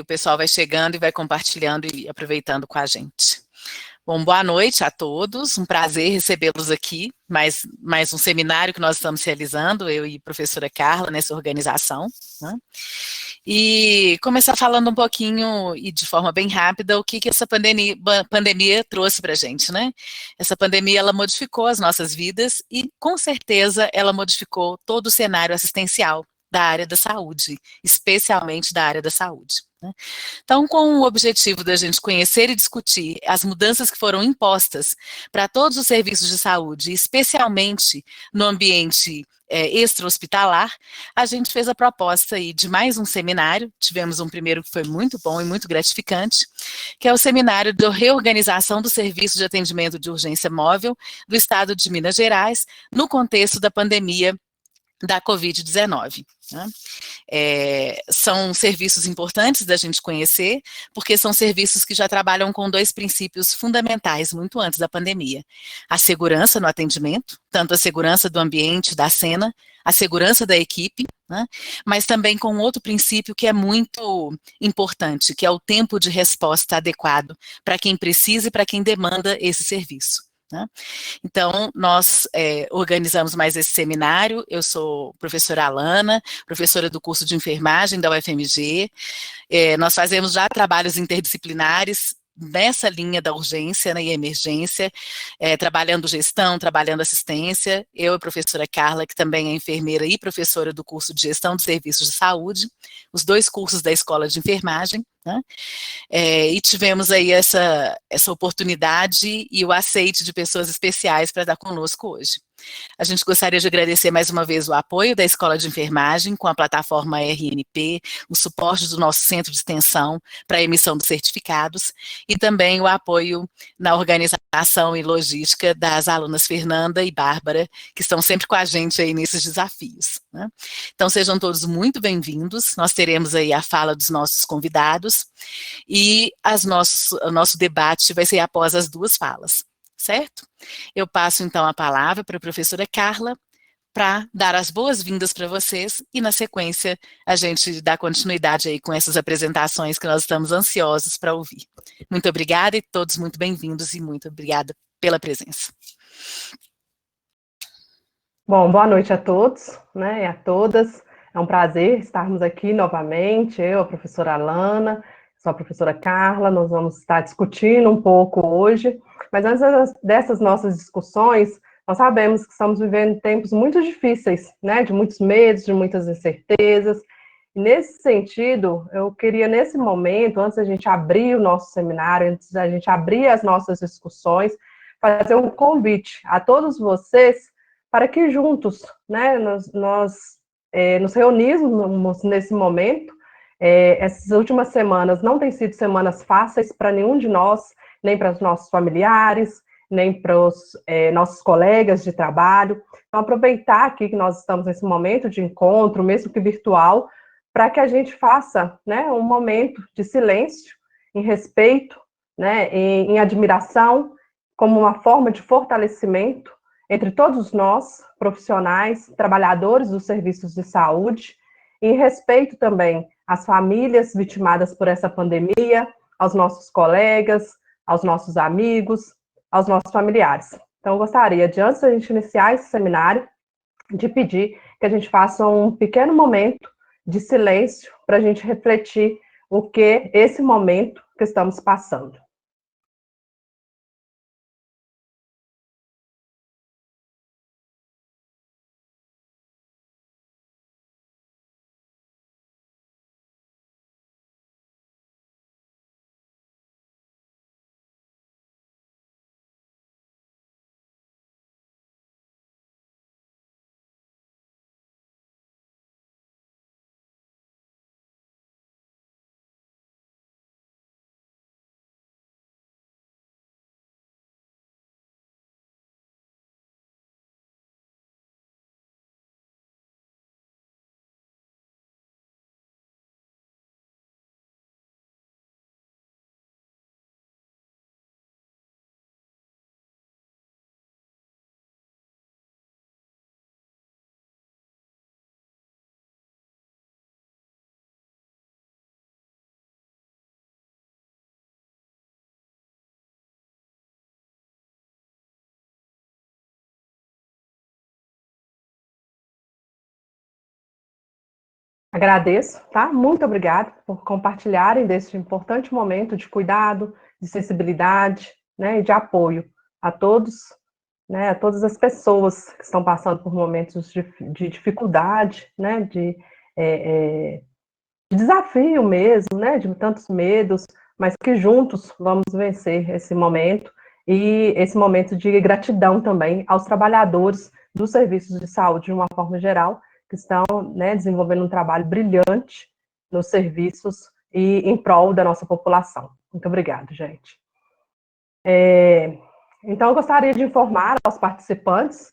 o pessoal vai chegando e vai compartilhando e aproveitando com a gente. Bom, boa noite a todos, um prazer recebê-los aqui, mais um seminário que nós estamos realizando, eu e a professora Carla, nessa organização, né? E começar falando um pouquinho, e de forma bem rápida, o que essa pandemia trouxe para a gente, né? Essa pandemia, ela modificou as nossas vidas e, com certeza, ela modificou todo o cenário assistencial da área da saúde, especialmente da área da saúde, né? Então, com o objetivo da gente conhecer e discutir as mudanças que foram impostas para todos os serviços de saúde, especialmente no ambiente extra-hospitalar, a gente fez a proposta aí de mais um seminário. Tivemos um primeiro que foi muito bom e muito gratificante, que é o seminário de reorganização do Serviço de Atendimento de Urgência Móvel do Estado de Minas Gerais, no contexto da pandemia da Covid-19, né? São serviços importantes da gente conhecer, porque são serviços que já trabalham com dois princípios fundamentais, muito antes da pandemia: a segurança no atendimento, tanto a segurança do ambiente, da cena, a segurança da equipe, né? Mas também com outro princípio que é muito importante, que é o tempo de resposta adequado para quem precisa e para quem demanda esse serviço, né? Então, nós organizamos mais esse seminário. Eu sou professora Alana, professora do curso de enfermagem da UFMG. Nós fazemos já trabalhos interdisciplinares nessa linha da urgência, né, e emergência, trabalhando gestão, trabalhando assistência. Eu e a professora Carla, que também é enfermeira e professora do curso de gestão de serviços de saúde, os dois cursos da escola de enfermagem, né? E tivemos aí essa oportunidade e o aceite de pessoas especiais para estar conosco hoje. A gente gostaria de agradecer mais uma vez o apoio da Escola de Enfermagem com a plataforma RNP, o suporte do nosso centro de extensão para a emissão dos certificados e também o apoio na organização e logística das alunas Fernanda e Bárbara, que estão sempre com a gente aí nesses desafios, né? Então sejam todos muito bem-vindos. Nós teremos aí a fala dos nossos convidados e o nosso debate vai ser após as duas falas, certo? Eu passo então a palavra para a professora Carla para dar as boas-vindas para vocês e, na sequência, a gente dá continuidade aí com essas apresentações que nós estamos ansiosos para ouvir. Muito obrigada e todos muito bem-vindos e muito obrigada pela presença. Bom, boa noite a todos, né, e a todas. É um prazer estarmos aqui novamente, eu, a professora Alana, sou a professora Carla. Nós vamos estar discutindo um pouco hoje, mas antes dessas nossas discussões, nós sabemos que estamos vivendo tempos muito difíceis, né, de muitos medos, de muitas incertezas. E nesse sentido, eu queria, nesse momento, antes da gente abrir o nosso seminário, antes da gente abrir as nossas discussões, fazer um convite a todos vocês para que juntos, né, nos reunirmos nesse momento. Essas últimas semanas não têm sido semanas fáceis para nenhum de nós, nem para os nossos familiares, nem para os nossos colegas de trabalho. Então, aproveitar aqui que nós estamos nesse momento de encontro, mesmo que virtual, para que a gente faça, né, um momento de silêncio, em respeito, né, em admiração, como uma forma de fortalecimento entre todos nós, profissionais, trabalhadores dos serviços de saúde, em respeito também às famílias vitimadas por essa pandemia, aos nossos colegas, aos nossos amigos, aos nossos familiares. Então, eu gostaria de, antes da gente iniciar esse seminário, de pedir que a gente faça um pequeno momento de silêncio para a gente refletir o que esse momento que estamos passando. Agradeço, tá? Muito obrigada por compartilharem desse importante momento de cuidado, de sensibilidade, né, e de apoio a todos, né, a todas as pessoas que estão passando por momentos de dificuldade, né, de desafio mesmo, né, de tantos medos, mas que juntos vamos vencer esse momento e esse momento de gratidão também aos trabalhadores dos serviços de saúde de uma forma geral, que estão, né, desenvolvendo um trabalho brilhante nos serviços e em prol da nossa população. Muito obrigada, gente. Então, eu gostaria de informar aos participantes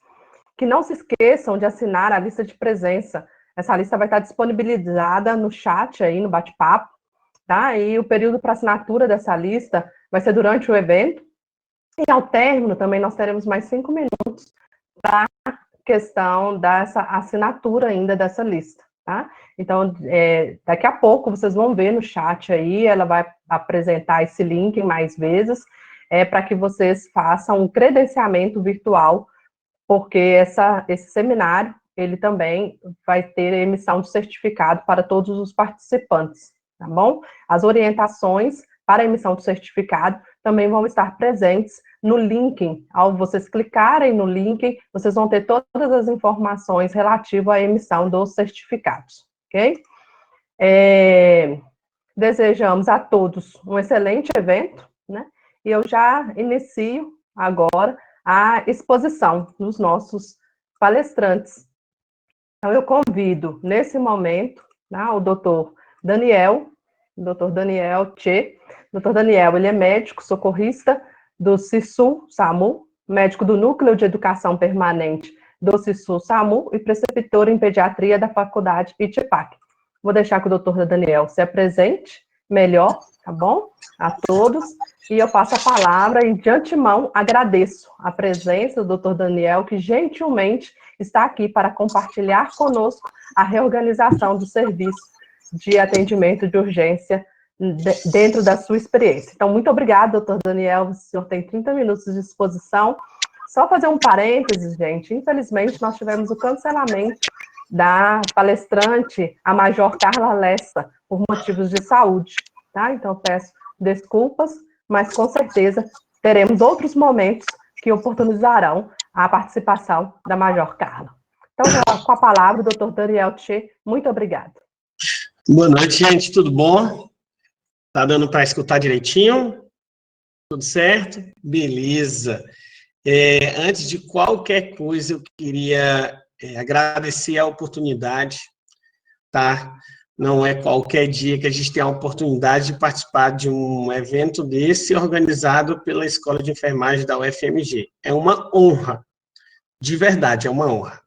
que não se esqueçam de assinar a lista de presença. Essa lista vai estar disponibilizada no chat aí, no bate-papo, tá? E o período para assinatura dessa lista vai ser durante o evento. E ao término também nós teremos mais 5 minutos para a questão dessa assinatura ainda dessa lista, tá? Então, daqui a pouco vocês vão ver no chat aí, ela vai apresentar esse link mais vezes, para que vocês façam um credenciamento virtual, porque esse seminário, ele também vai ter emissão de certificado para todos os participantes, tá bom? As orientações para a emissão do certificado também vão estar presentes no link. Ao vocês clicarem no link, vocês vão ter todas as informações relativas à emissão dos certificados, ok? Desejamos a todos um excelente evento, né? E eu já inicio agora a exposição dos nossos palestrantes. Então, eu convido, nesse momento, né, o doutor Daniel Tchê. Doutor Daniel, ele é médico socorrista do CISU-SAMU, médico do Núcleo de Educação Permanente do CISU-SAMU e preceptor em pediatria da Faculdade ITPAC. Vou deixar que o doutor Daniel se apresente melhor, tá bom? A todos. E eu passo a palavra e, de antemão, agradeço a presença do doutor Daniel, que gentilmente está aqui para compartilhar conosco a reorganização do serviço de atendimento de urgência dentro da sua experiência. Então, muito obrigada, doutor Daniel. O senhor tem 30 minutos de exposição. Só fazer um parênteses, gente. Infelizmente, nós tivemos o cancelamento da palestrante, a Major Carla Lessa, por motivos de saúde, tá? Então, peço desculpas, mas com certeza teremos outros momentos que oportunizarão a participação da Major Carla. Então, com a palavra, o doutor Daniel Tchê, muito obrigado. Boa noite, gente, tudo bom? Tá dando para escutar direitinho? Tudo certo? Beleza. Antes de qualquer coisa, eu queria agradecer a oportunidade, tá? Não é qualquer dia que a gente tem a oportunidade de participar de um evento desse organizado pela Escola de Enfermagem da UFMG. É uma honra, de verdade, é uma honra.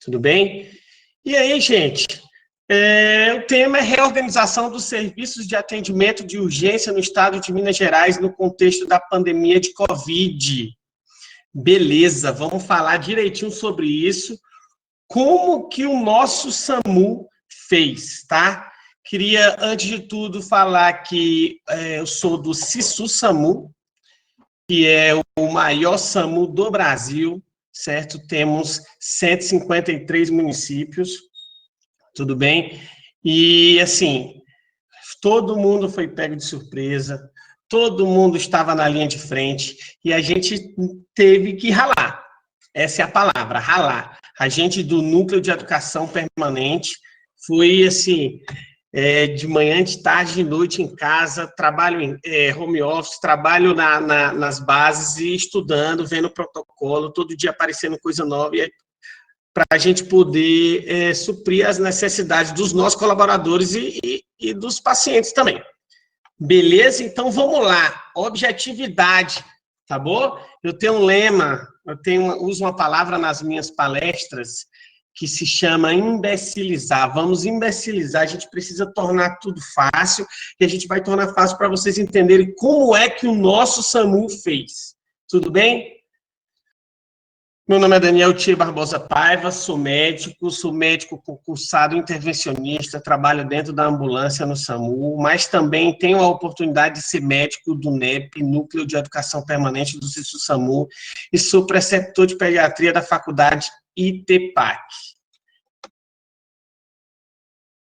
Tudo bem? E aí, gente, o tema é reorganização dos serviços de atendimento de urgência no estado de Minas Gerais no contexto da pandemia de Covid. Beleza, vamos falar direitinho sobre isso. Como que o nosso SAMU fez, tá? Queria, antes de tudo, falar que eu sou do CISU-SAMU, que é o maior SAMU do Brasil, certo? Temos 153 municípios, tudo bem? E, assim, todo mundo foi pego de surpresa, todo mundo estava na linha de frente, e a gente teve que ralar. Essa é a palavra, ralar. A gente do Núcleo de Educação Permanente foi, assim, de manhã, de tarde, de noite em casa, trabalho em home office, trabalho nas bases e estudando, vendo protocolo, todo dia aparecendo coisa nova, para a gente poder suprir as necessidades dos nossos colaboradores e dos pacientes também. Beleza? Então, vamos lá. Objetividade, tá bom? Eu tenho um lema, uso uma palavra nas minhas palestras que se chama imbecilizar. Vamos imbecilizar, a gente precisa tornar tudo fácil e a gente vai tornar fácil para vocês entenderem como é que o nosso SAMU fez. Tudo bem? Meu nome é Daniel Tchê Barbosa Paiva, sou médico concursado intervencionista, trabalho dentro da ambulância no SAMU, mas também tenho a oportunidade de ser médico do NEP, Núcleo de Educação Permanente do CISU-SAMU, e sou preceptor de pediatria da Faculdade ITPAC.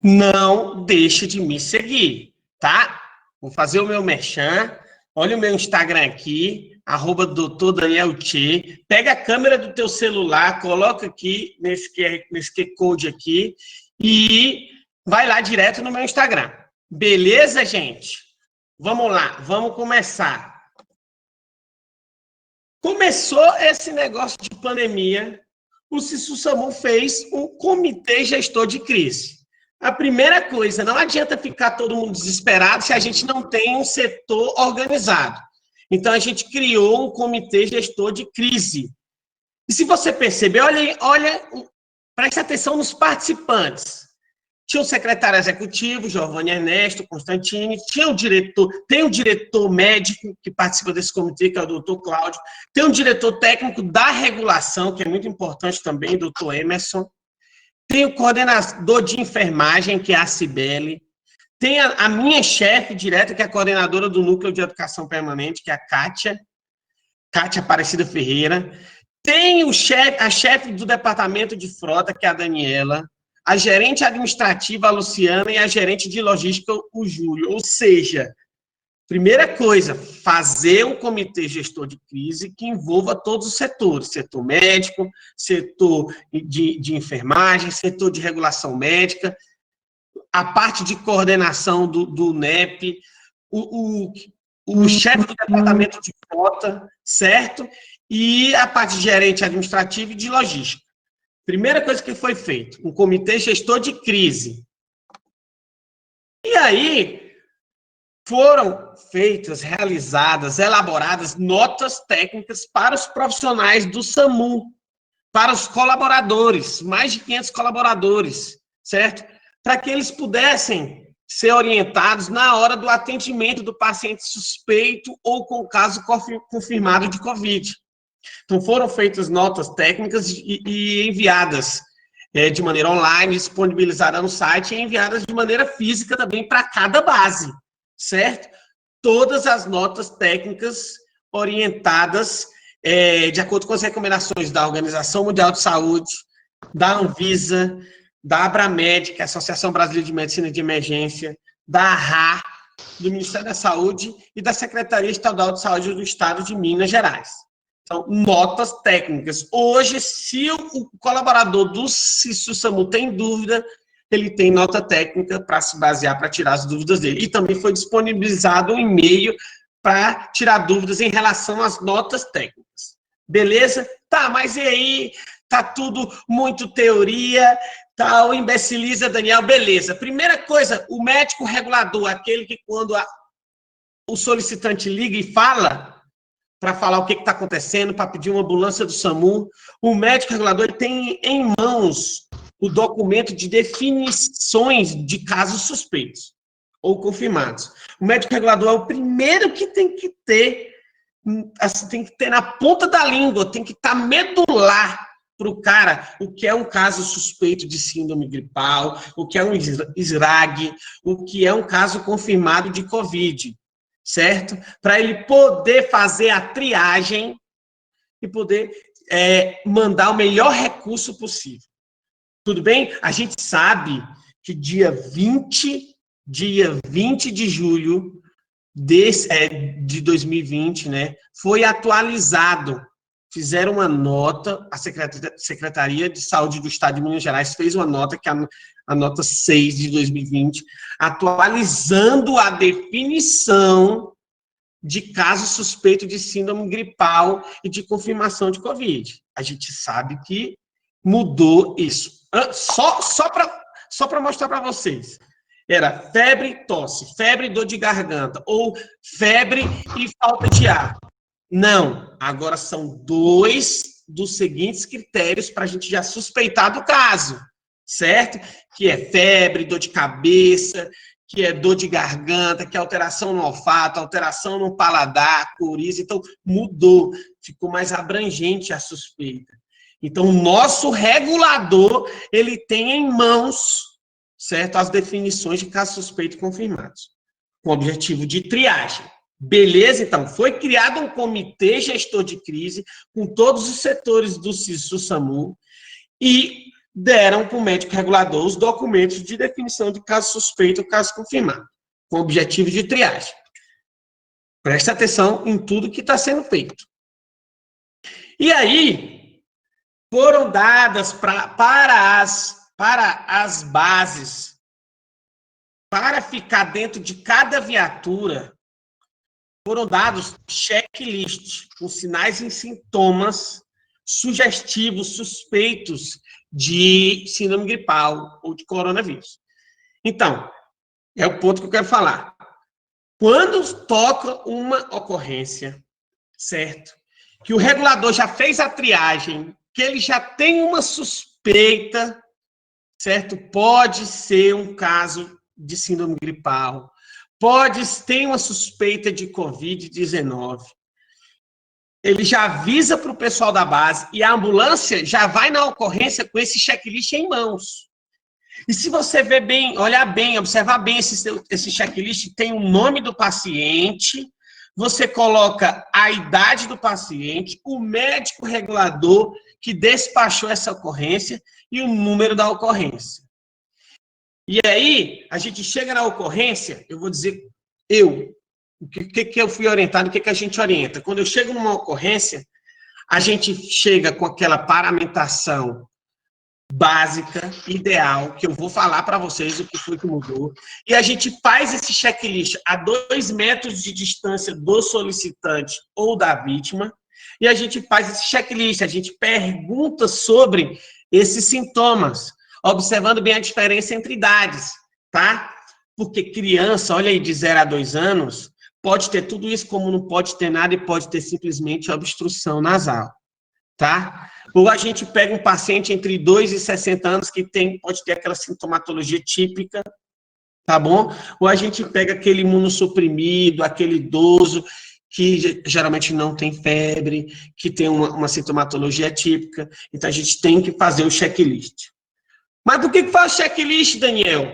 não deixe de me seguir, tá? Vou fazer o meu merchan. Olha o meu Instagram aqui, @Dr. Daniel Tchê. Pega a câmera do teu celular, coloca aqui nesse QR Code aqui e vai lá direto no meu Instagram. Beleza, gente? Vamos lá, vamos começar. Começou esse negócio de pandemia, o SISU-SAMU fez um comitê gestor de crise. A primeira coisa, não adianta ficar todo mundo desesperado se a gente não tem um setor organizado. Então, a gente criou um comitê gestor de crise. E se você perceber, olha, preste atenção nos participantes. Tinha o secretário executivo, Giovanni Ernesto Constantini, tem o diretor médico que participa desse comitê, que é o doutor Cláudio, tem um diretor técnico da regulação, que é muito importante também, o doutor Emerson, tem o coordenador de enfermagem, que é a Cibele, tem a minha chefe direta, que é a coordenadora do Núcleo de Educação Permanente, que é a Kátia Aparecida Ferreira, tem a chefe do departamento de frota, que é a Daniela, a gerente administrativa, a Luciana, e a gerente de logística, o Júlio. Ou seja, primeira coisa, fazer um comitê gestor de crise que envolva todos os setores, setor médico, setor de enfermagem, setor de regulação médica, a parte de coordenação do NEP, o chefe do departamento de frota, certo? E a parte de gerente administrativo e de logística. Primeira coisa que foi feito, um comitê gestor de crise. E aí, foram feitas, realizadas, elaboradas notas técnicas para os profissionais do SAMU, para os colaboradores, mais de 500 colaboradores, certo? Para que eles pudessem ser orientados na hora do atendimento do paciente suspeito ou com o caso confirmado de Covid. Então, foram feitas notas técnicas e enviadas de maneira online, disponibilizadas no site e enviadas de maneira física também para cada base, certo? Todas as notas técnicas orientadas de acordo com as recomendações da Organização Mundial de Saúde, da Anvisa, da Abramed, que é a Associação Brasileira de Medicina de Emergência, da AHA, do Ministério da Saúde e da Secretaria Estadual de Saúde do Estado de Minas Gerais. Então, notas técnicas. Hoje, se o colaborador do SISU-SAMU tem dúvida, ele tem nota técnica para se basear, para tirar as dúvidas dele. E também foi disponibilizado um e-mail para tirar dúvidas em relação às notas técnicas. Beleza? Tá, mas e aí? Tá tudo muito teoria, tal, imbeciliza, Daniel. Beleza. Primeira coisa, o médico regulador, aquele que quando o solicitante liga e fala, para falar o que está acontecendo, para pedir uma ambulância do SAMU, o médico regulador ele tem em mãos o documento de definições de casos suspeitos ou confirmados. O médico regulador é o primeiro que tem que ter, assim, tem que ter na ponta da língua, tem que estar medular para o cara o que é um caso suspeito de síndrome gripal, o que é um SRAG, o que é um caso confirmado de Covid, certo? Para ele poder fazer a triagem e poder mandar o melhor recurso possível. Tudo bem? A gente sabe que dia 20 de julho de 2020, né, foi atualizado. Fizeram uma nota, a Secretaria de Saúde do Estado de Minas Gerais fez uma nota, que é a nota 6 de 2020, atualizando a definição de caso suspeito de síndrome gripal e de confirmação de Covid. A gente sabe que mudou isso. Só para mostrar para vocês. Era febre, tosse, febre, dor de garganta, ou febre e falta de ar. Não, agora são 2 dos seguintes critérios para a gente já suspeitar do caso, certo? Que é febre, dor de cabeça, que é dor de garganta, que é alteração no olfato, alteração no paladar, coriza. Então, mudou, ficou mais abrangente a suspeita. Então, o nosso regulador, ele tem em mãos, certo, as definições de casos suspeitos confirmados, com o objetivo de triagem. Beleza? Então, foi criado um comitê gestor de crise com todos os setores do SISU-SAMU e deram para o médico regulador os documentos de definição de caso suspeito ou caso confirmado, com o objetivo de triagem. Presta atenção em tudo que está sendo feito. E aí, foram dadas para as bases, para ficar dentro de cada viatura, foram dados checklist com sinais e sintomas sugestivos, suspeitos de síndrome gripal ou de coronavírus. Então, é o ponto que eu quero falar. Quando toca uma ocorrência, certo? Que o regulador já fez a triagem, que ele já tem uma suspeita, certo? Pode ser um caso de síndrome gripal, pode ter uma suspeita de Covid-19. Ele já avisa para o pessoal da base e a ambulância já vai na ocorrência com esse checklist em mãos. E se você ver bem, olhar bem, observar bem esse checklist, tem o nome do paciente, você coloca a idade do paciente, o médico regulador que despachou essa ocorrência e o número da ocorrência. E aí, a gente chega na ocorrência, eu vou dizer, o que eu fui orientado, o que a gente orienta? Quando eu chego numa ocorrência, a gente chega com aquela paramentação básica, ideal, que eu vou falar para vocês o que foi que mudou, e a gente faz esse checklist a 2 metros de distância do solicitante ou da vítima, e a gente faz esse checklist, a gente pergunta sobre esses sintomas, observando bem a diferença entre idades, tá? Porque criança, olha aí, de 0 a 2 anos, pode ter tudo isso, como não pode ter nada, e pode ter simplesmente obstrução nasal, tá? Ou a gente pega um paciente entre 2 e 60 anos que pode ter aquela sintomatologia típica, tá bom? Ou a gente pega aquele imunossuprimido, aquele idoso que geralmente não tem febre, que tem uma sintomatologia típica. Então, a gente tem que fazer o checklist. Mas do que faz o checklist, Daniel?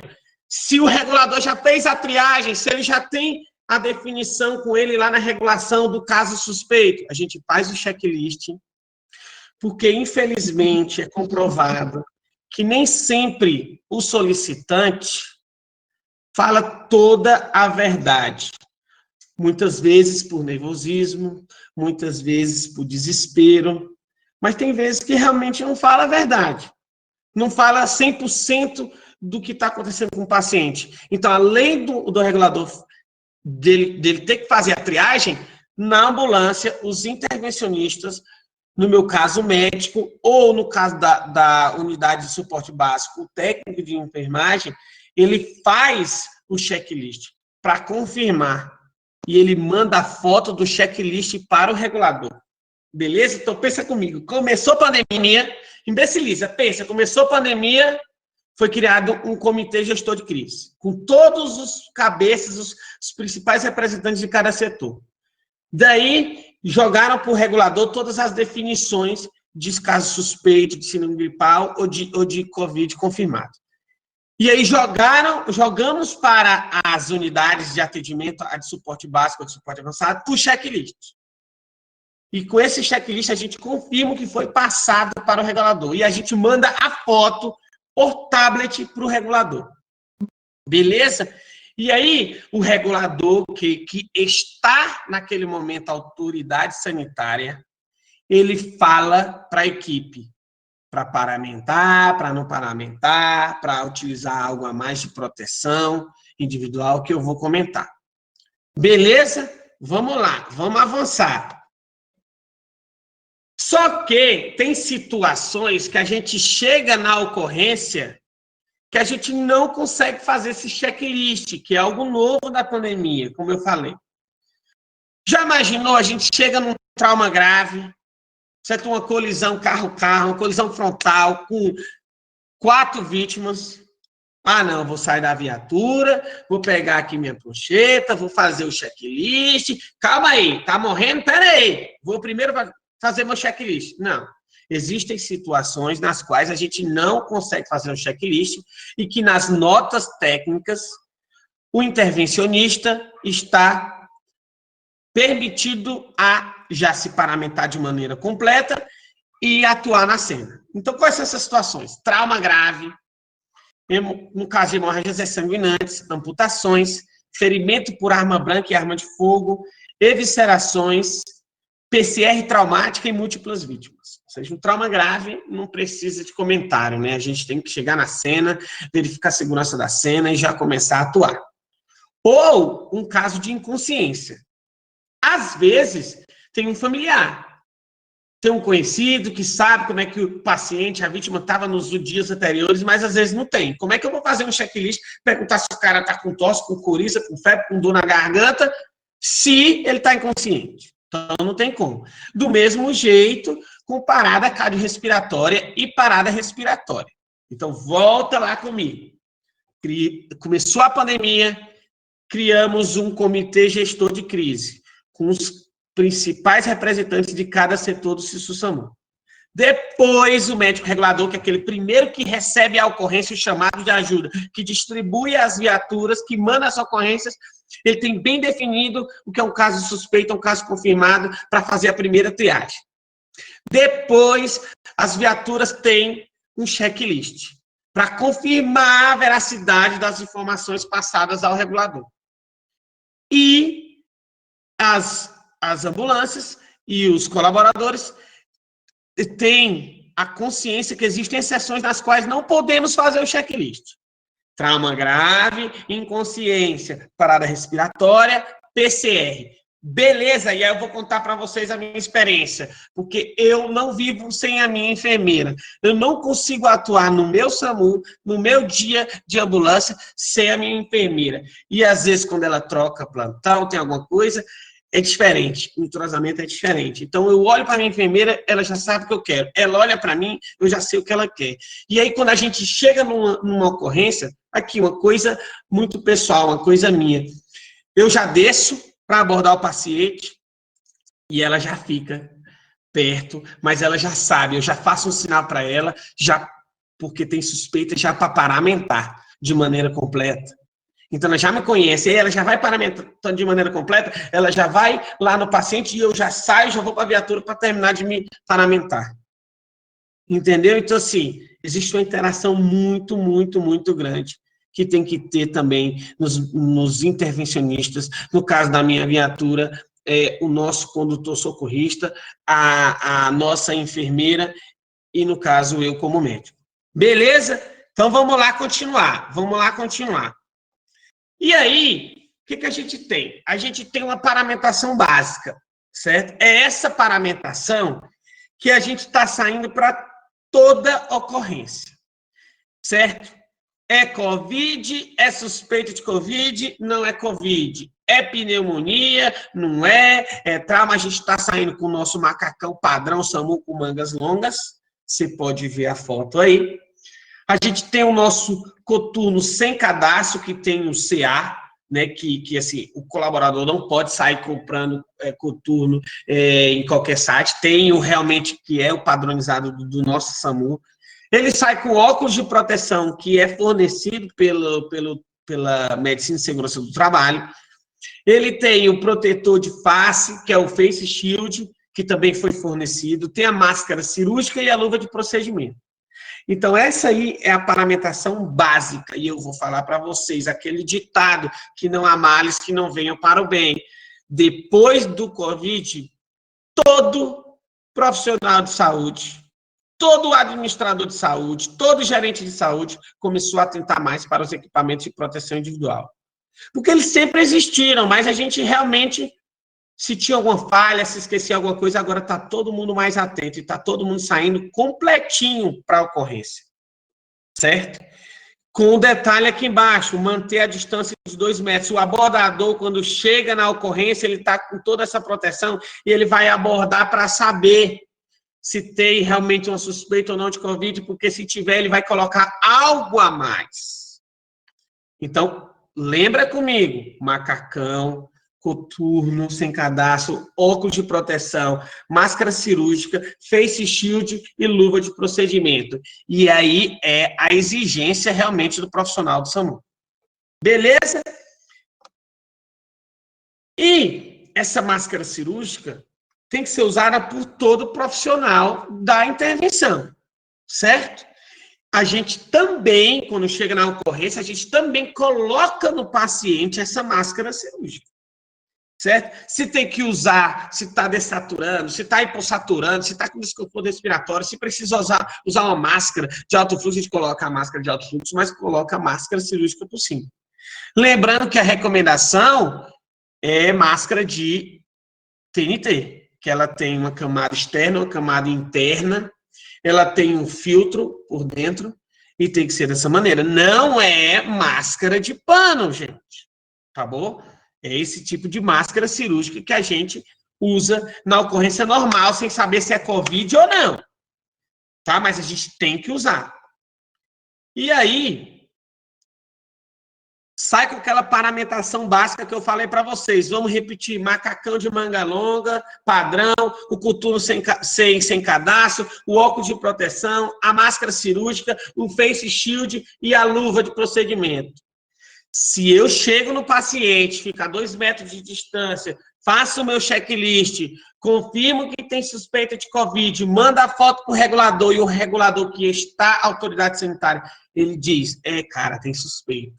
Se o regulador já fez a triagem, se ele já tem a definição com ele lá na regulação do caso suspeito, a gente faz o checklist, porque, infelizmente, é comprovado que nem sempre o solicitante fala toda a verdade. Muitas vezes por nervosismo, muitas vezes por desespero, mas tem vezes que realmente não fala a verdade. Não fala 100% do que está acontecendo com o paciente. Então, além do regulador dele ter que fazer a triagem, na ambulância, os intervencionistas, no meu caso, o médico, ou no caso da unidade de suporte básico, o técnico de enfermagem, ele faz o checklist para confirmar. E ele manda a foto do checklist para o regulador. Beleza? Então, pensa comigo. Começou a pandemia, imbeciliza, pensa, começou a pandemia, foi criado um comitê gestor de crise, com todos os cabeças, os principais representantes de cada setor. Daí, jogaram para o regulador todas as definições de caso suspeito, de síndrome gripal ou de Covid confirmado. E aí jogamos para as unidades de atendimento, a de suporte básico, a de suporte avançado, por checklist. E com esse checklist a gente confirma que foi passado para o regulador. E a gente manda a foto por tablet para o regulador. Beleza? E aí, o regulador que está, naquele momento, a autoridade sanitária, ele fala para a equipe, para paramentar, para não paramentar, para utilizar algo a mais de proteção individual, que eu vou comentar. Beleza? Vamos lá, vamos avançar. Só que tem situações que a gente chega na ocorrência que a gente não consegue fazer esse checklist, que é algo novo da pandemia, como eu falei. Já imaginou, a gente chega num trauma grave, certo? Uma colisão carro-carro, uma colisão frontal com 4 vítimas. Ah, não, vou sair da viatura, vou pegar aqui minha prancheta, vou fazer o checklist. Calma aí, tá morrendo? Pera aí, vou primeiro fazer meu checklist. Não. Existem situações nas quais a gente não consegue fazer um checklist e que nas notas técnicas o intervencionista está permitido a já se paramentar de maneira completa e atuar na cena. Então, quais são essas situações? Trauma grave, no caso de hemorragias sanguinantes, amputações, ferimento por arma branca e arma de fogo, eviscerações, PCR traumática e múltiplas vítimas. Ou seja, um trauma grave não precisa de comentário, né? A gente tem que chegar na cena, verificar a segurança da cena e já começar a atuar. Ou um caso de inconsciência. Às vezes, tem um familiar, tem um conhecido que sabe como é que o paciente, a vítima, estava nos dias anteriores, mas às vezes não tem. Como é que eu vou fazer um checklist, perguntar se o cara está com tosse, com coriza, com febre, com dor na garganta, se ele está inconsciente? Então, não tem como. Do mesmo jeito, com parada cardiorrespiratória e parada respiratória. Então, volta lá comigo. Começou a pandemia, criamos um comitê gestor de crise, com os principais representantes de cada setor do SISU-SAMU. Depois, o médico regulador, que é aquele primeiro que recebe a ocorrência, o chamado de ajuda, que distribui as viaturas, que manda as ocorrências, ele tem bem definido o que é um caso suspeito, um caso confirmado, para fazer a primeira triagem. Depois, as viaturas têm um checklist, para confirmar a veracidade das informações passadas ao regulador. E as ambulâncias e os colaboradores têm a consciência que existem exceções nas quais não podemos fazer o checklist. Trauma grave, inconsciência, parada respiratória, PCR. Beleza, e aí eu vou contar para vocês a minha experiência, porque eu não vivo sem a minha enfermeira. Eu não consigo atuar no meu SAMU, no meu dia de ambulância, sem a minha enfermeira. E às vezes, quando ela troca plantão, tem alguma coisa, é diferente, o entrosamento é diferente. Então, eu olho para a minha enfermeira, ela já sabe o que eu quero. Ela olha para mim, eu já sei o que ela quer. E aí, quando a gente chega numa ocorrência, aqui, uma coisa muito pessoal, uma coisa minha, eu já desço para abordar o paciente e ela já fica perto, mas ela já sabe, eu já faço um sinal para ela, já porque tem suspeita, já para paramentar de maneira completa. Então, ela já me conhece, aí ela já vai paramentando de maneira completa, ela já vai lá no paciente e eu já saio, já vou para a viatura para terminar de me paramentar. Entendeu? Então, assim, existe uma interação muito, muito, muito grande que tem que ter também nos intervencionistas. No caso da minha viatura, o nosso condutor socorrista, a nossa enfermeira e, no caso, eu como médico. Beleza? Então, vamos lá continuar. Vamos lá continuar. E aí, o que a gente tem? A gente tem uma paramentação básica, certo? É essa paramentação que a gente está saindo para toda ocorrência, certo? É Covid, é suspeito de Covid, não é Covid. É pneumonia, não é trauma, a gente está saindo com o nosso macacão padrão SAMU com mangas longas, você pode ver a foto aí. A gente tem o nosso coturno sem cadastro, que tem o CA, né, que assim, o colaborador não pode sair comprando coturno em qualquer site, tem o realmente que é o padronizado do nosso SAMU. Ele sai com óculos de proteção, que é fornecido pela Medicina e Segurança do Trabalho. Ele tem o protetor de face, que é o Face Shield, que também foi fornecido. Tem a máscara cirúrgica e a luva de procedimento. Então, essa aí é a paramentação básica. E eu vou falar para vocês aquele ditado que não há males que não venham para o bem. Depois do Covid, todo profissional de saúde, todo administrador de saúde, todo gerente de saúde começou a atentar mais para os equipamentos de proteção individual. Porque eles sempre existiram, mas a gente realmente, se tinha alguma falha, se esquecia alguma coisa, agora está todo mundo mais atento e está todo mundo saindo completinho para a ocorrência, certo? Com o detalhe aqui embaixo, manter a distância de 2 metros. O abordador, quando chega na ocorrência, ele está com toda essa proteção e ele vai abordar para saber se tem realmente uma suspeita ou não de Covid, porque se tiver, ele vai colocar algo a mais. Então, lembra comigo, macacão, coturno, sem cadastro, óculos de proteção, máscara cirúrgica, face shield e luva de procedimento. E aí é a exigência realmente do profissional do SAMU. Beleza? E essa máscara cirúrgica, tem que ser usada por todo profissional da intervenção, certo? A gente também, quando chega na ocorrência, a gente também coloca no paciente essa máscara cirúrgica, certo? Se tem que usar, se está dessaturando, se está hipossaturando, se está com desconforto respiratório, se precisa usar uma máscara de alto fluxo, a gente coloca a máscara de alto fluxo, mas coloca a máscara cirúrgica por cima. Lembrando que a recomendação é máscara de TNT, que ela tem uma camada externa, uma camada interna, ela tem um filtro por dentro e tem que ser dessa maneira. Não é máscara de pano, gente, tá bom? É esse tipo de máscara cirúrgica que a gente usa na ocorrência normal, sem saber se é Covid ou não, tá? Mas a gente tem que usar. E aí, sai com aquela paramentação básica que eu falei para vocês. Vamos repetir: macacão de manga longa, padrão, o coturno sem cadastro, o óculos de proteção, a máscara cirúrgica, o face shield e a luva de procedimento. Se eu chego no paciente, fica a 2 metros de distância, faço o meu checklist, confirmo que tem suspeita de Covid, manda a foto para o regulador e o regulador que está à autoridade sanitária, ele diz: cara, tem suspeita.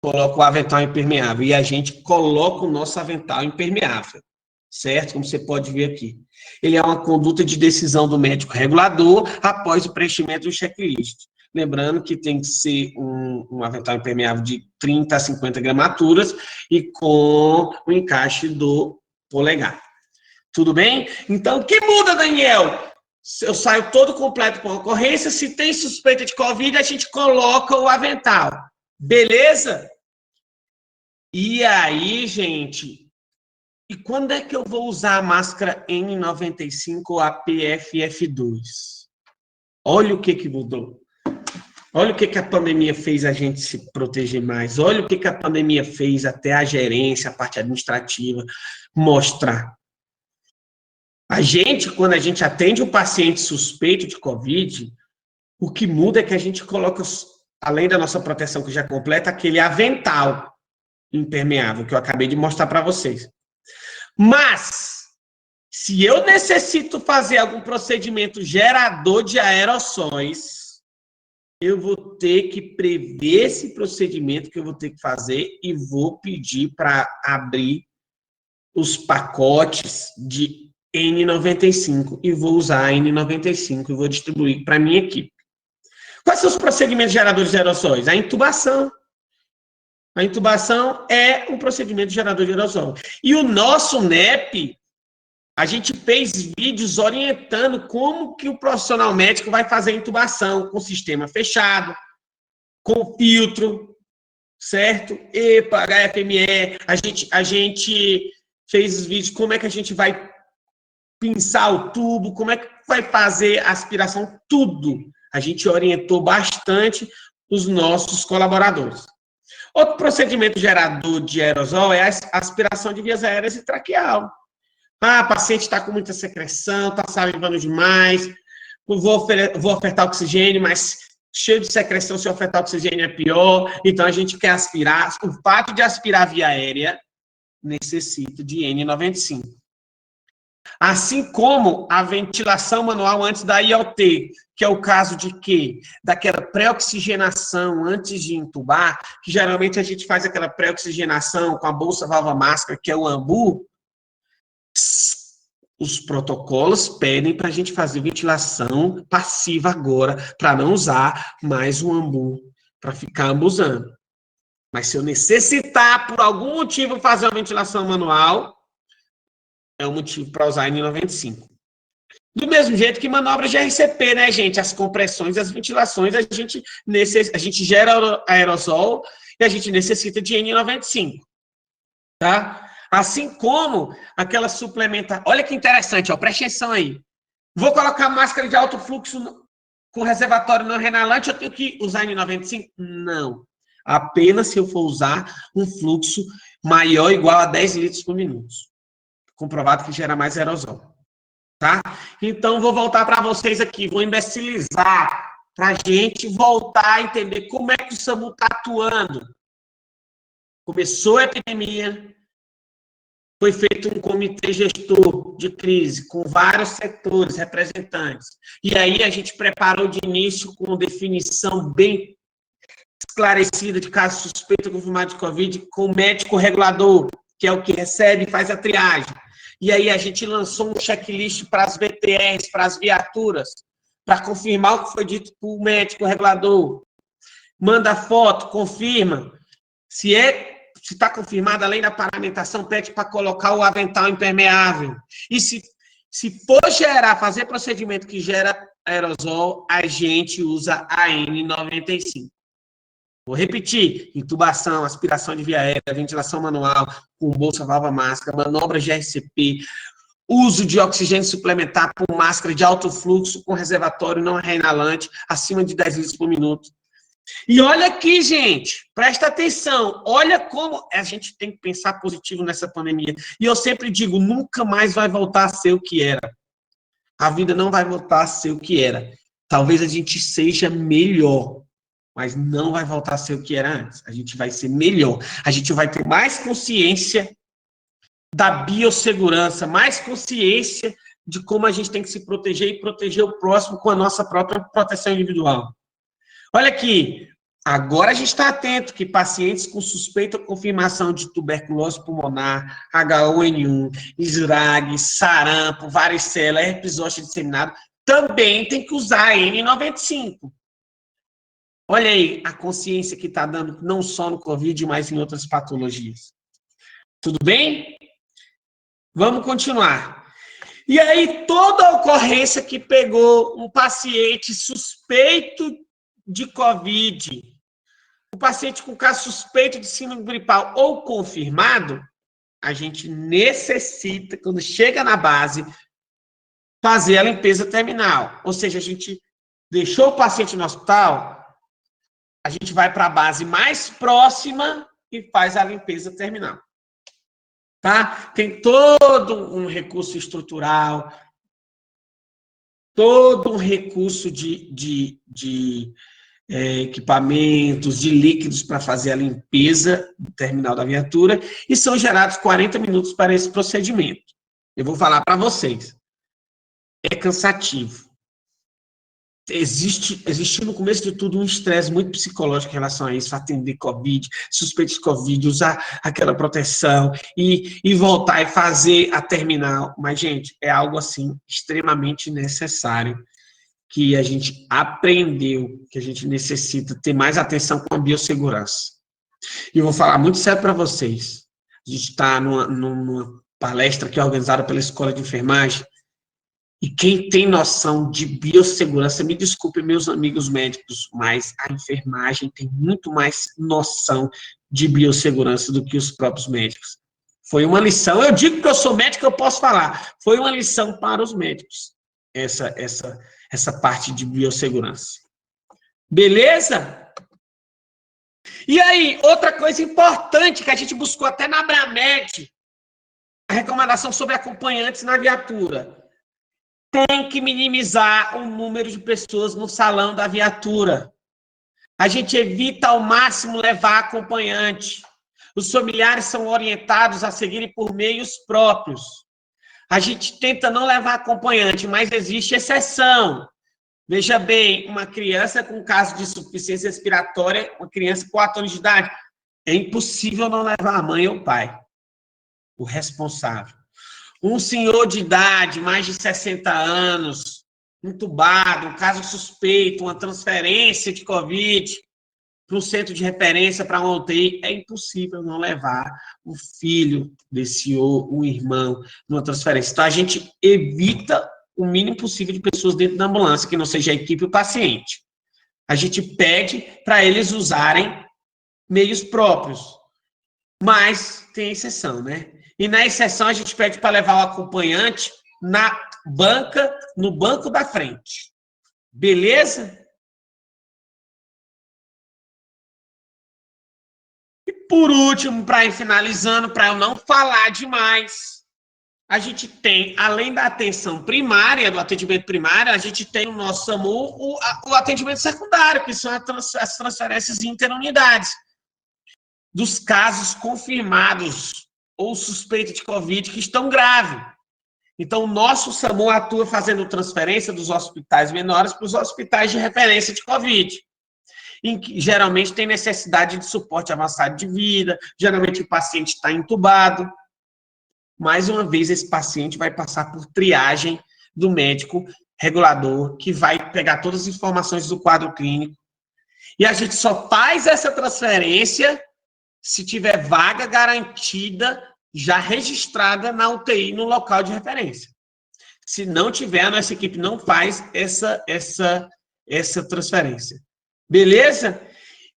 Coloca o avental impermeável. E a gente coloca o nosso avental impermeável, certo? Como você pode ver aqui. Ele é uma conduta de decisão do médico regulador após o preenchimento do checklist. Lembrando que tem que ser um avental impermeável de 30 a 50 gramaturas e com o encaixe do polegar. Tudo bem? Então, o que muda, Daniel? Eu saio todo completo com a ocorrência. Se tem suspeita de Covid, a gente coloca o avental. Beleza? E aí, gente, e quando é que eu vou usar a máscara N95 ou a PFF2? Olha o que mudou. Olha o que a pandemia fez a gente se proteger mais. Olha o que a pandemia fez até a gerência, a parte administrativa, mostrar. A gente, quando a gente atende um paciente suspeito de Covid, o que muda é que a gente coloca, além da nossa proteção que já completa, aquele avental impermeável que eu acabei de mostrar para vocês. Mas, se eu necessito fazer algum procedimento gerador de aerossóis, eu vou ter que prever esse procedimento que eu vou ter que fazer e vou pedir para abrir os pacotes de N95 e vou usar a N95 e vou distribuir para a minha equipe. Quais são os procedimentos geradores de aerossóis? A intubação. A intubação é um procedimento gerador de aerossol. E o nosso NEP, a gente fez vídeos orientando como que o profissional médico vai fazer a intubação com sistema fechado, com filtro, certo? EPA, HFME. A gente fez os vídeos como é que a gente vai pinçar o tubo, como é que vai fazer a aspiração, tudo. A gente orientou bastante os nossos colaboradores. Outro procedimento gerador de aerosol é a aspiração de vias aéreas e traqueal. O paciente está com muita secreção, está salivando demais, vou ofertar oxigênio, mas cheio de secreção, se ofertar oxigênio é pior, então a gente quer aspirar. O fato de aspirar a via aérea necessita de N95. Assim como a ventilação manual antes da IOT, que é o caso de quê? Daquela pré-oxigenação antes de intubar, que geralmente a gente faz aquela pré-oxigenação com a bolsa válvula máscara, que é o AMBU. Os protocolos pedem para a gente fazer ventilação passiva agora, para não usar mais o AMBU, para ficar ambusando. Mas se eu necessitar, por algum motivo, fazer uma ventilação manual, é um motivo para usar N95. Do mesmo jeito que manobra de RCP, né, gente? As compressões, as ventilações, a gente gera aerosol e a gente necessita de N95, tá? Assim como aquela suplementação. Olha que interessante, ó, preste atenção aí. Vou colocar máscara de alto fluxo com reservatório não renalante, eu tenho que usar N95? Não. Apenas se eu for usar um fluxo maior ou igual a 10 litros por minuto. Comprovado que gera mais aerosol. Tá? Então, vou voltar para vocês aqui, vou imbecilizar para a gente voltar a entender como é que o SAMU está atuando. Começou a epidemia, Foi feito um comitê gestor de crise, com vários setores, representantes. E aí a gente preparou de início com definição bem esclarecida de caso suspeito ou confirmado de Covid, com o médico regulador, que é o que recebe e faz a triagem. E aí a gente lançou um checklist para as VTRs, para as viaturas, para confirmar o que foi dito por o médico regulador. Manda foto, confirma. Se está confirmada a lei da paramentação, pede para colocar o avental impermeável. E se for fazer procedimento que gera aerosol, a gente usa a N95. Vou repetir: intubação, aspiração de via aérea, ventilação manual, com bolsa, válvula, máscara, manobras de RCP, uso de oxigênio suplementar por máscara de alto fluxo com reservatório não reinalante, acima de 10 litros por minuto. E olha aqui, gente, presta atenção, olha como a gente tem que pensar positivo nessa pandemia. E eu sempre digo, nunca mais vai voltar a ser o que era. A vida não vai voltar a ser o que era. Talvez a gente seja melhor, mas não vai voltar a ser o que era antes. A gente vai ser melhor. A gente vai ter mais consciência da biossegurança, mais consciência de como a gente tem que se proteger e proteger o próximo com a nossa própria proteção individual. Olha aqui, agora a gente está atento que pacientes com suspeita ou confirmação de tuberculose pulmonar, H1N1, esrag, sarampo, varicela, herpes zoster disseminado, também tem que usar a N95. Olha aí a consciência que está dando, não só no Covid, mas em outras patologias. Tudo bem? Vamos continuar. E aí, toda a ocorrência que pegou um paciente suspeito de Covid, um paciente com caso suspeito de síndrome gripal ou confirmado, a gente necessita, quando chega na base, fazer a limpeza terminal. Ou seja, a gente deixou o paciente no hospital, a gente vai para a base mais próxima e faz a limpeza terminal. Tá? Tem todo um recurso estrutural, todo um recurso de equipamentos, de líquidos para fazer a limpeza do terminal da viatura, e são gerados 40 minutos para esse procedimento. Eu vou falar para vocês. É cansativo. Existe no começo de tudo um estresse muito psicológico em relação a isso, atender Covid, suspeito de Covid, usar aquela proteção e voltar e fazer a terminal. Mas, gente, é algo assim extremamente necessário, que a gente aprendeu, que a gente necessita ter mais atenção com a biossegurança. E eu vou falar muito sério para vocês. A gente está numa palestra que é organizada pela Escola de Enfermagem, e quem tem noção de biossegurança, me desculpe, meus amigos médicos, mas a enfermagem tem muito mais noção de biossegurança do que os próprios médicos. Foi uma lição, eu digo que eu sou médico, eu posso falar, foi uma lição para os médicos, essa parte de biossegurança. Beleza? E aí, outra coisa importante que a gente buscou até na Abramed, a recomendação sobre acompanhantes na viatura. Tem que minimizar o número de pessoas no salão da viatura. A gente evita ao máximo levar acompanhante. Os familiares são orientados a seguirem por meios próprios. A gente tenta não levar acompanhante, mas existe exceção. Veja bem, uma criança com caso de insuficiência respiratória, uma criança com 4 anos de idade, é impossível não levar a mãe ou o pai, o responsável. Um senhor de idade, mais de 60 anos, entubado, um caso suspeito, uma transferência de Covid para um centro de referência, para uma UTI, é impossível não levar o filho desse ou um irmão numa transferência. Então, a gente evita o mínimo possível de pessoas dentro da ambulância, que não seja a equipe e o paciente. A gente pede para eles usarem meios próprios, mas tem exceção, né? E na exceção a gente pede para levar o acompanhante na banca, no banco da frente. Beleza? E por último, para ir finalizando, para eu não falar demais, a gente tem, além da atenção primária, do atendimento primário, a gente tem o nosso SAMU, o atendimento secundário, que são as transferências interunidades. Dos casos confirmados ou suspeita de Covid que estão graves. Então, o nosso SAMU atua fazendo transferência dos hospitais menores para os hospitais de referência de Covid, em que geralmente tem necessidade de suporte avançado de vida, geralmente o paciente está entubado. Mais uma vez, esse paciente vai passar por triagem do médico regulador, que vai pegar todas as informações do quadro clínico. E a gente só faz essa transferência se tiver vaga garantida, já registrada na UTI, no local de referência. Se não tiver, a nossa equipe não faz essa transferência. Beleza?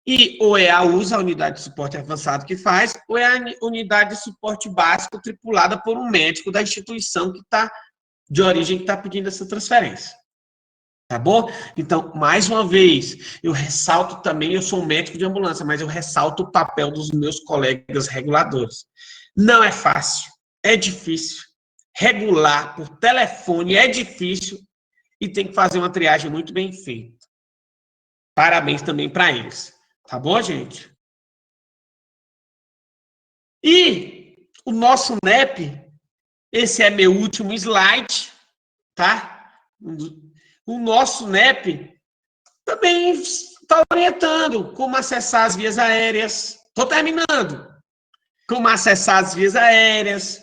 E ou é a USA, a unidade de suporte avançado, que faz, ou é a unidade de suporte básico tripulada por um médico da instituição que está de origem que está pedindo essa transferência. Tá bom? Então, mais uma vez, eu ressalto também, eu sou um médico de ambulância, mas eu ressalto o papel dos meus colegas reguladores. Não é fácil, é difícil. Regular por telefone é difícil e tem que fazer uma triagem muito bem feita. Parabéns também para eles. Tá bom, gente? E o nosso NEP, esse é meu último slide, tá? O nosso NEP também está orientando como acessar as vias aéreas. Estou terminando. Como acessar as vias aéreas,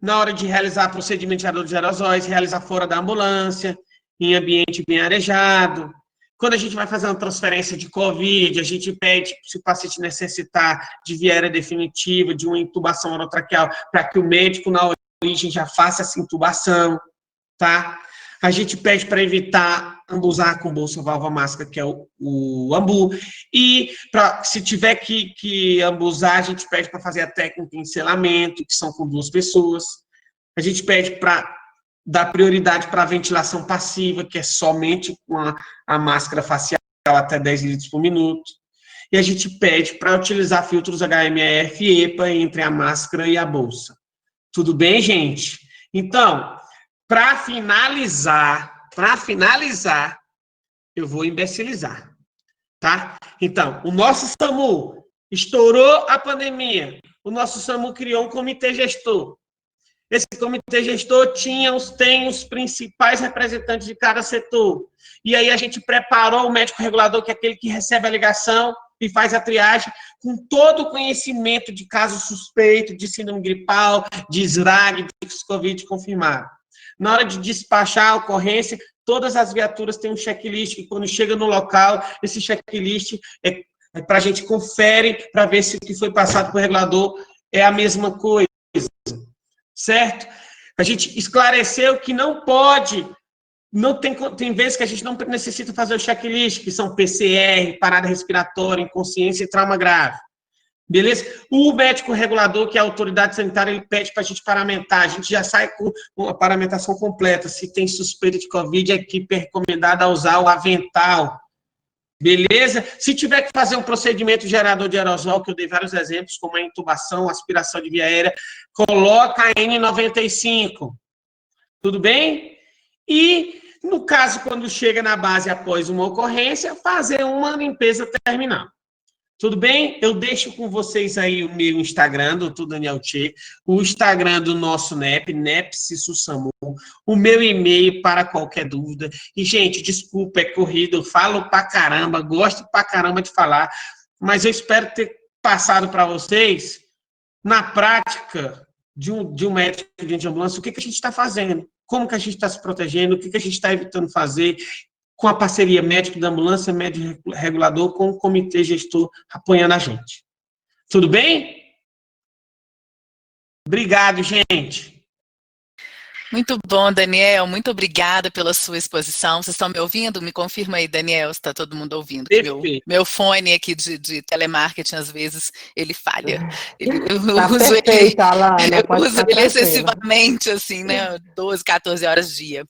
na hora de realizar procedimento de gerador de aerosóis, realizar fora da ambulância, em ambiente bem arejado. Quando a gente vai fazer uma transferência de Covid, a gente pede, se o paciente necessitar de via aérea definitiva, de uma intubação orotraqueal, para que o médico, na origem, já faça essa intubação, tá? A gente pede para evitar ambusar com bolsa, válvula, máscara, que é o ambu. E se tiver que ambusar, a gente pede para fazer a técnica de encelamento, que são com 2 pessoas. A gente pede para dar prioridade para a ventilação passiva, que é somente com a máscara facial até 10 litros por minuto. E a gente pede para utilizar filtros HMF e EPA entre a máscara e a bolsa. Tudo bem, gente? Então, para finalizar, eu vou imbecilizar, tá? Então, o nosso SAMU estourou a pandemia. O nosso SAMU criou um comitê gestor. Esse comitê gestor tem os principais representantes de cada setor. E aí a gente preparou o médico regulador, que é aquele que recebe a ligação e faz a triagem, com todo o conhecimento de caso suspeito, de síndrome gripal, de SRAG, de Covid confirmado. Na hora de despachar a ocorrência, todas as viaturas têm um checklist, que quando chega no local, esse checklist é para a gente confere, para ver se o que foi passado para o regulador é a mesma coisa, certo? A gente esclareceu que não pode, tem vezes que a gente não necessita fazer o checklist, que são PCR, parada respiratória, inconsciência e trauma grave. Beleza? O médico regulador, que é a autoridade sanitária, ele pede para a gente paramentar. A gente já sai com a paramentação completa. Se tem suspeita de Covid, a equipe é recomendada a usar o avental. Beleza? Se tiver que fazer um procedimento gerador de aerosol, que eu dei vários exemplos, como a intubação, aspiração de via aérea, coloca a N95. Tudo bem? E, no caso, quando chega na base após uma ocorrência, fazer uma limpeza terminal. Tudo bem? Eu deixo com vocês aí o meu Instagram, Dr. Daniel Tchê, o Instagram do nosso NEP, NEPSISUSAMU, o meu e-mail para qualquer dúvida. E, gente, desculpa, é corrido, eu falo pra caramba, gosto pra caramba de falar, mas eu espero ter passado para vocês, na prática de um médico de ambulância, o que a gente está fazendo, como que a gente está se protegendo, o que a gente está evitando fazer, com a parceria médico da ambulância, médico regulador, com o comitê gestor apoiando a gente. Tudo bem? Obrigado, gente. Muito bom, Daniel. Muito obrigada pela sua exposição. Vocês estão me ouvindo? Me confirma aí, Daniel, se está todo mundo ouvindo. Meu fone aqui de telemarketing, às vezes, ele falha. Tá perfeita, Alana. Eu uso ele excessivamente, assim, né? 12, 14 horas dia.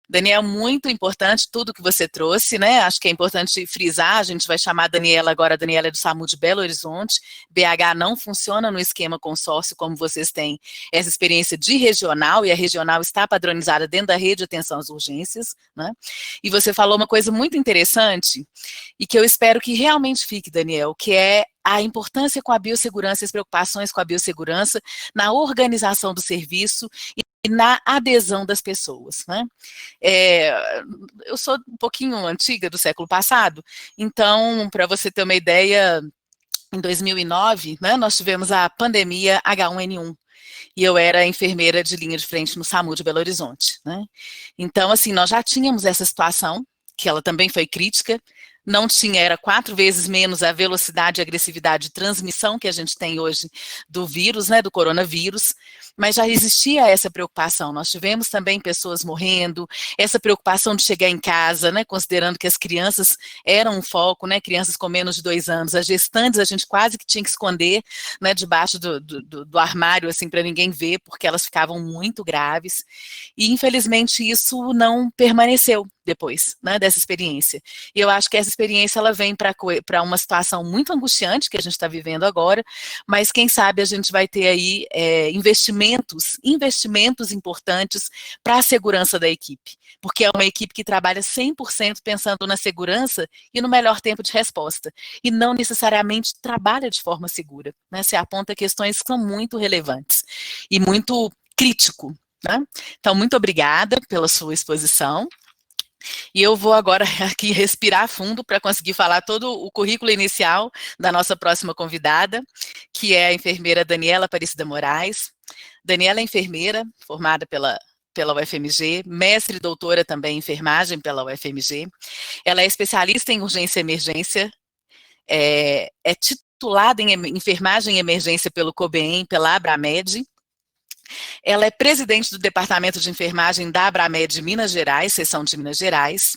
Daniel, muito importante tudo que você trouxe, né? Acho que é importante frisar, a gente vai chamar a Daniela agora, a Daniela é do SAMU de Belo Horizonte. BH não funciona no esquema consórcio como vocês têm essa experiência de regional, e a regional está padronizada dentro da rede de atenção às urgências, né? E você falou uma coisa muito interessante, e que eu espero que realmente fique, Daniel, que é a importância com a biossegurança, as preocupações com a biossegurança na organização do serviço e na adesão das pessoas, né? Eu sou um pouquinho antiga, do século passado, então, para você ter uma ideia, em 2009, né, nós tivemos a pandemia H1N1, e eu era enfermeira de linha de frente no SAMU de Belo Horizonte, né? Então, assim, nós já tínhamos essa situação, que ela também foi crítica, não tinha, era 4 vezes menos a velocidade e agressividade de transmissão que a gente tem hoje do vírus, né, do coronavírus, mas já existia essa preocupação. Nós tivemos também pessoas morrendo, essa preocupação de chegar em casa, né, considerando que as crianças eram um foco, né, crianças com menos de 2 anos, as gestantes a gente quase que tinha que esconder, né, debaixo do armário, assim, para ninguém ver, porque elas ficavam muito graves, e infelizmente isso não permaneceu depois, né, dessa experiência. E eu acho que essa experiência, ela vem para uma situação muito angustiante que a gente está vivendo agora, mas quem sabe a gente vai ter aí investimentos importantes para a segurança da equipe, porque é uma equipe que trabalha 100% pensando na segurança e no melhor tempo de resposta, e não necessariamente trabalha de forma segura, né, se aponta questões que são muito relevantes e muito crítico, né? Então, muito obrigada pela sua exposição. E eu vou agora aqui respirar fundo para conseguir falar todo o currículo inicial da nossa próxima convidada, que é a enfermeira Daniela Aparecida Moraes. Daniela é enfermeira, formada pela UFMG, mestre e doutora também em enfermagem pela UFMG. Ela é especialista em urgência e emergência, é titulada em enfermagem e emergência pelo COBEM, pela Abramed. Ela é presidente do Departamento de Enfermagem da Abramed Minas Gerais, seção de Minas Gerais.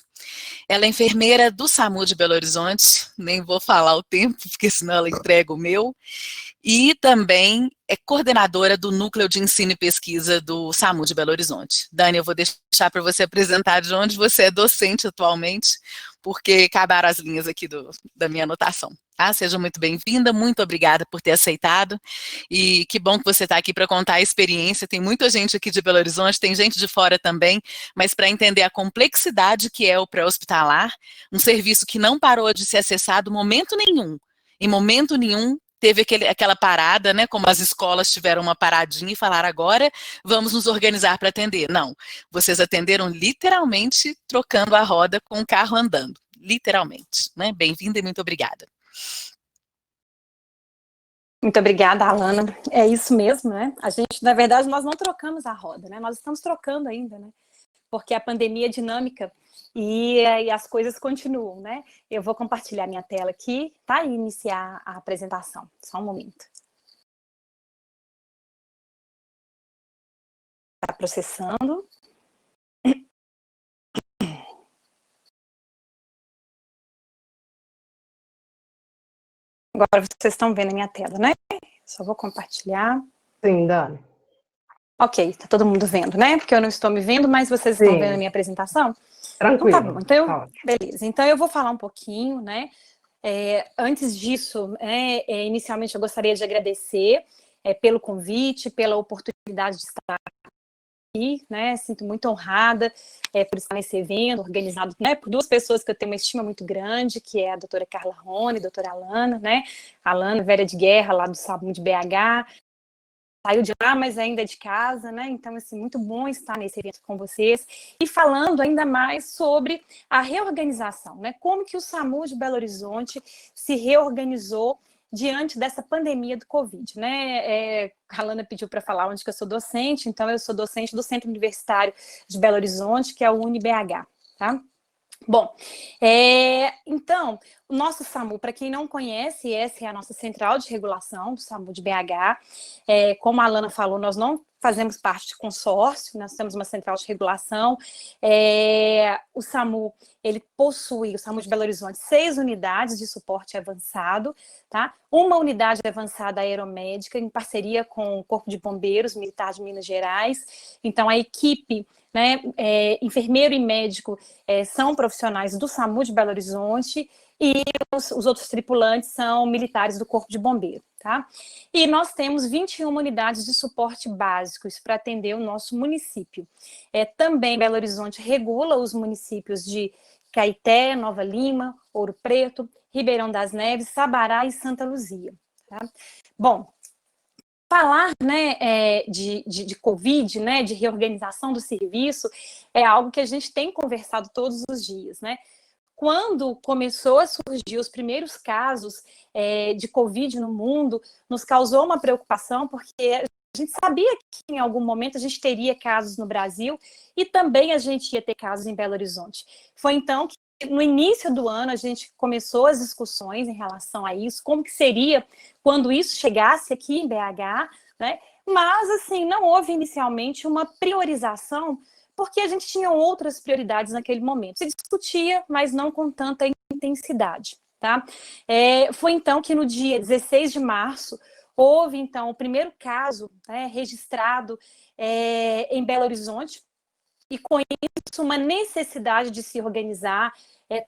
Ela é enfermeira do SAMU de Belo Horizonte, nem vou falar o tempo, porque senão ela entrega o meu. E também é coordenadora do Núcleo de Ensino e Pesquisa do SAMU de Belo Horizonte. Dani, eu vou deixar para você apresentar de onde você é docente atualmente, porque acabaram as linhas aqui da minha anotação. Tá? Seja muito bem-vinda, muito obrigada por ter aceitado, e que bom que você está aqui para contar a experiência. Tem muita gente aqui de Belo Horizonte, tem gente de fora também, mas para entender a complexidade que é o pré-hospitalar, um serviço que não parou de ser acessado em momento nenhum, teve aquela parada, né, como as escolas tiveram uma paradinha e falaram, agora vamos nos organizar para atender. Não, vocês atenderam literalmente trocando a roda com o carro andando, literalmente, né? Bem-vinda e muito obrigada. Muito obrigada, Alana. É isso mesmo, né? A gente, na verdade, nós não trocamos a roda, né? Nós estamos trocando ainda, né? Porque a pandemia é dinâmica e as coisas continuam, né? Eu vou compartilhar minha tela aqui, tá? E iniciar a apresentação. Só um momento. Está processando. Agora vocês estão vendo a minha tela, né? Só vou compartilhar. Sim, Dani. Ok, tá todo mundo vendo, né? Porque eu não estou me vendo, mas vocês estão vendo a minha apresentação? Tranquilo. Então tá bom, então beleza. Então eu vou falar um pouquinho, né? Antes disso, inicialmente eu gostaria de agradecer pelo convite, pela oportunidade de estar aqui, né? Sinto muito honrada por estar nesse evento, organizado, né, por 2 pessoas que eu tenho uma estima muito grande, que é a doutora Carla Rone e a doutora Alana, né? Alana, velha de guerra, lá do SAMU de BH, saiu de lá, mas ainda é de casa, né? Então, assim, muito bom estar nesse evento com vocês e falando ainda mais sobre a reorganização, né? Como que o SAMU de Belo Horizonte se reorganizou diante dessa pandemia do Covid, né? A Alana pediu para falar onde que eu sou docente, então eu sou docente do Centro Universitário de Belo Horizonte, que é o UniBH, tá? Bom, então, o nosso SAMU, para quem não conhece, essa é a nossa central de regulação do SAMU de BH. Como a Alana falou, nós não fazemos parte de consórcio, nós temos uma central de regulação, o SAMU, o SAMU de Belo Horizonte, 6 unidades de suporte avançado, tá? Uma unidade avançada aeromédica, em parceria com o Corpo de Bombeiros Militar de Minas Gerais. Então, a equipe, né, enfermeiro e médico são profissionais do SAMU de Belo Horizonte, e os outros tripulantes são militares do Corpo de Bombeiro, tá? E nós temos 21 unidades de suporte básicos para atender o nosso município. Também Belo Horizonte regula os municípios de Caeté, Nova Lima, Ouro Preto, Ribeirão das Neves, Sabará e Santa Luzia, tá? Bom, falar, né, de Covid, né, de reorganização do serviço, é algo que a gente tem conversado todos os dias, né? Quando começou a surgir os primeiros casos de Covid no mundo, nos causou uma preocupação, porque a gente sabia que em algum momento a gente teria casos no Brasil e também a gente ia ter casos em Belo Horizonte. Foi então que, no início do ano, a gente começou as discussões em relação a isso, como que seria quando isso chegasse aqui em BH, né? Mas, assim, não houve inicialmente uma priorização, porque a gente tinha outras prioridades naquele momento. Se discutia, mas não com tanta intensidade, tá? Foi então que no dia 16 de março, houve então o primeiro caso, né, registrado em Belo Horizonte, e com isso uma necessidade de se organizar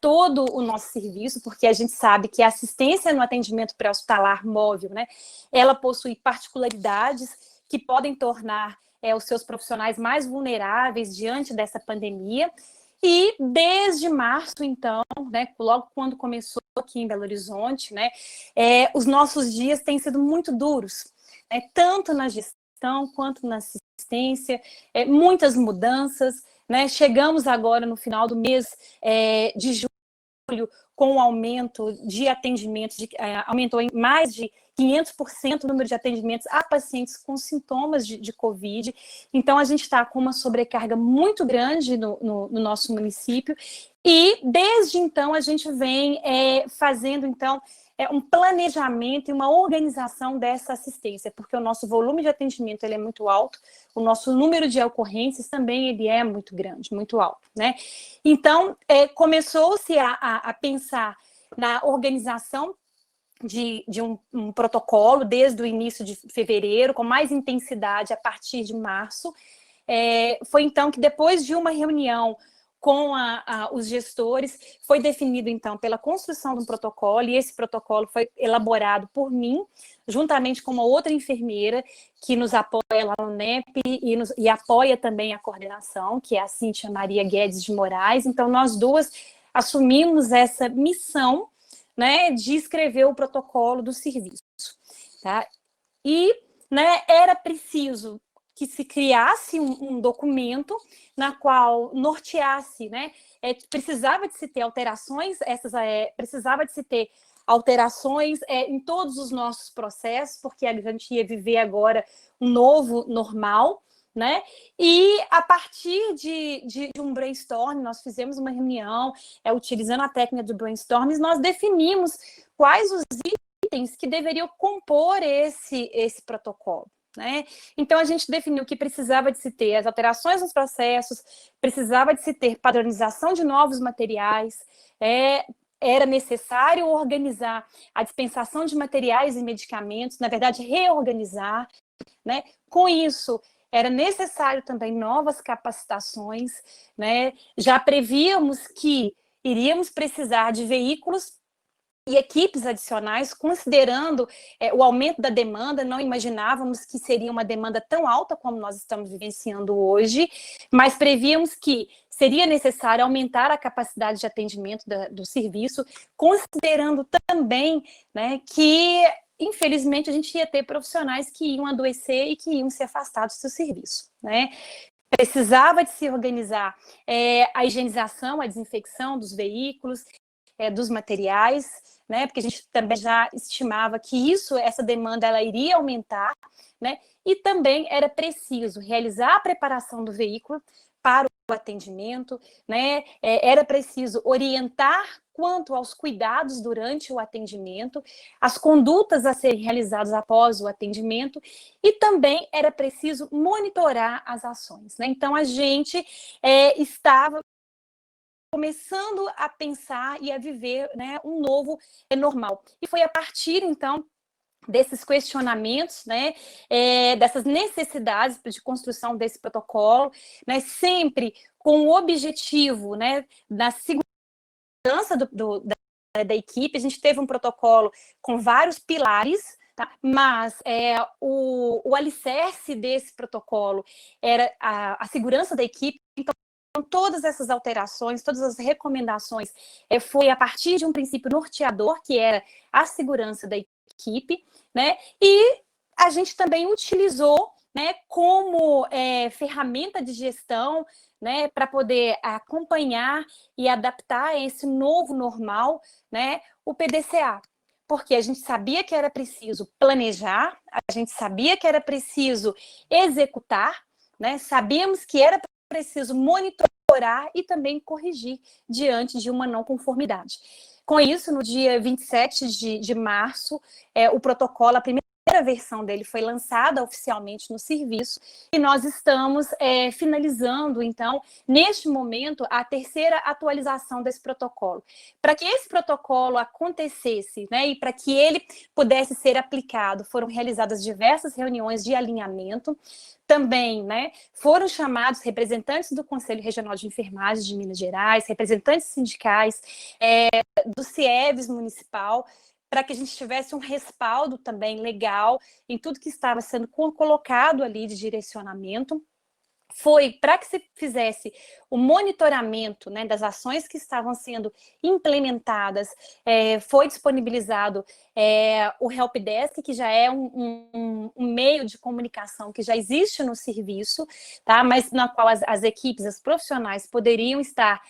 todo o nosso serviço, porque a gente sabe que a assistência no atendimento pré-hospitalar móvel, né, ela possui particularidades que podem tornar os seus profissionais mais vulneráveis diante dessa pandemia. E desde março, então, né, logo quando começou aqui em Belo Horizonte, né, os nossos dias têm sido muito duros, né, tanto na gestão quanto na assistência, muitas mudanças, né, chegamos agora no final do mês de julho com o aumento de atendimentos, aumentou em mais de 500% o número de atendimentos a pacientes com sintomas de Covid. Então, a gente está com uma sobrecarga muito grande no nosso município. E, desde então, a gente vem fazendo, então, um planejamento e uma organização dessa assistência, porque o nosso volume de atendimento ele é muito alto, o nosso número de ocorrências também ele é muito grande, muito alto, né? Então, começou-se a pensar na organização de um protocolo desde o início de fevereiro, com mais intensidade a partir de março. Foi então que, depois de uma reunião com os gestores, foi definido então pela construção de um protocolo, e esse protocolo foi elaborado por mim, juntamente com uma outra enfermeira que nos apoia lá no NEP e apoia também a coordenação, que é a Cíntia Maria Guedes de Moraes. Então, nós duas assumimos essa missão, né, de escrever o protocolo do serviço, tá? E, né, era preciso que se criasse um documento na qual norteasse, né, precisava de se ter alterações, precisava de se ter alterações em todos os nossos processos, porque a gente ia viver agora um novo normal, né? E a partir de um brainstorm, nós fizemos uma reunião, utilizando a técnica do brainstorm, nós definimos quais os itens que deveriam compor esse protocolo, né? Então, a gente definiu que precisava de se ter as alterações nos processos, precisava de se ter padronização de novos materiais, era necessário organizar a dispensação de materiais e medicamentos, na verdade, reorganizar, né? Com isso, era necessário também novas capacitações, né? Já prevíamos que iríamos precisar de veículos e equipes adicionais, considerando o aumento da demanda. Não imaginávamos que seria uma demanda tão alta como nós estamos vivenciando hoje, mas prevíamos que seria necessário aumentar a capacidade de atendimento do serviço, considerando também, né, que, infelizmente, a gente ia ter profissionais que iam adoecer e que iam se afastar do seu serviço, né? Precisava de se organizar a higienização, a desinfecção dos veículos, dos materiais, né? Porque a gente também já estimava que essa demanda ela iria aumentar, né? E também era preciso realizar a preparação do veículo para atendimento, né? Era preciso orientar quanto aos cuidados durante o atendimento, as condutas a serem realizadas após o atendimento, e também era preciso monitorar as ações, né? Então, a gente estava começando a pensar e a viver, né, um novo normal. E foi a partir, então, desses questionamentos, né, dessas necessidades de construção desse protocolo, né, sempre com o objetivo, né, da segurança da equipe. A gente teve um protocolo com vários pilares, tá? Mas o alicerce desse protocolo era a segurança da equipe. Então, todas essas alterações, todas as recomendações, foi a partir de um princípio norteador, que era a segurança da equipe, né? E a gente também utilizou, né, como ferramenta de gestão, né, para poder acompanhar e adaptar esse novo normal, né, o PDCA. Porque a gente sabia que era preciso planejar, a gente sabia que era preciso executar, né, sabíamos que era preciso monitorar e também corrigir diante de uma não conformidade. Com isso, no dia 27 de março, o protocolo, a primeira versão dele foi lançada oficialmente no serviço, e nós estamos finalizando, então, neste momento, a terceira atualização desse protocolo. Para que esse protocolo acontecesse, né, e para que ele pudesse ser aplicado, foram realizadas diversas reuniões de alinhamento. Também, né, foram chamados representantes do Conselho Regional de Enfermagem de Minas Gerais, representantes sindicais, do CIEVS municipal, para que a gente tivesse um respaldo também legal em tudo que estava sendo colocado ali de direcionamento. Foi para que se fizesse o monitoramento, né, das ações que estavam sendo implementadas, foi disponibilizado o Helpdesk, que já é um meio de comunicação que já existe no serviço, tá? Mas na qual as equipes, os profissionais poderiam estar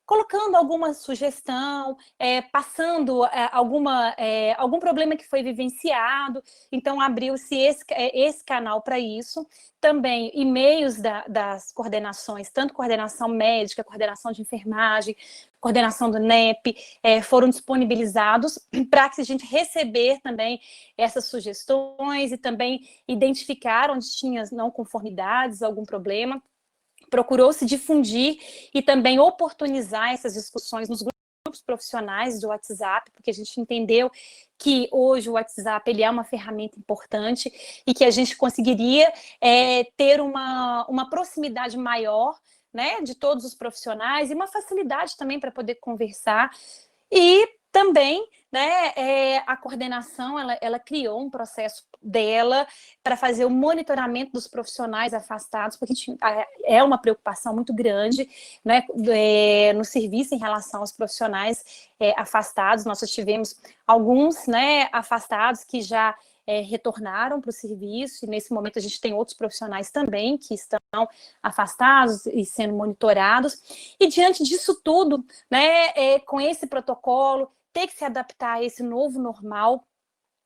colocando alguma sugestão, passando algum problema que foi vivenciado. Então, abriu-se esse canal para isso. Também e-mails das coordenações, tanto coordenação médica, coordenação de enfermagem, coordenação do NEP, foram disponibilizados para que a gente receber também essas sugestões e também identificar onde tinha não conformidades, algum problema. Procurou-se difundir e também oportunizar essas discussões nos grupos profissionais do WhatsApp, porque a gente entendeu que hoje o WhatsApp ele é uma ferramenta importante e que a gente conseguiria ter uma proximidade maior, né, de todos os profissionais, e uma facilidade também para poder conversar. E também, né, a coordenação, ela criou um processo dela para fazer o monitoramento dos profissionais afastados, porque é uma preocupação muito grande, né, no serviço em relação aos profissionais afastados. Nós já tivemos alguns, né, afastados que já retornaram para o serviço, e nesse momento a gente tem outros profissionais também que estão afastados e sendo monitorados. E diante disso tudo, né, com esse protocolo, ter que se adaptar a esse novo normal,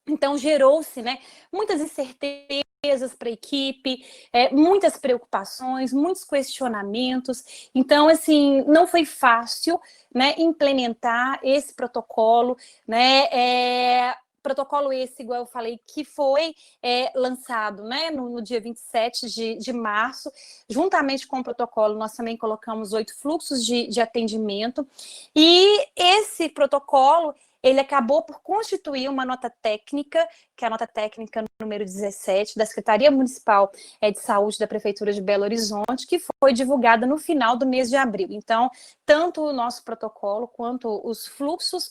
então gerou-se, né, muitas incertezas para a equipe, muitas preocupações, muitos questionamentos. Então, assim, não foi fácil, né, implementar esse protocolo, né, protocolo esse, igual eu falei, que foi lançado, né, no dia 27 de março. Juntamente com o protocolo, nós também colocamos 8 fluxos de atendimento, e esse protocolo, ele acabou por constituir uma nota técnica, que é a nota técnica número 17, da Secretaria Municipal de Saúde da Prefeitura de Belo Horizonte, que foi divulgada no final do mês de abril. Então, tanto o nosso protocolo quanto os fluxos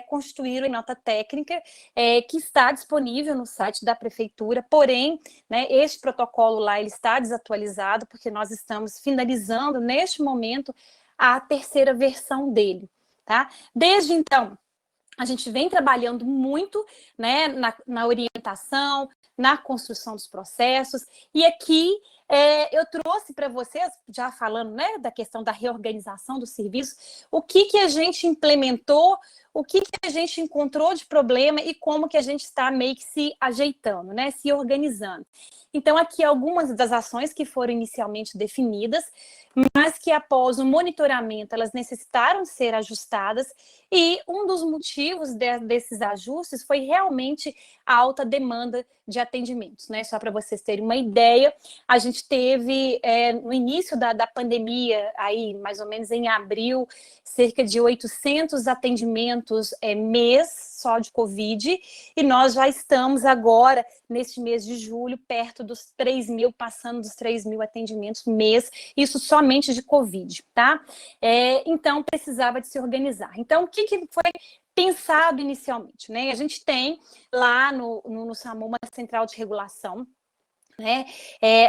constituíram em nota técnica, que está disponível no site da Prefeitura. Porém, né, este protocolo lá ele está desatualizado, porque nós estamos finalizando, neste momento, a terceira versão dele. Tá? Desde então, a gente vem trabalhando muito, né, na orientação, na construção dos processos, e aqui eu trouxe para vocês, já falando, né, da questão da reorganização do serviço, o que a gente implementou, o que a gente encontrou de problema e como que a gente está meio que se ajeitando, né, se organizando. Então, aqui algumas das ações que foram inicialmente definidas, mas que após o monitoramento elas necessitaram ser ajustadas, e um dos motivos desses ajustes foi realmente a alta demanda de atendimentos, né? Só para vocês terem uma ideia, a gente teve, no início da pandemia, aí mais ou menos em abril, cerca de 800 atendimentos mês só de Covid, e nós já estamos agora, neste mês de julho, perto dos 3.000, passando dos 3.000 atendimentos mês, isso somente de Covid, tá? Então, precisava de se organizar. Então, o que foi pensado inicialmente, né? A gente tem lá no SAMU uma central de regulação, né?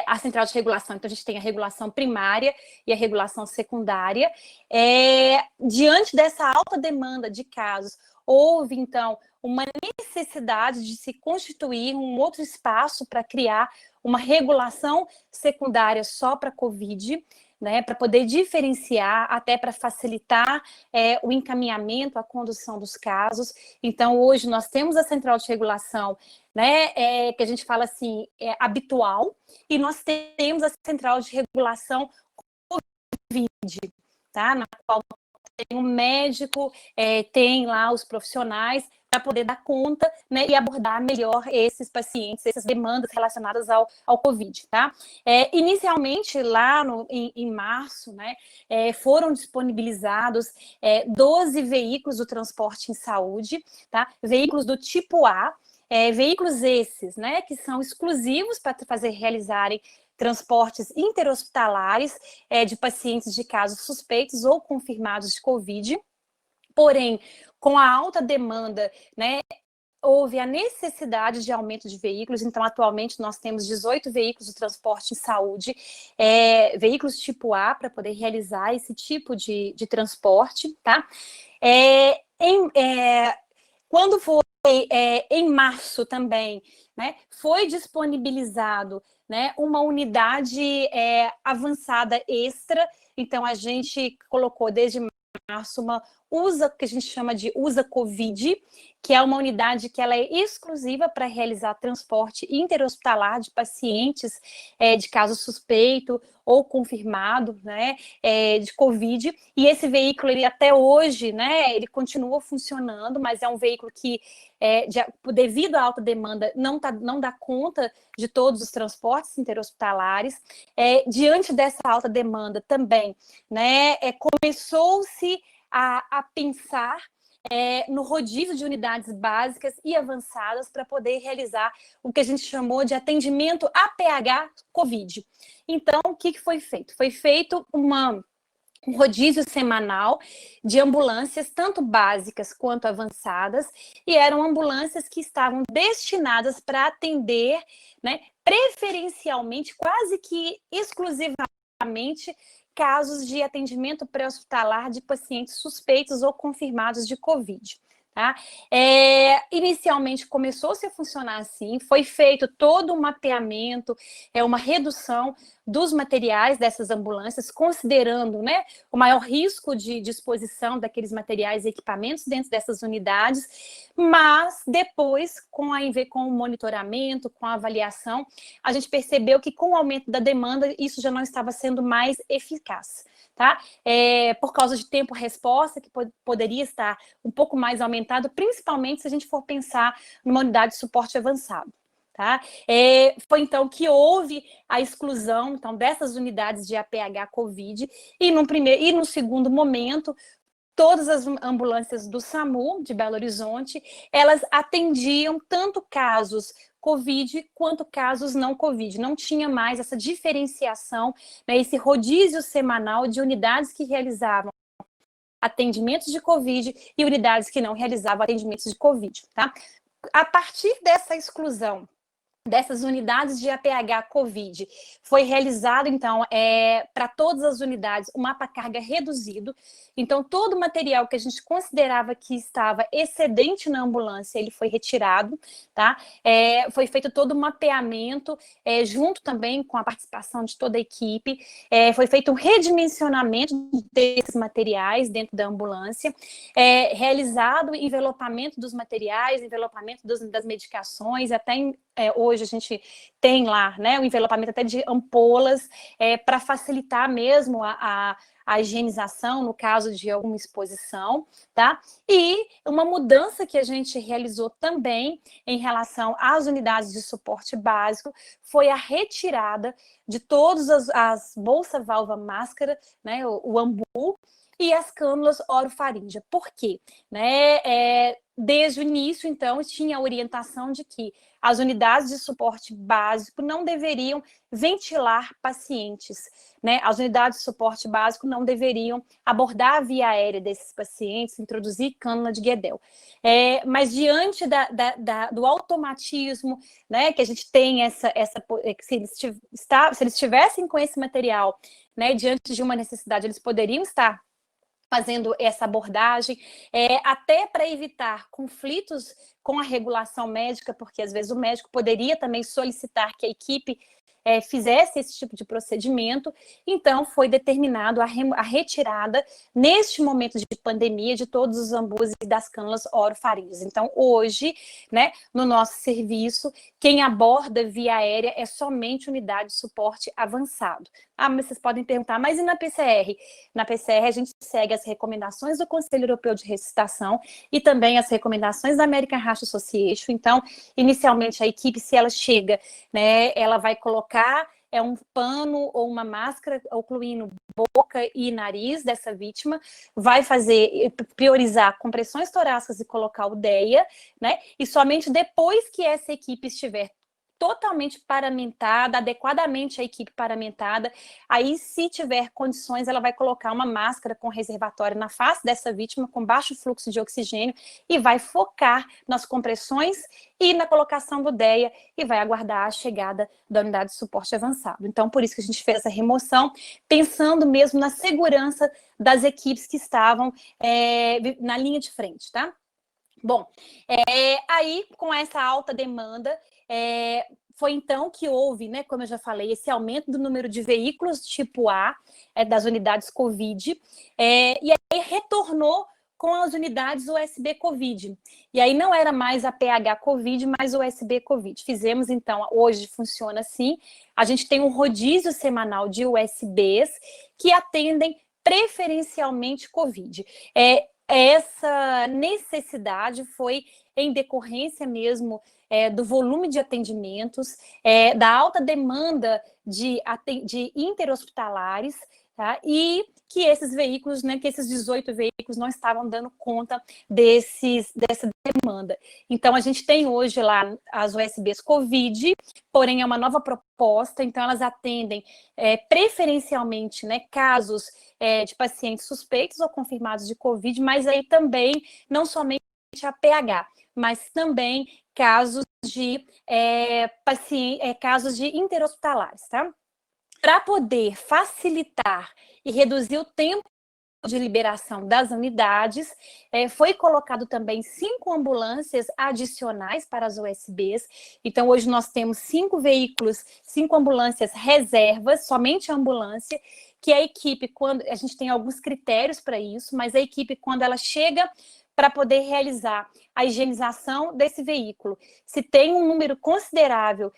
A central de regulação, então a gente tem a regulação primária e a regulação secundária. Diante dessa alta demanda de casos, houve então uma necessidade de se constituir um outro espaço para criar uma regulação secundária só para Covid, né, para poder diferenciar, até para facilitar o encaminhamento, a condução dos casos. Então, hoje nós temos a central de regulação, né, que a gente fala assim, habitual, e nós temos a central de regulação Covid, tá, na qual tem um médico, tem lá os profissionais para poder dar conta, né, e abordar melhor esses pacientes, essas demandas relacionadas ao Covid, tá? Inicialmente, lá em março, né, foram disponibilizados 12 veículos do transporte em saúde, tá? Veículos do tipo A, veículos esses, né, que são exclusivos para realizarem transportes interhospitalares de pacientes de casos suspeitos ou confirmados de Covid. Porém, com a alta demanda, né, houve a necessidade de aumento de veículos. Então, atualmente, nós temos 18 veículos de transporte em saúde, veículos tipo A, para poder realizar esse tipo de transporte, tá? Quando foi em março também, né, foi disponibilizado, né, uma unidade avançada extra. Então, a gente colocou desde março uma que a gente chama de USA Covid, que é uma unidade que ela é exclusiva para realizar transporte interhospitalar de pacientes de caso suspeito ou confirmado, né, de Covid. E esse veículo, ele até hoje, né, ele continua funcionando, mas é um veículo que, devido à alta demanda, não dá conta de todos os transportes interhospitalares. Diante dessa alta demanda também, né, começou-se a pensar no rodízio de unidades básicas e avançadas para poder realizar o que a gente chamou de atendimento APH Covid. Então, o que foi feito? Foi feito um rodízio semanal de ambulâncias, tanto básicas quanto avançadas, e eram ambulâncias que estavam destinadas para atender, né, preferencialmente, quase que exclusivamente, casos de atendimento pré-hospitalar de pacientes suspeitos ou confirmados de Covid. Tá? Inicialmente começou-se a funcionar assim, foi feito todo um mapeamento, uma redução dos materiais dessas ambulâncias, considerando, né, o maior risco de exposição daqueles materiais e equipamentos dentro dessas unidades, mas depois, com o monitoramento, com a avaliação, a gente percebeu que com o aumento da demanda, isso já não estava sendo mais eficaz. Tá? Por causa de tempo-resposta, que poderia estar um pouco mais aumentado, principalmente se a gente for pensar numa unidade de suporte avançado. Tá? Foi então que houve a exclusão então, dessas unidades de APH Covid, e no segundo momento, todas as ambulâncias do SAMU de Belo Horizonte, elas atendiam tanto casos Covid quanto casos não Covid. Não tinha mais essa diferenciação, né, esse rodízio semanal de unidades que realizavam atendimentos de Covid e unidades que não realizavam atendimentos de Covid. Tá? A partir dessa exclusão dessas unidades de APH COVID. Foi realizado, então, para todas as unidades, um mapa-carga reduzido. Então, todo o material que a gente considerava que estava excedente na ambulância, ele foi retirado, tá? Foi feito todo o mapeamento, junto também com a participação de toda a equipe. Foi feito um redimensionamento desses materiais dentro da ambulância, realizado envelopamento dos materiais, envelopamento das medicações, até hoje a gente tem lá, né, o envelopamento até de ampolas, para facilitar mesmo a higienização, no caso de alguma exposição, tá? E uma mudança que a gente realizou também em relação às unidades de suporte básico foi a retirada de todas as bolsa, válvula, máscara, né, o ambu, e as cânulas orofaríngea. Por quê? Né, desde o início, então, tinha a orientação de que as unidades de suporte básico não deveriam ventilar pacientes, né? As unidades de suporte básico não deveriam abordar a via aérea desses pacientes, introduzir cânula de Guedel. Mas diante do automatismo, né, que a gente tem se eles tivessem com esse material, né, diante de uma necessidade, eles poderiam estar fazendo essa abordagem, até para evitar conflitos com a regulação médica, porque às vezes o médico poderia também solicitar que a equipe fizesse esse tipo de procedimento. Então foi determinado a retirada, neste momento de pandemia, de todos os ambus e das cânulas orofaríngeas. Então hoje, né, no nosso serviço, quem aborda via aérea é somente unidade de suporte avançado. Mas vocês podem perguntar, mas e na PCR? Na PCR a gente segue as recomendações do Conselho Europeu de Ressuscitação e também as recomendações da American Heart Association. Então, inicialmente a equipe, se ela chega, né, ela vai colocar um pano ou uma máscara ocluindo boca e nariz dessa vítima, vai priorizar compressões torácicas e colocar o DEA, né? E somente depois que essa equipe estiver totalmente paramentada, adequadamente a equipe paramentada, aí se tiver condições, ela vai colocar uma máscara com reservatório na face dessa vítima, com baixo fluxo de oxigênio, e vai focar nas compressões e na colocação do DEA, e vai aguardar a chegada da unidade de suporte avançado. Então, por isso que a gente fez essa remoção, pensando mesmo na segurança das equipes que estavam na linha de frente, tá? Bom, aí com essa alta demanda, foi então que houve, né, como eu já falei, esse aumento do número de veículos tipo A, das unidades COVID, e aí retornou com as unidades USB COVID. E aí não era mais a PH COVID, mas o USB COVID. Fizemos, então, hoje funciona assim, a gente tem um rodízio semanal de USBs que atendem preferencialmente COVID. Essa necessidade foi em decorrência mesmo do volume de atendimentos, da alta demanda de interhospitalares, tá? E que esses veículos, né, que esses 18 veículos não estavam dando conta dessa demanda. Então, a gente tem hoje lá as USBs COVID, porém é uma nova proposta, então elas atendem preferencialmente, né, casos de pacientes suspeitos ou confirmados de COVID, mas aí também não somente a PH, mas também casos de casos de interhospitalares, tá? Para poder facilitar e reduzir o tempo de liberação das unidades, foi colocado também 5 ambulâncias adicionais para as USBs. Então, hoje nós temos 5 veículos, 5 ambulâncias reservas, somente ambulância, que a equipe, quando a gente tem alguns critérios para isso, mas a equipe, quando ela chega para poder realizar a higienização desse veículo, se tem um número considerável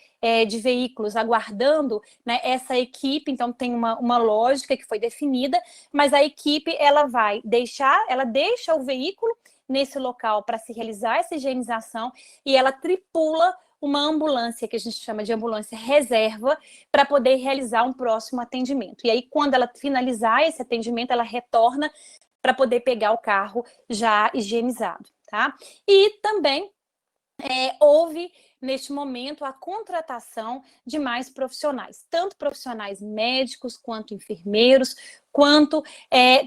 de veículos aguardando, né, essa equipe, então tem uma lógica que foi definida, mas a equipe ela deixa o veículo nesse local para se realizar essa higienização e ela tripula uma ambulância, que a gente chama de ambulância reserva, para poder realizar um próximo atendimento. E aí, quando ela finalizar esse atendimento, ela retorna para poder pegar o carro já higienizado, tá? E também houve, neste momento, a contratação de mais profissionais, tanto profissionais médicos, quanto enfermeiros, quanto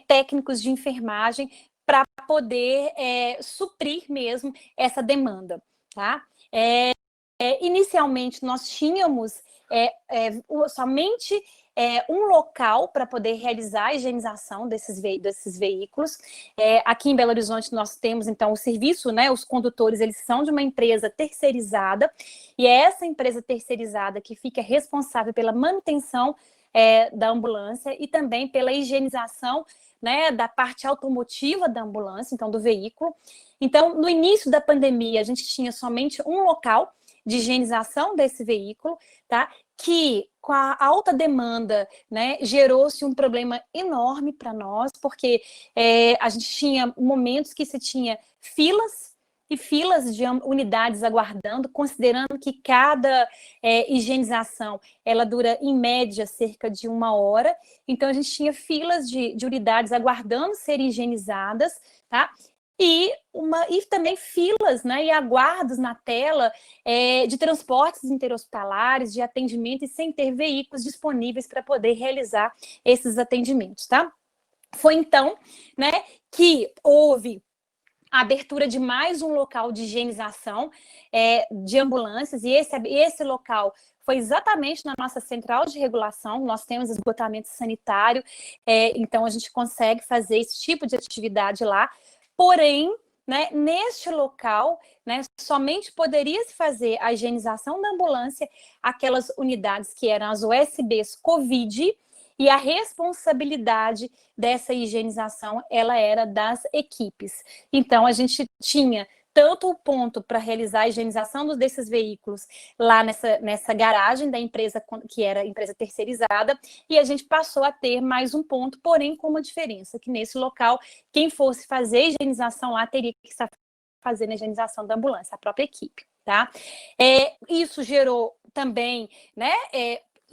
técnicos de enfermagem, para poder suprir mesmo essa demanda, tá? Inicialmente, nós tínhamos somente um local para poder realizar a higienização desses veículos. Aqui em Belo Horizonte nós temos, então, o serviço, né, os condutores, eles são de uma empresa terceirizada, e é essa empresa terceirizada que fica responsável pela manutenção da ambulância e também pela higienização, né, da parte automotiva da ambulância, então, do veículo. Então, no início da pandemia, a gente tinha somente um local de higienização desse veículo, tá? Que com a alta demanda, né, gerou-se um problema enorme para nós, porque a gente tinha momentos que se tinha filas e filas de unidades aguardando, considerando que cada higienização, ela dura, em média, cerca de 1 hora. Então, a gente tinha filas de unidades aguardando serem higienizadas, tá? E também filas, né, e aguardos na tela de transportes interhospitalares, de atendimento, e sem ter veículos disponíveis para poder realizar esses atendimentos, tá? Foi então, né, que houve a abertura de mais um local de higienização de ambulâncias, e esse local foi exatamente na nossa central de regulação. Nós temos esgotamento sanitário, então a gente consegue fazer esse tipo de atividade lá. Porém, né, neste local, né, somente poderia se fazer a higienização da ambulância aquelas unidades que eram as USBs COVID, e a responsabilidade dessa higienização, ela era das equipes. Então, a gente tinha tanto o ponto para realizar a higienização desses veículos lá nessa garagem da empresa, que era a empresa terceirizada, e a gente passou a ter mais um ponto, porém com uma diferença, que nesse local, quem fosse fazer a higienização lá teria que estar fazendo a higienização da ambulância, a própria equipe, tá? Isso gerou também, né,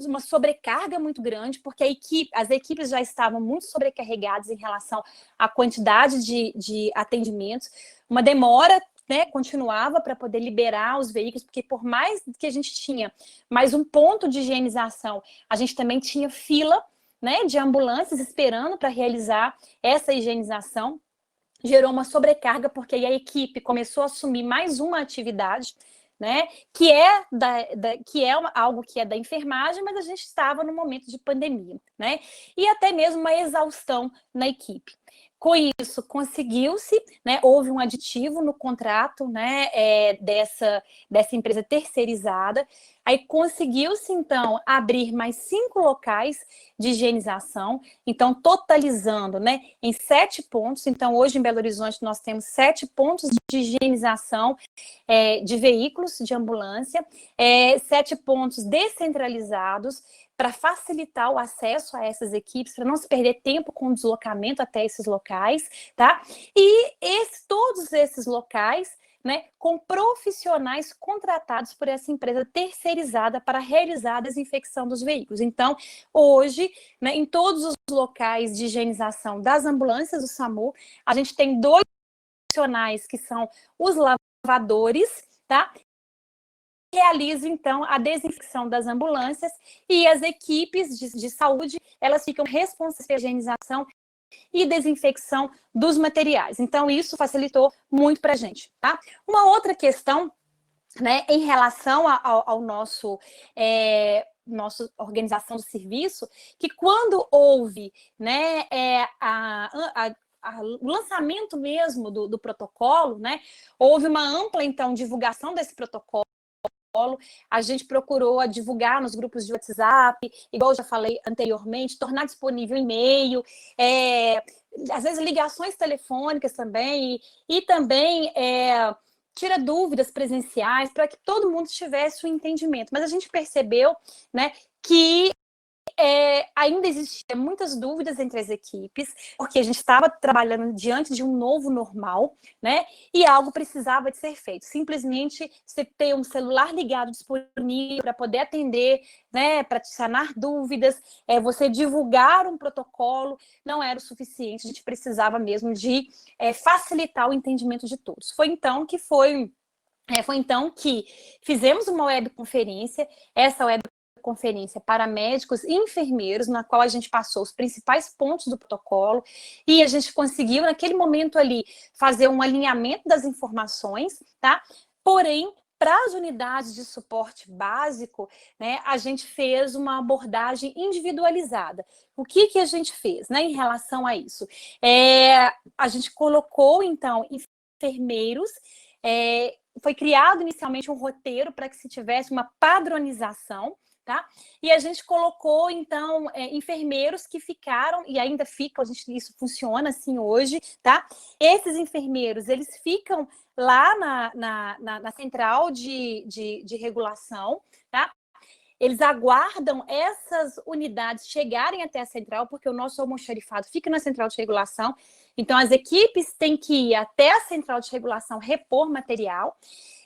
uma sobrecarga muito grande, porque as equipes já estavam muito sobrecarregadas em relação à quantidade de atendimentos, uma demora, né, continuava para poder liberar os veículos, porque por mais que a gente tinha mais um ponto de higienização, a gente também tinha fila, né, de ambulâncias esperando para realizar essa higienização. Gerou uma sobrecarga, porque aí a equipe começou a assumir mais uma atividade, né, que é algo que é da enfermagem, mas a gente estava no momento de pandemia, né, e até mesmo uma exaustão na equipe. Com isso, conseguiu-se, né, houve um aditivo no contrato, né, dessa empresa terceirizada, aí conseguiu-se, então, abrir mais 5 locais de higienização, então, totalizando, né, em 7 pontos. Então, hoje em Belo Horizonte, nós temos 7 pontos de higienização de veículos de ambulância, 7 pontos descentralizados, para facilitar o acesso a essas equipes, para não se perder tempo com o deslocamento até esses locais, tá? E todos esses locais, né, com profissionais contratados por essa empresa terceirizada para realizar a desinfecção dos veículos. Então, hoje, né, em todos os locais de higienização das ambulâncias do SAMU, a gente tem 2 profissionais que são os lavadores, tá? Realiza, então, a desinfecção das ambulâncias, e as equipes de saúde, elas ficam responsáveis pela higienização e desinfecção dos materiais. Então, isso facilitou muito para a gente, tá? Uma outra questão, né, em relação ao nossa organização do serviço, que quando houve, né, o lançamento mesmo do protocolo, né, houve uma ampla, então, divulgação desse protocolo. A gente procurou divulgar nos grupos de WhatsApp, igual eu já falei anteriormente, tornar disponível e-mail, às vezes ligações telefônicas também, e também tira dúvidas presenciais, para que todo mundo tivesse o entendimento. Mas a gente percebeu, né, que ainda existiam muitas dúvidas entre as equipes, porque a gente estava trabalhando diante de um novo normal, né? E algo precisava de ser feito. Simplesmente você ter um celular ligado, disponível para poder atender, né? Para sanar dúvidas, você divulgar um protocolo, não era o suficiente. A gente precisava mesmo de facilitar o entendimento de todos. Foi então que fizemos uma webconferência. Essa webconferência para médicos e enfermeiros, na qual a gente passou os principais pontos do protocolo, e a gente conseguiu, naquele momento ali, fazer um alinhamento das informações, tá? Porém, para as unidades de suporte básico, né, a gente fez uma abordagem individualizada. O que a gente fez, né, em relação a isso? A gente colocou, então, enfermeiros, foi criado inicialmente um roteiro para que se tivesse uma padronização, tá? E a gente colocou, então, enfermeiros que ficaram, e ainda ficam, isso funciona assim hoje, tá? Esses enfermeiros, eles ficam lá na central de regulação, tá? Eles aguardam essas unidades chegarem até a central, porque o nosso almoxarifado fica na central de regulação. Então, as equipes têm que ir até a central de regulação repor material.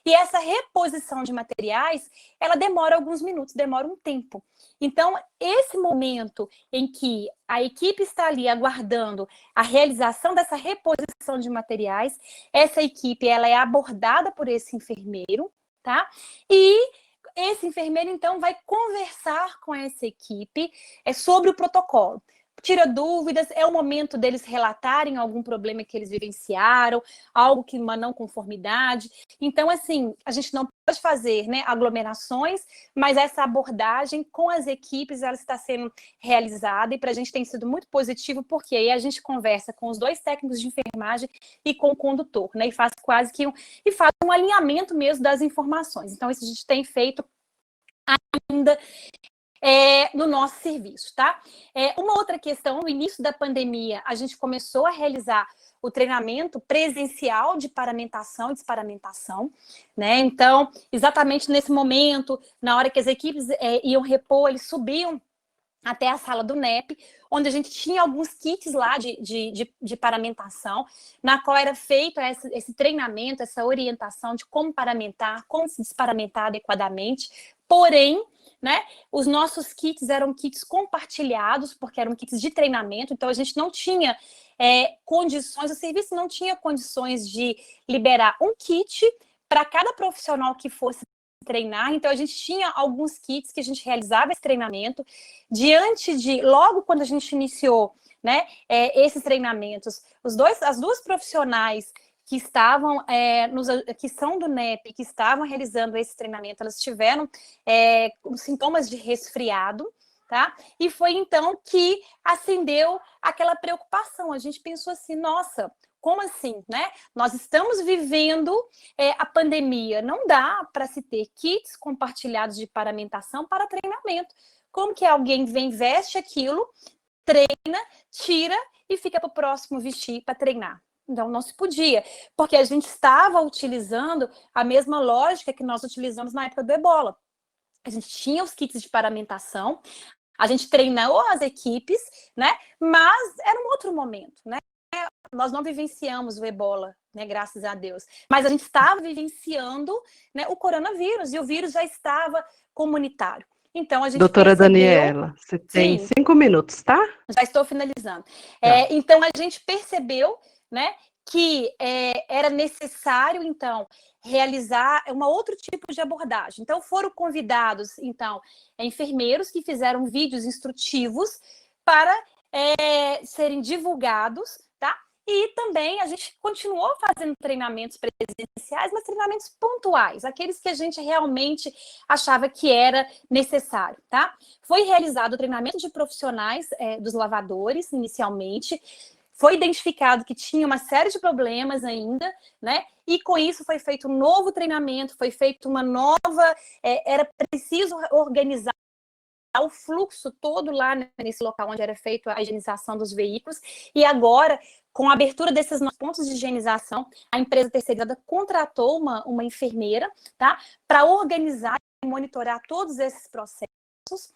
E essa reposição de materiais, ela demora alguns minutos, demora um tempo. Então, esse momento em que a equipe está ali aguardando a realização dessa reposição de materiais, essa equipe ela é abordada por esse enfermeiro, tá? E esse enfermeiro, então, vai conversar com essa equipe sobre o protocolo. Tira dúvidas, é o momento deles relatarem algum problema que eles vivenciaram, algo que uma não conformidade. Então, assim, a gente não pode fazer, né, aglomerações, mas essa abordagem com as equipes, ela está sendo realizada e para a gente tem sido muito positivo, porque aí a gente conversa com os 2 técnicos de enfermagem e com o condutor, né, e faz quase que um alinhamento mesmo das informações. Então, isso a gente tem feito ainda no nosso serviço, tá? Uma outra questão, no início da pandemia, a gente começou a realizar o treinamento presencial de paramentação e desparamentação, né? Então, exatamente nesse momento, na hora que as equipes iam repor, eles subiam até a sala do NEP, onde a gente tinha alguns kits lá de paramentação, na qual era feito esse treinamento, essa orientação de como paramentar, como se desparamentar adequadamente. Porém, né, os nossos kits eram kits compartilhados, porque eram kits de treinamento, então a gente não tinha condições, o serviço não tinha condições de liberar um kit para cada profissional que fosse treinar, então a gente tinha alguns kits que a gente realizava esse treinamento, logo quando a gente iniciou, né, esses treinamentos, as 2 profissionais que estavam, que são do NEP, que estavam realizando esse treinamento, elas tiveram sintomas de resfriado, tá? E foi então que acendeu aquela preocupação, a gente pensou assim, nossa, como assim, né? Nós estamos vivendo a pandemia, não dá para se ter kits compartilhados de paramentação para treinamento. Como que alguém vem, veste aquilo, treina, tira e fica para o próximo vestir para treinar? Então, não se podia, porque a gente estava utilizando a mesma lógica que nós utilizamos na época do Ebola. A gente tinha os kits de paramentação, a gente treinou as equipes, né? Mas era um outro momento, né? Nós não vivenciamos o Ebola, né, graças a Deus, mas a gente estava vivenciando, né, o coronavírus, e o vírus já estava comunitário. Então, a gente Doutora percebeu... Daniela, você tem 5 minutos, tá? Já estou finalizando. Então, a gente percebeu, né, que era necessário, então, realizar um outro tipo de abordagem. Então, foram convidados, então, enfermeiros que fizeram vídeos instrutivos para serem divulgados, tá? E também a gente continuou fazendo treinamentos presenciais, mas treinamentos pontuais, aqueles que a gente realmente achava que era necessário, tá? Foi realizado o treinamento de profissionais dos lavadores, inicialmente. Foi identificado que tinha uma série de problemas ainda, né? E com isso foi feito um novo treinamento, foi feito uma nova... era preciso organizar o fluxo todo lá nesse local onde era feita a higienização dos veículos, e agora, com a abertura desses novos pontos de higienização, a empresa terceirizada contratou uma enfermeira, tá, para organizar e monitorar todos esses processos.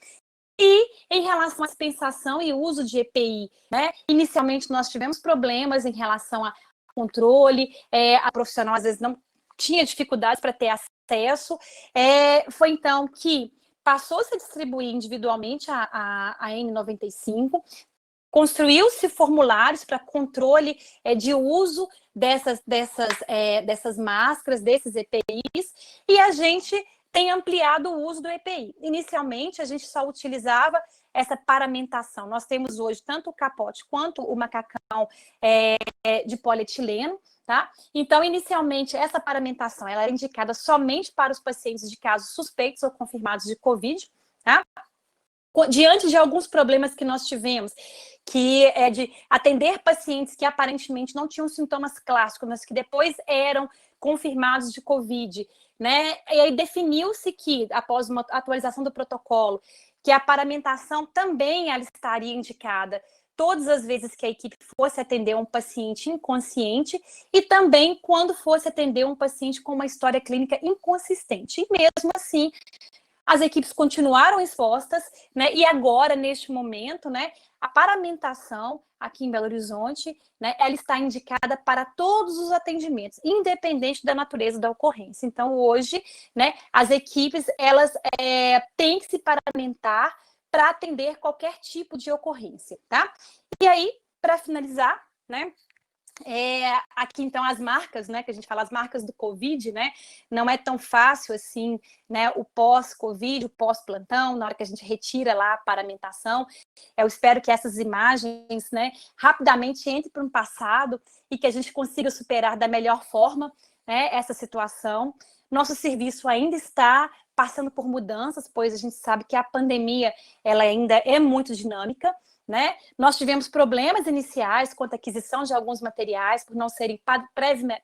E em relação à dispensação e uso de EPI, né, inicialmente nós tivemos problemas em relação a controle, a profissional às vezes não tinha dificuldades para ter acesso, foi então que passou-se a distribuir individualmente a N95, construiu-se formulários para controle de uso dessas máscaras, desses EPIs, e a gente tem ampliado o uso do EPI. Inicialmente, a gente só utilizava essa paramentação. Nós temos hoje tanto o capote quanto o macacão de polietileno, tá? Então, inicialmente, essa paramentação ela era indicada somente para os pacientes de casos suspeitos ou confirmados de COVID, tá? Diante de alguns problemas que nós tivemos, que é de atender pacientes que aparentemente não tinham sintomas clássicos, mas que depois eram confirmados de COVID, né? E aí definiu-se que, após uma atualização do protocolo, que a paramentação também ela estaria indicada todas as vezes que a equipe fosse atender um paciente inconsciente e também quando fosse atender um paciente com uma história clínica inconsistente. E mesmo assim, as equipes continuaram expostas, né? E agora, neste momento, né, a paramentação aqui em Belo Horizonte, né, ela está indicada para todos os atendimentos, independente da natureza da ocorrência. Então, hoje, né, as equipes elas têm que se paramentar para atender qualquer tipo de ocorrência, tá? E aí, para finalizar, né? Aqui então as marcas, né, que a gente fala as marcas do Covid, né, não é tão fácil assim, né, o pós-Covid, o pós-plantão, na hora que a gente retira lá a paramentação, eu espero que essas imagens, né, rapidamente entrem para um passado e que a gente consiga superar da melhor forma, né, essa situação. Nosso serviço ainda está passando por mudanças, pois a gente sabe que a pandemia, ela ainda é muito dinâmica, né? Nós tivemos problemas iniciais quanto à aquisição de alguns materiais por não serem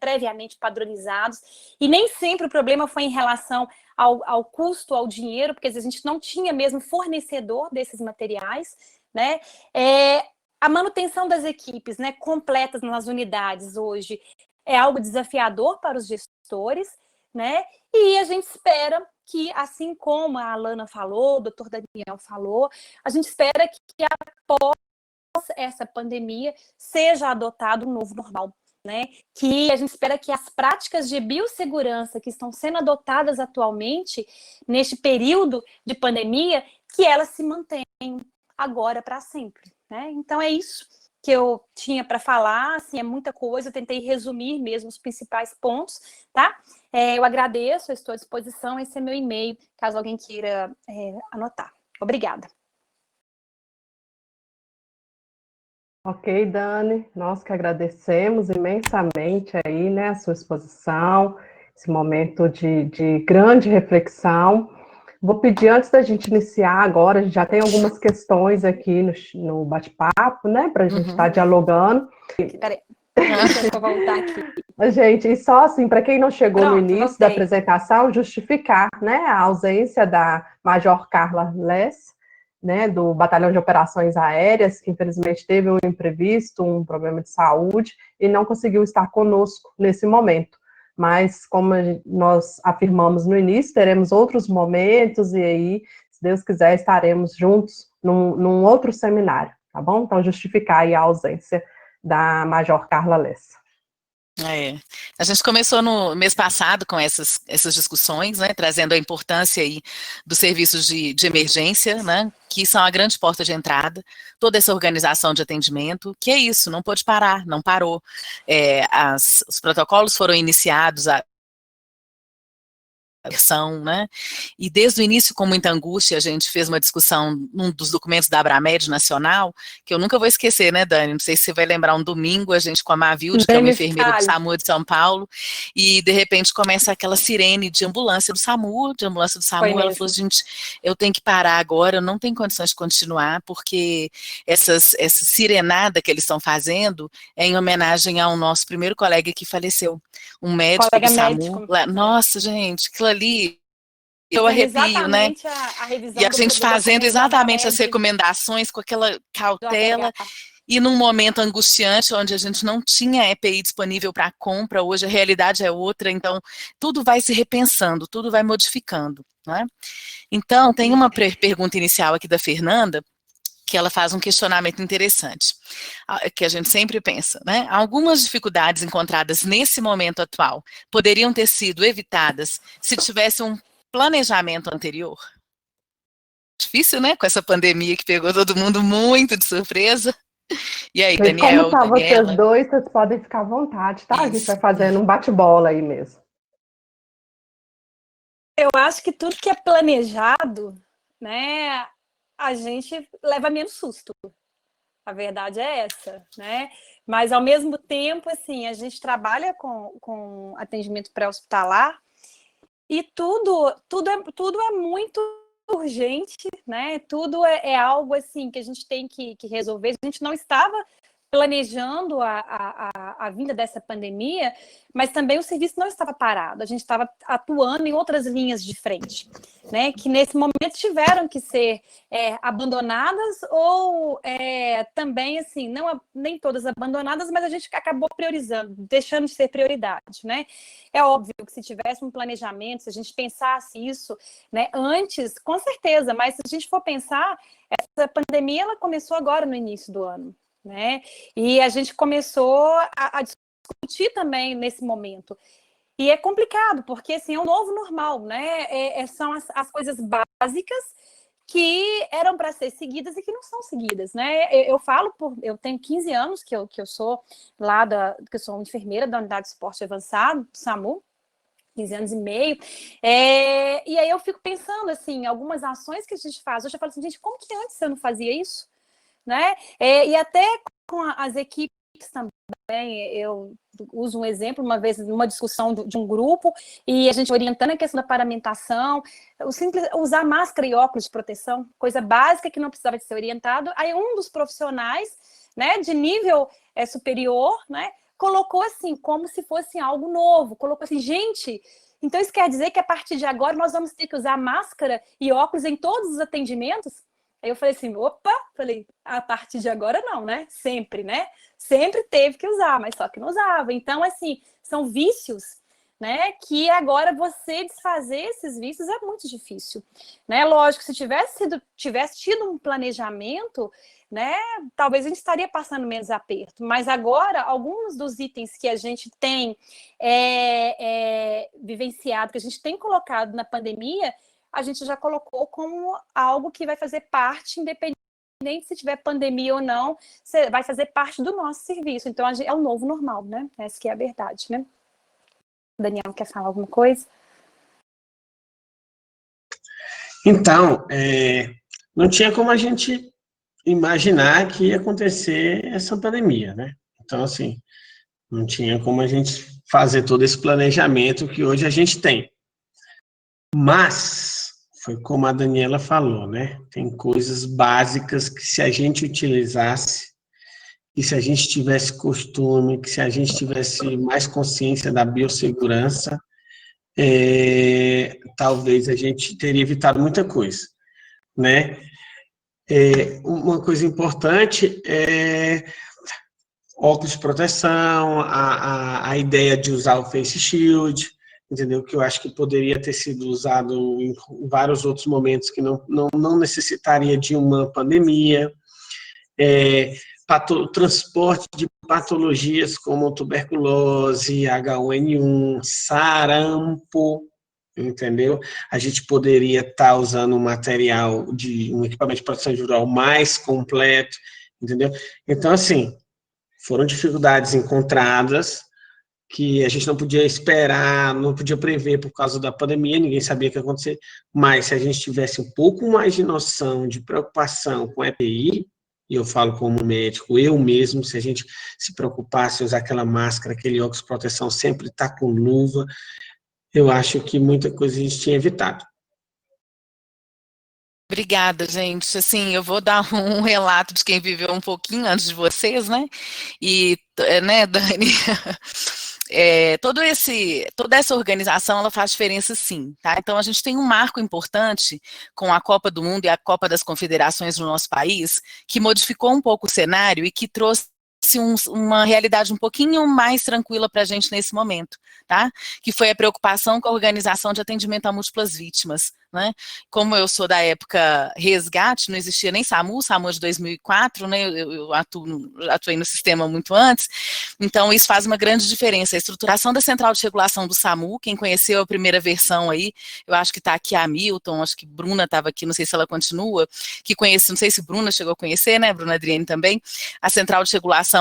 previamente padronizados, e nem sempre o problema foi em relação ao custo, ao dinheiro, porque a gente não tinha mesmo fornecedor desses materiais, né? A manutenção das equipes, né, completas nas unidades hoje é algo desafiador para os gestores, né? E a gente espera que, assim como a Alana falou, o doutor Daniel falou, a gente espera que após essa pandemia seja adotado um novo normal, né? Que a gente espera que as práticas de biossegurança que estão sendo adotadas atualmente, neste período de pandemia, que elas se mantenham agora para sempre, né? Então é isso que eu tinha para falar, assim, é muita coisa, eu tentei resumir mesmo os principais pontos, tá? Eu agradeço, eu estou à disposição, esse é meu e-mail, caso alguém queira anotar. Obrigada. Ok, Dani, nós que agradecemos imensamente aí, né, a sua exposição, esse momento de grande reflexão. Vou pedir, antes da gente iniciar agora, a gente já tem algumas questões aqui no bate-papo, né, para a gente estar dialogando. Peraí, deixa eu voltar aqui. Gente, e só assim, para quem não chegou no início voltei. da apresentação, justificar, né, a ausência da Major Carla Less, né, do Batalhão de Operações Aéreas, que infelizmente teve um imprevisto, um problema de saúde, e não conseguiu estar conosco nesse momento. Mas, como nós afirmamos no início, teremos outros momentos, e aí, se Deus quiser, estaremos juntos num outro seminário, tá bom? Então, justificar aí a ausência da Major Carla Less. A gente começou no mês passado com essas discussões, né, trazendo a importância aí dos serviços de emergência, né, que são a grande porta de entrada, toda essa organização de atendimento, que é isso, não pôde parar, não parou. Os protocolos foram iniciados né? E desde o início, com muita angústia, a gente fez uma discussão num dos documentos da Abramed Nacional, que eu nunca vou esquecer, né, Dani? Não sei se você vai lembrar, um domingo, a gente com a Mavilde, que é uma enfermeira do SAMU de São Paulo, e de repente começa aquela sirene de ambulância do SAMU, ela falou, gente, eu tenho que parar agora, eu não tenho condições de continuar, porque essa sirenada que eles estão fazendo é em homenagem ao nosso primeiro colega que faleceu, um médico do SAMU. Nossa, gente, aquilo ali, eu arrepio, né? E a gente fazendo exatamente as recomendações com aquela cautela, e num momento angustiante, onde a gente não tinha EPI disponível para compra, hoje a realidade é outra, então tudo vai se repensando, tudo vai modificando, né? Então, tem uma pergunta inicial aqui da Fernanda, que ela faz um questionamento interessante, que a gente sempre pensa, né? Algumas dificuldades encontradas nesse momento atual poderiam ter sido evitadas se tivesse um planejamento anterior? Difícil, né? Com essa pandemia que pegou todo mundo muito de surpresa. E aí, Daniel, como tá Daniela? Vocês dois, vocês podem ficar à vontade, tá? Isso. A gente vai fazendo um bate-bola aí mesmo. Eu acho que tudo que é planejado, né, a gente leva menos susto. A verdade é essa, né? Mas, ao mesmo tempo, assim, a gente trabalha com atendimento pré-hospitalar e tudo é muito urgente, né? Tudo é algo, assim, que a gente tem que resolver. A gente não estava planejando a vinda dessa pandemia, mas também o serviço não estava parado, a gente estava atuando em outras linhas de frente, né, que nesse momento tiveram que ser abandonadas ou também, assim, não, nem todas abandonadas, mas a gente acabou priorizando, deixando de ser prioridade, né. É óbvio que se tivesse um planejamento, se a gente pensasse isso, né, antes, com certeza, mas se a gente for pensar, essa pandemia, ela começou agora no início do ano, né? E a gente começou a discutir também nesse momento. E é complicado, porque assim, é um novo normal, né? São as coisas básicas que eram para ser seguidas e que não são seguidas, né? Eu falo, eu tenho 15 anos que eu sou lá que eu sou enfermeira da Unidade de Suporte Avançado, do SAMU, 15 anos e meio, e aí eu fico pensando, assim, algumas ações que a gente faz, hoje eu falo assim, gente, como que antes eu não fazia isso? Né? E até com as equipes também, eu uso um exemplo, uma vez numa discussão de um grupo, e a gente orientando a questão da paramentação, usar máscara e óculos de proteção, coisa básica que não precisava de ser orientado, aí um dos profissionais, né, de nível superior, né, colocou assim, como se fosse algo novo, colocou assim, gente, então isso quer dizer que a partir de agora nós vamos ter que usar máscara e óculos em todos os atendimentos? Aí eu falei assim, opa, a partir de agora não, né? Sempre, né? Sempre teve que usar, mas só que não usava. Então, assim, são vícios, né? Que agora você desfazer esses vícios é muito difícil, né? Lógico, se tivesse tido um planejamento, né? Talvez a gente estaria passando menos aperto. Mas agora, alguns dos itens que a gente tem vivenciado, que a gente tem colocado na pandemia, a gente já colocou como algo que vai fazer parte, independente se tiver pandemia ou não, vai fazer parte do nosso serviço. Então, é o novo normal, né? Essa que é a verdade, né? Daniel, quer falar alguma coisa? Então, não tinha como a gente imaginar que ia acontecer essa pandemia, né? Então, assim, não tinha como a gente fazer todo esse planejamento que hoje a gente tem. Mas, foi como a Daniela falou, né? Tem coisas básicas que se a gente utilizasse, e se a gente tivesse costume, que se a gente tivesse mais consciência da biossegurança, talvez a gente teria evitado muita coisa, né? Uma coisa importante é óculos de proteção, a ideia de usar o face shield, entendeu? Que eu acho que poderia ter sido usado em vários outros momentos que não necessitaria de uma pandemia. Transporte de patologias como tuberculose, H1N1, sarampo, entendeu? A gente poderia estar usando um equipamento de proteção individual mais completo, entendeu? Então, assim, foram dificuldades encontradas que a gente não podia esperar, não podia prever por causa da pandemia, ninguém sabia o que ia acontecer, mas se a gente tivesse um pouco mais de noção, de preocupação com a EPI, e eu falo como médico, eu mesmo, se a gente se preocupasse em usar aquela máscara, aquele óculos de proteção, sempre estar com luva, eu acho que muita coisa a gente tinha evitado. Obrigada, gente. Assim, eu vou dar um relato de quem viveu um pouquinho antes de vocês, né? E, né, Dani, toda essa organização, ela faz diferença sim, tá? Então, a gente tem um marco importante com a Copa do Mundo e a Copa das Confederações no nosso país, que modificou um pouco o cenário e que trouxe uma realidade um pouquinho mais tranquila para a gente nesse momento, tá? Que foi a preocupação com a organização de atendimento a múltiplas vítimas, né? Como eu sou da época resgate, não existia nem SAMU é de 2004, né? Eu atuei no sistema muito antes, então isso faz uma grande diferença. A estruturação da central de regulação do SAMU, quem conheceu a primeira versão aí, eu acho que está aqui a Milton, acho que Bruna estava aqui, não sei se ela continua, que conhece, não sei se Bruna chegou a conhecer, né? Bruna Adriane também, a central de regulação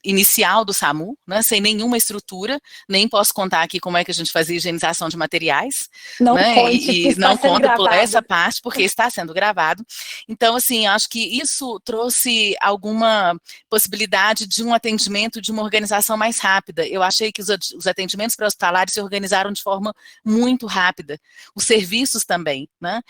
inicial do SAMU, né? Sem nenhuma estrutura, nem posso contar aqui como é que a gente fazia higienização de materiais, não né? Conte, e não conto conta, pular essa parte, porque está sendo gravado. Então, assim, acho que isso trouxe alguma possibilidade de um atendimento, de uma organização mais rápida. Eu achei que os atendimentos pré-hospitalares se organizaram de forma muito rápida. Os serviços também, né?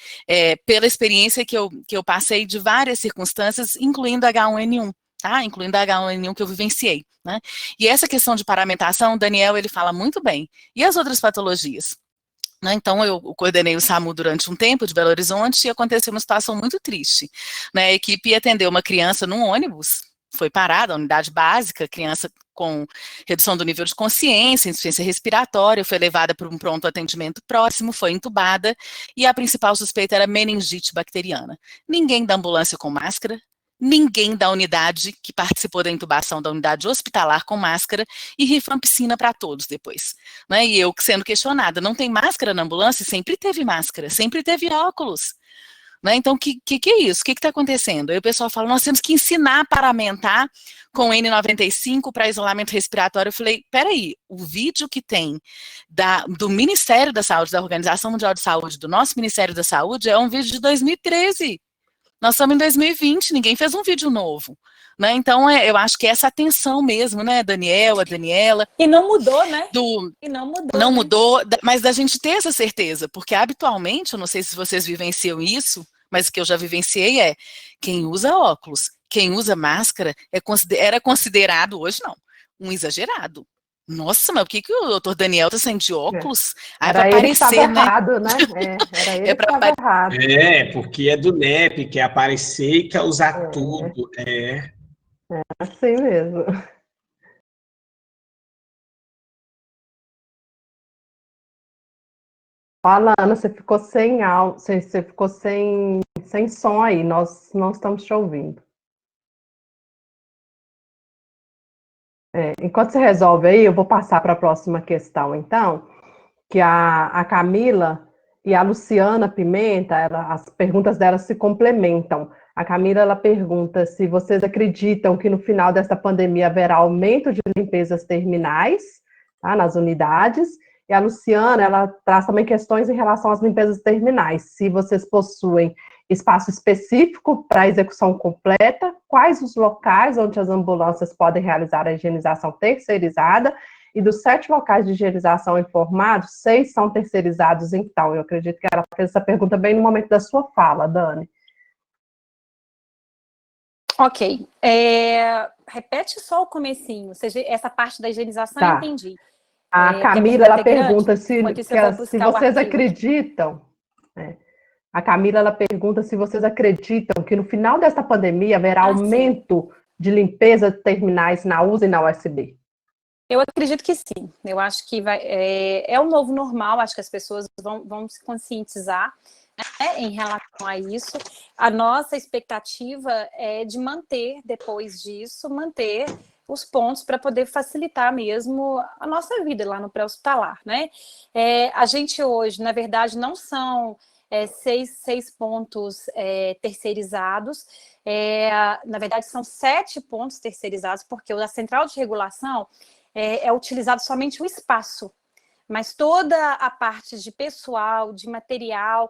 Pela experiência que eu passei de várias circunstâncias, incluindo H1N1. Tá? Incluindo a H1N1 que eu vivenciei, né? E essa questão de paramentação, o Daniel, ele fala muito bem. E as outras patologias? Né? Então, eu coordenei o SAMU durante um tempo de Belo Horizonte e aconteceu uma situação muito triste. Né? A equipe atendeu uma criança num ônibus, foi parada, a unidade básica, criança com redução do nível de consciência, insuficiência respiratória, foi levada para um pronto atendimento próximo, foi entubada, e a principal suspeita era meningite bacteriana. Ninguém da ambulância com máscara, ninguém da unidade que participou da intubação da unidade hospitalar com máscara e rifampicina para todos depois. Né? E eu sendo questionada, não tem máscara na ambulância? Sempre teve máscara, sempre teve óculos. Né? Então, o que é isso? O que está acontecendo? Aí o pessoal fala, nós temos que ensinar a paramentar com N95 para isolamento respiratório. Eu falei, peraí, o vídeo que tem do Ministério da Saúde, da Organização Mundial de Saúde, do nosso Ministério da Saúde, é um vídeo de 2013. Nós estamos em 2020, ninguém fez um vídeo novo. Né? Então, eu acho que essa atenção mesmo, né, Daniel, a Daniela... E não mudou, né? E não mudou, mas da gente ter essa certeza, porque habitualmente, eu não sei se vocês vivenciam isso, mas o que eu já vivenciei é, quem usa óculos, quem usa máscara, era considerado, hoje não, um exagerado. Nossa, mas por que o doutor Daniel está saindo de óculos? Era ele que estava errado, né? Era ele que estava errado. Porque é do NEP, quer aparecer e quer usar tudo. É assim mesmo. Alana, você ficou sem áudio, você ficou sem som aí, nós não estamos te ouvindo. Enquanto você resolve aí, eu vou passar para a próxima questão, então, que a Camila e a Luciana Pimenta, as perguntas delas se complementam. A Camila, ela pergunta se vocês acreditam que no final desta pandemia haverá aumento de limpezas terminais, tá, nas unidades, e a Luciana, ela traz também questões em relação às limpezas terminais, se vocês possuem espaço específico para a execução completa, quais os locais onde as ambulâncias podem realizar a higienização terceirizada, e dos 7 locais de higienização informados, 6 são terceirizados, então. Eu acredito que ela fez essa pergunta bem no momento da sua fala, Dani. Ok. Repete só o comecinho, ou seja, essa parte da higienização eu entendi. A Camila, ela pergunta se vocês acreditam... A Camila, ela pergunta se vocês acreditam que no final desta pandemia haverá aumento de limpeza de terminais na USA e na USB. Eu acredito que sim. Eu acho que é o novo normal, acho que as pessoas vão se conscientizar, né, em relação a isso. A nossa expectativa é de manter, depois disso, os pontos para poder facilitar mesmo a nossa vida lá no pré-hospitalar, né? A gente hoje, na verdade, não são... 6 pontos terceirizados, na verdade são 7 pontos terceirizados, porque a central de regulação é utilizado somente o espaço, mas toda a parte de pessoal, de material,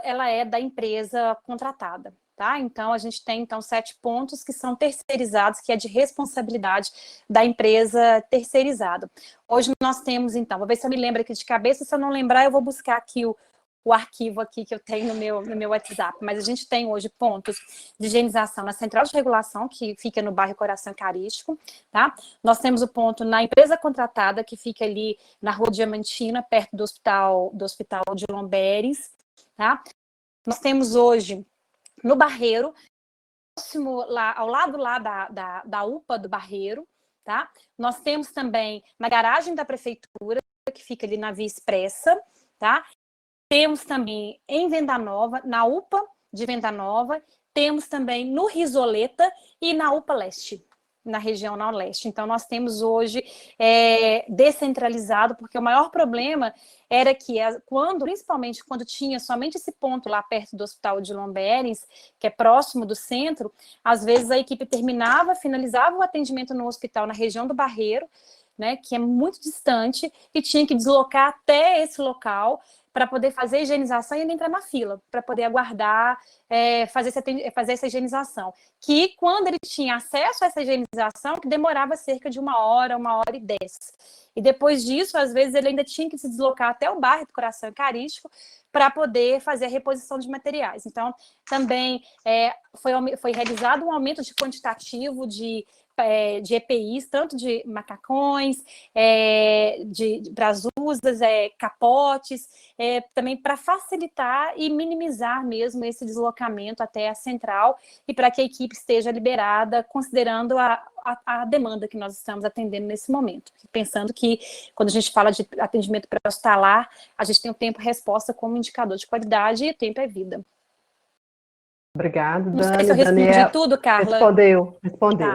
ela é da empresa contratada. Tá? Então, a gente tem 7 pontos que são terceirizados, que é de responsabilidade da empresa terceirizada. Hoje nós temos, então, vou ver se eu me lembro aqui de cabeça, se eu não lembrar, eu vou buscar aqui o arquivo aqui que eu tenho no meu WhatsApp, mas a gente tem hoje pontos de higienização na central de regulação, que fica no bairro Coração Eucarístico, tá? Nós temos o ponto na empresa contratada, que fica ali na Rua Diamantina, perto do hospital de Lomberes, tá? Nós temos hoje no Barreiro, próximo lá, ao lado lá da UPA do Barreiro, tá? Nós temos também na garagem da prefeitura, que fica ali na Via Expressa, tá? Temos também em Venda Nova, na UPA de Venda Nova, temos também no Risoleta e na UPA Leste, na região Nordeste. Então, nós temos hoje descentralizado, porque o maior problema era que, principalmente quando tinha somente esse ponto lá perto do Hospital de Lomberes, que é próximo do centro, às vezes a equipe finalizava o atendimento no hospital na região do Barreiro, né, que é muito distante, e tinha que deslocar até esse local para poder fazer a higienização e ele entrar na fila, para poder aguardar, fazer essa higienização. Que quando ele tinha acesso a essa higienização, que demorava cerca de 1h e 10. E depois disso, às vezes, ele ainda tinha que se deslocar até o bairro do Coração Eucarístico para poder fazer a reposição de materiais. Então, também foi realizado um aumento de quantitativo de EPIs, tanto de macacões, de brasusas, capotes, também para facilitar e minimizar mesmo esse deslocamento até a central e para que a equipe esteja liberada, considerando a demanda que nós estamos atendendo nesse momento. Pensando que, quando a gente fala de atendimento pré-hospitalar, a gente tem o tempo-resposta como indicador de qualidade e o tempo é vida. Obrigada, Dani. Não sei se eu respondi tudo, Carla.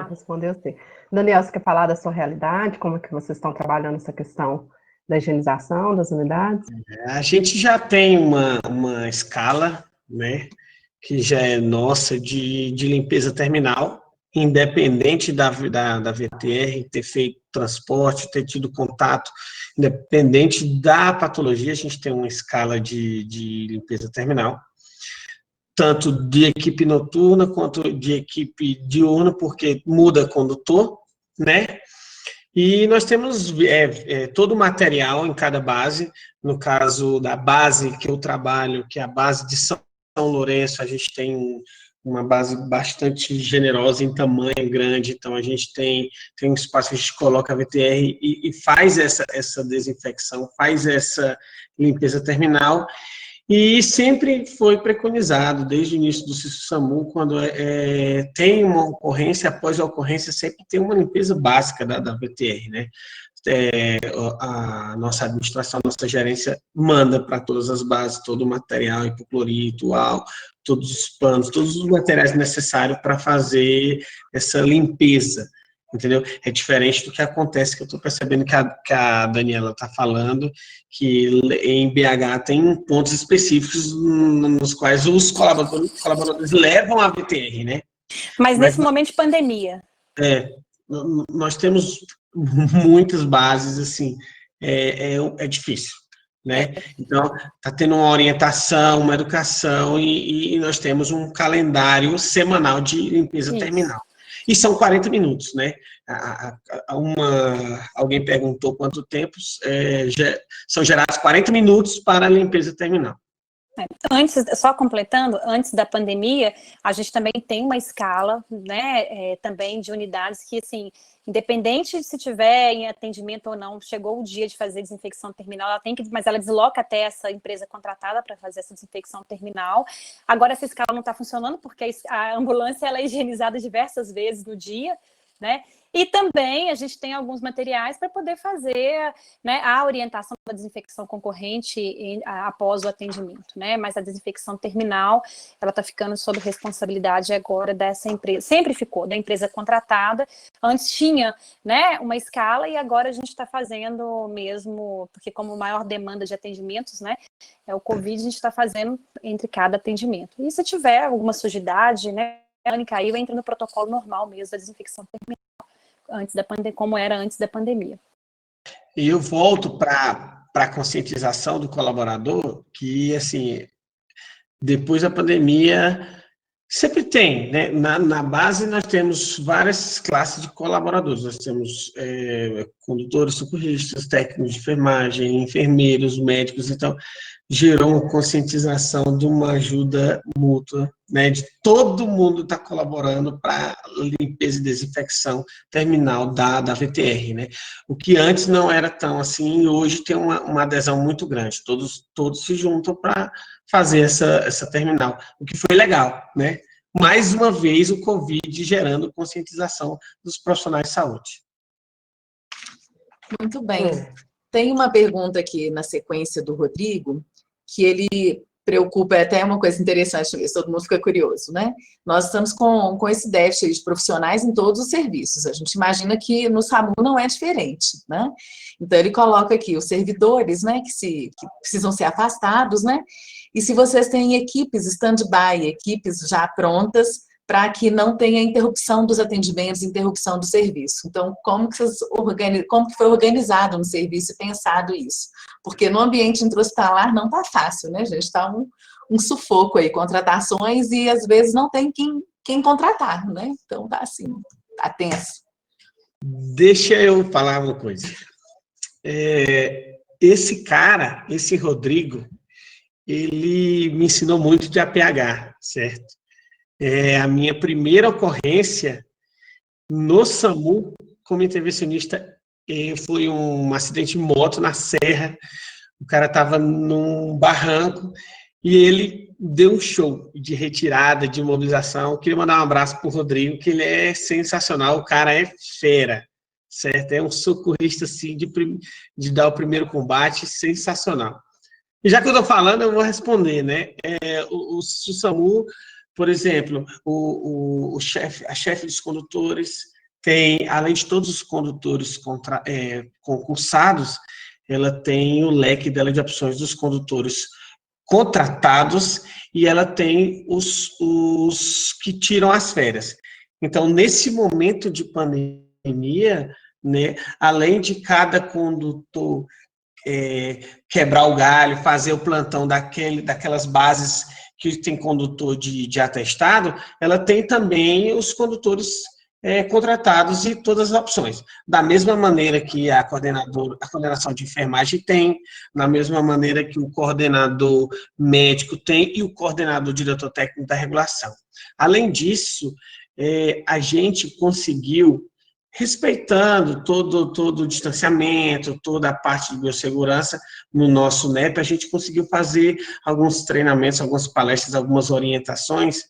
Respondeu sim. Daniel, você quer falar da sua realidade? Como é que vocês estão trabalhando essa questão da higienização das unidades? A gente já tem uma escala, né, que já é nossa de limpeza terminal, independente da VTR ter feito transporte, ter tido contato, independente da patologia, a gente tem uma escala de limpeza terminal, tanto de equipe noturna quanto de equipe diurna, porque muda condutor, né? E nós temos todo o material em cada base. No caso da base que eu trabalho, que é a base de São Lourenço, a gente tem uma base bastante generosa em tamanho grande, então a gente tem um espaço que a gente coloca a VTR e faz essa desinfecção, faz essa limpeza terminal. E sempre foi preconizado, desde o início do SAMU, quando tem uma ocorrência, após a ocorrência, sempre tem uma limpeza básica da VTR, né? A nossa administração, a nossa gerência manda para todas as bases todo o material, hipoclorito, álcool, todos os panos, todos os materiais necessários para fazer essa limpeza, entendeu? É diferente do que acontece, que eu estou percebendo que a Daniela está falando, que em BH tem pontos específicos nos quais os colaboradores levam a VTR, né? Mas nesse momento de pandemia. Nós temos muitas bases, assim, é difícil, né? Então, está tendo uma orientação, uma educação, e nós temos um calendário semanal de limpeza terminal. E são 40 minutos, né? Alguém perguntou quanto tempo, são gerados 40 minutos para a limpeza terminal. Só completando, antes da pandemia, a gente também tem uma escala, né, também de unidades que, assim, independente de se tiver em atendimento ou não, chegou o dia de fazer desinfecção terminal, mas ela desloca até essa empresa contratada para fazer essa desinfecção terminal. Agora, essa escala não está funcionando, porque a ambulância ela é higienizada diversas vezes no dia, né? E também a gente tem alguns materiais para poder fazer, né, a orientação da desinfecção concorrente após o atendimento, né? Mas a desinfecção terminal, ela está ficando sob responsabilidade agora dessa empresa. Sempre ficou, da empresa contratada. Antes tinha, né, uma escala e agora a gente está fazendo mesmo, porque como maior demanda de atendimentos, né, o Covid, a gente está fazendo entre cada atendimento. E se tiver alguma sujidade, né, caiu, entra no protocolo normal mesmo da desinfecção terminal, antes da pandemia, como era antes da pandemia. E eu volto para a conscientização do colaborador, que, assim, depois da pandemia, sempre tem, né? Na base, nós temos várias classes de colaboradores. Nós temos condutores, socorristas, técnicos de enfermagem, enfermeiros, médicos. Então, gerou uma conscientização de uma ajuda mútua, né? De todo mundo estar colaborando para limpeza e desinfecção terminal da VTR, né? O que antes não era tão assim, hoje tem uma adesão muito grande. Todos se juntam para fazer essa terminal, o que foi legal, né? Mais uma vez, o Covid gerando conscientização dos profissionais de saúde. Muito bem. Tem uma pergunta aqui na sequência do Rodrigo, que ele preocupa, é até uma coisa interessante, todo mundo fica curioso, né? Nós estamos com esse déficit de profissionais em todos os serviços. A gente imagina que no SAMU não é diferente, né? Então, ele coloca aqui os servidores, né, que precisam ser afastados, né? E se vocês têm equipes stand-by, equipes já prontas para que não tenha interrupção dos atendimentos, interrupção do serviço. Então, como que foi organizado no serviço e pensado isso? Porque no ambiente intra-hospitalar não está fácil, né, gente? Está um sufoco aí, contratações, e às vezes não tem quem contratar, né? Então, tá assim, tá tenso. Deixa eu falar uma coisa. Esse Rodrigo, ele me ensinou muito de APH, certo? A minha primeira ocorrência no SAMU como intervencionista foi um acidente de moto na serra. O cara estava num barranco e ele deu um show de retirada, de mobilização. Eu queria mandar um abraço para o Rodrigo, que ele é sensacional, o cara é fera, certo? É um socorrista, assim, de dar o primeiro combate, sensacional. E já que eu estou falando, eu vou responder, né? O SAMU, por exemplo, a chefe dos condutores tem, além de todos os condutores concursados, ela tem o leque dela de opções dos condutores contratados e ela tem os que tiram as férias. Então, nesse momento de pandemia, né, além de cada condutor quebrar o galho, fazer o plantão daquelas bases que tem condutor de atestado, ela tem também os condutores contratados e todas as opções. Da mesma maneira que a coordenação de enfermagem tem, da mesma maneira que o coordenador médico tem e o coordenador diretor técnico da regulação. Além disso, a gente conseguiu, respeitando todo o distanciamento, toda a parte de biossegurança no nosso NEP, a gente conseguiu fazer alguns treinamentos, algumas palestras, algumas orientações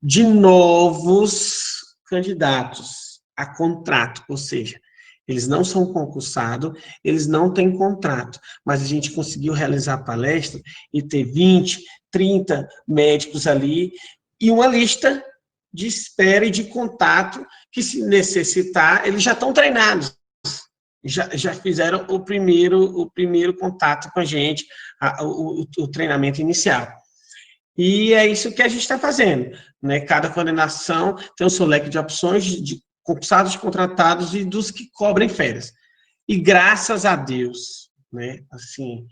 de novos candidatos a contrato, ou seja, eles não são concursados, eles não têm contrato, mas a gente conseguiu realizar a palestra e ter 20, 30 médicos ali e uma lista de espera e de contato que, se necessitar, eles já estão treinados, já fizeram o primeiro contato com a gente, o treinamento inicial. E é isso que a gente está fazendo, né? Cada coordenação tem o seu leque de opções de concursados, contratados e dos que cobrem férias. E graças a Deus, né? Assim,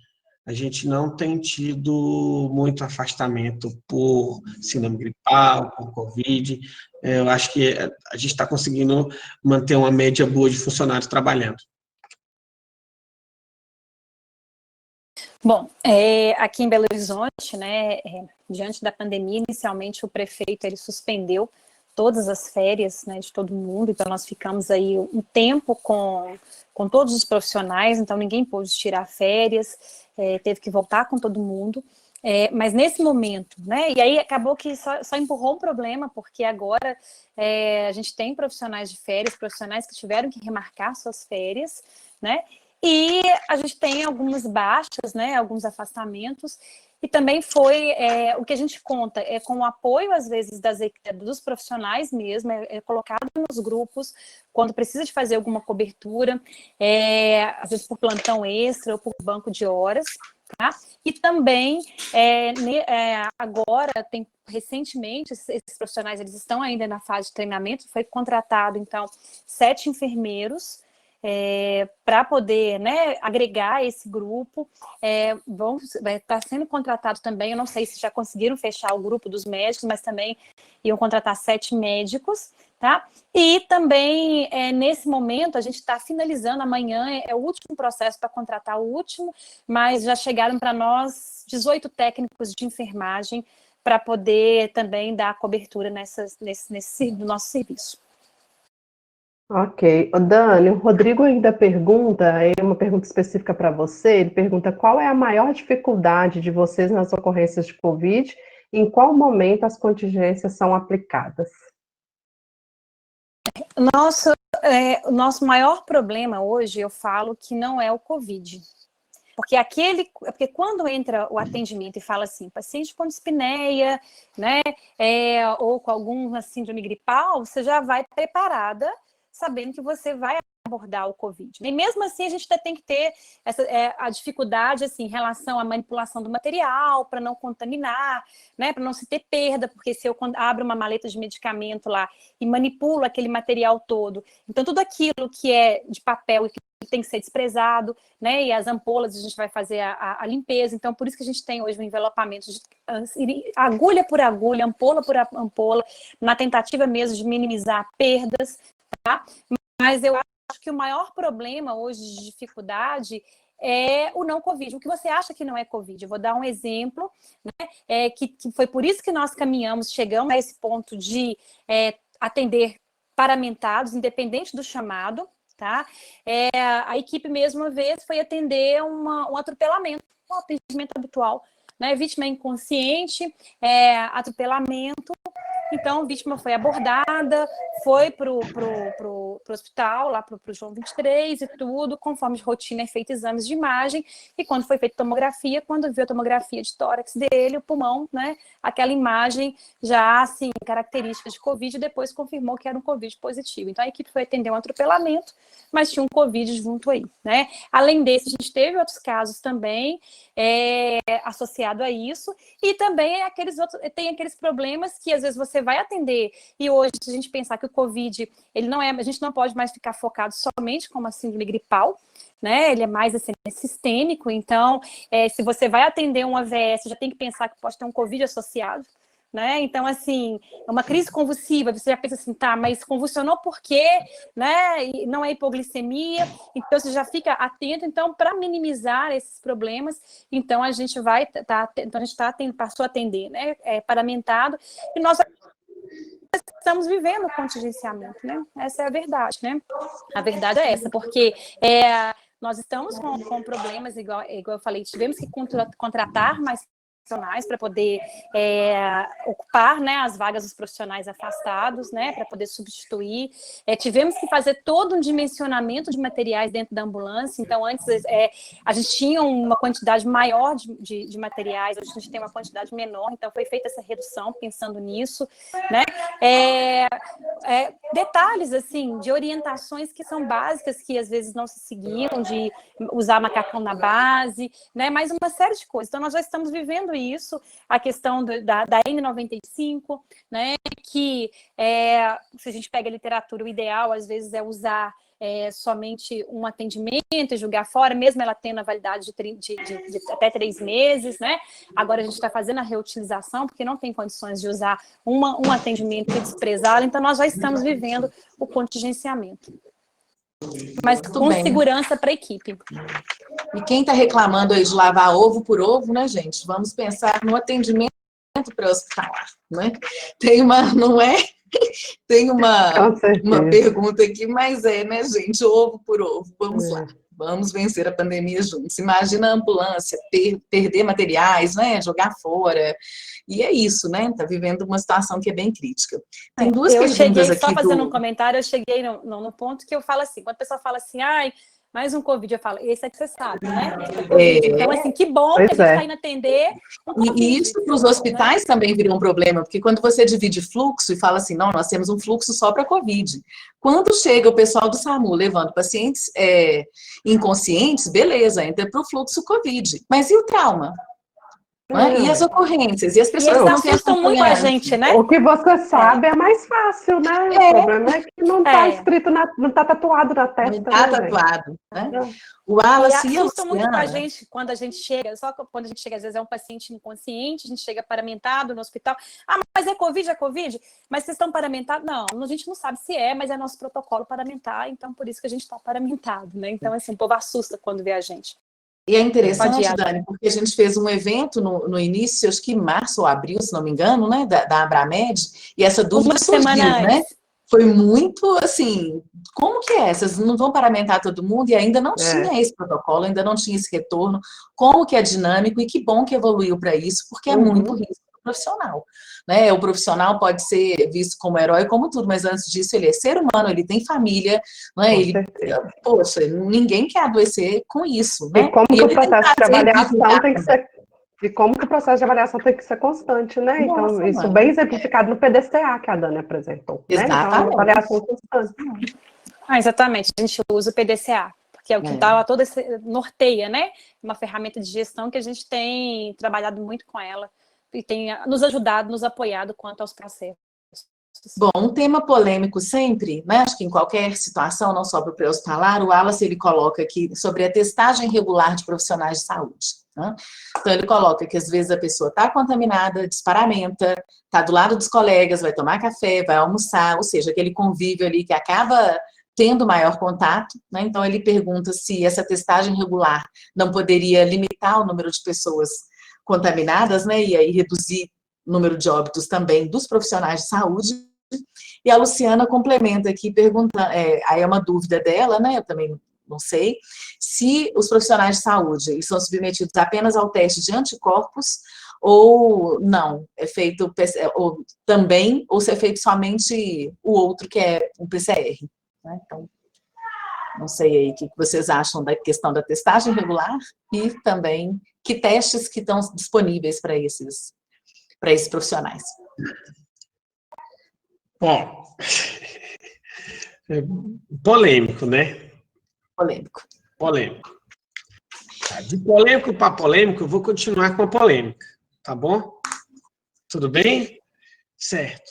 a gente não tem tido muito afastamento por síndrome gripal, por Covid. Eu acho que a gente está conseguindo manter uma média boa de funcionários trabalhando. Bom, aqui em Belo Horizonte, né, diante da pandemia, inicialmente o prefeito ele suspendeu todas as férias, né, de todo mundo, então nós ficamos aí um tempo com todos os profissionais, então ninguém pôde tirar férias, teve que voltar com todo mundo, mas nesse momento, né, e aí acabou que só empurrou um problema, porque agora a gente tem profissionais de férias, profissionais que tiveram que remarcar suas férias, né, e a gente tem algumas baixas, né, alguns afastamentos, e também foi o que a gente conta, com o apoio, às vezes, dos profissionais mesmo, colocado nos grupos, quando precisa de fazer alguma cobertura, às vezes por plantão extra ou por banco de horas, tá? E também, agora, recentemente, esses profissionais, eles estão ainda na fase de treinamento, foi contratado, então, 7 enfermeiros, para poder, né, agregar esse grupo, vai estar sendo contratado também, eu não sei se já conseguiram fechar o grupo dos médicos, mas também iam contratar 7 médicos, tá? E também, nesse momento, a gente está finalizando, amanhã é o último processo para contratar o último, mas já chegaram para nós 18 técnicos de enfermagem para poder também dar cobertura no nosso serviço. Ok. Dani, o Rodrigo ainda pergunta, uma pergunta específica para você, ele pergunta qual é a maior dificuldade de vocês nas ocorrências de Covid e em qual momento as contingências são aplicadas? O nosso maior problema hoje, eu falo que não é o Covid. Porque quando entra o atendimento e fala assim, paciente com dispneia, né, ou com alguma síndrome gripal, você já vai preparada, sabendo que você vai abordar o Covid. E mesmo assim, a gente ainda tem que ter a dificuldade assim, em relação à manipulação do material, para não contaminar, né, para não se ter perda, porque se eu abro uma maleta de medicamento lá e manipulo aquele material todo, então tudo aquilo que é de papel e que tem que ser desprezado, né, e as ampolas a gente vai fazer a limpeza, então por isso que a gente tem hoje um envelopamento de agulha por agulha, ampola por ampola, na tentativa mesmo de minimizar perdas, tá? Mas eu acho que o maior problema hoje de dificuldade é o não Covid. O que você acha que não é Covid? Eu vou dar um exemplo, né, que foi por isso que nós chegamos a esse ponto de atender paramentados, independente do chamado, tá? A equipe, mesmo uma vez, foi atender um atropelamento, um atendimento habitual, né? Vítima inconsciente, atropelamento. Então, a vítima foi abordada, foi para o hospital, lá para o João 23 e tudo, conforme de rotina é feito exames de imagem, e quando foi feita tomografia, quando viu a tomografia de tórax dele, o pulmão, né, aquela imagem já, assim, característica de Covid, e depois confirmou que era um Covid positivo. Então, a equipe foi atender um atropelamento, mas tinha um Covid junto aí, né? Além desse, a gente teve outros casos também associado a isso, e também tem aqueles problemas que às vezes você vai atender, e hoje, se a gente pensar que o Covid, a gente não pode mais ficar focado somente com uma síndrome gripal, né? Ele é mais assim, sistêmico, então, se você vai atender um AVS, já tem que pensar que pode ter um Covid associado, né? Então, assim, uma crise convulsiva, você já pensa assim, tá, mas convulsionou por quê? Né? E não é hipoglicemia, então você já fica atento. Então, para minimizar esses problemas, então a gente passou a atender, né? Paramentado, e nós estamos vivendo o contingenciamento, né? Essa é a verdade, né? A verdade é essa, porque nós estamos com problemas, igual eu falei, tivemos que contratar mais profissionais para poder ocupar, né, as vagas dos profissionais afastados, né, para poder substituir. Tivemos que fazer todo um dimensionamento de materiais dentro da ambulância. Então, antes a gente tinha uma quantidade maior de materiais, hoje a gente tem uma quantidade menor, então foi feita essa redução pensando nisso, né? Detalhes, assim, de orientações que são básicas, que às vezes não se seguiam, de usar macacão na base, né? Mais uma série de coisas. Então, nós já estamos vivendo isso, a questão da N95, né? Que, se a gente pega a literatura, o ideal, às vezes, é usar somente um atendimento e jogar fora, mesmo ela tendo a validade de até 3 meses, né? Agora a gente está fazendo a reutilização, porque não tem condições de usar um atendimento e desprezá-lo, então nós já estamos vivendo o contingenciamento. Mas com segurança para a equipe. E quem está reclamando aí de lavar ovo por ovo, né, gente? Vamos pensar no atendimento pré-hospitalar, né? Tem uma pergunta aqui, mas né, gente? Ovo por ovo, vamos lá. Vamos vencer a pandemia juntos. Imagina a ambulância, perder materiais, né? Jogar fora. E é isso, né? Está vivendo uma situação que é bem crítica. Tem duas perguntas aqui. Só fazendo um comentário, eu cheguei no ponto que eu falo assim, quando a pessoa fala assim, mais um Covid, eu falo, esse é que você sabe, né? Então, assim, que bom que a gente está indo atender um Covid. E isso para os hospitais também virou um problema, porque quando você divide fluxo e fala assim, não, nós temos um fluxo só para Covid. Quando chega o pessoal do SAMU levando pacientes inconscientes, beleza, entra para o fluxo Covid. Mas e o trauma? E as ocorrências? E as pessoas não assustam muito a gente, né? O que você sabe é mais fácil, né? O problema é que não está escrito, não está tatuado na testa. Não está tatuado, né? O Wallace e assusta muito com a gente quando a gente chega, quando a gente chega, às vezes é um paciente inconsciente, a gente chega paramentado no hospital. Mas é Covid? Mas vocês estão paramentados? Não, a gente não sabe se mas é nosso protocolo paramentar, então por isso que a gente está paramentado, né? Então, assim, o povo assusta quando vê a gente. E é interessante, Dani, porque a gente fez um evento no início, acho que em março ou abril, se não me engano, né, da Abramed, e essa dúvida surgiu, né? Foi muito, assim, como que é? Vocês não vão paramentar todo mundo? E ainda não tinha esse protocolo, ainda não tinha esse retorno. Como que é dinâmico? E que bom que evoluiu para isso, porque é muito risco profissional, né? O profissional pode ser visto como herói, como tudo, mas antes disso ele é ser humano, ele tem família, né? Poxa, ninguém quer adoecer com isso, né? E como que o processo de avaliação tem que ser... E como que o processo de avaliação tem que ser constante, né? Então, isso bem exemplificado no PDCA que a Dani apresentou. Né? Então, é uma avaliação constante. Exatamente, a gente usa o PDCA, porque é o que dá toda esse norteia, né? Uma ferramenta de gestão que a gente tem trabalhado muito com ela e tem nos ajudado, nos apoiado quanto aos processos. Bom, um tema polêmico sempre, né? Acho que em qualquer situação, não só para o pré-hospitalar, o Wallace ele coloca aqui sobre a testagem regular de profissionais de saúde. Né? Então ele coloca que às vezes a pessoa está contaminada, desparamenta, está do lado dos colegas, vai tomar café, vai almoçar, ou seja, aquele convívio ali que acaba tendo maior contato, né? Então ele pergunta se essa testagem regular não poderia limitar o número de pessoas contaminadas, né? E aí reduzir o número de óbitos também dos profissionais de saúde. E a Luciana complementa aqui, perguntando, aí é uma dúvida dela, né? Eu também não sei, se os profissionais de saúde eles são submetidos apenas ao teste de anticorpos ou não, é feito ou também, ou se é feito somente o outro que é o PCR. Né? Então, não sei aí o que vocês acham da questão da testagem regular e também que testes que estão disponíveis para esses profissionais. Bom, polêmico, né? Polêmico. Polêmico. De polêmico para polêmico, eu vou continuar com a polêmica, tá bom? Tudo bem? Certo.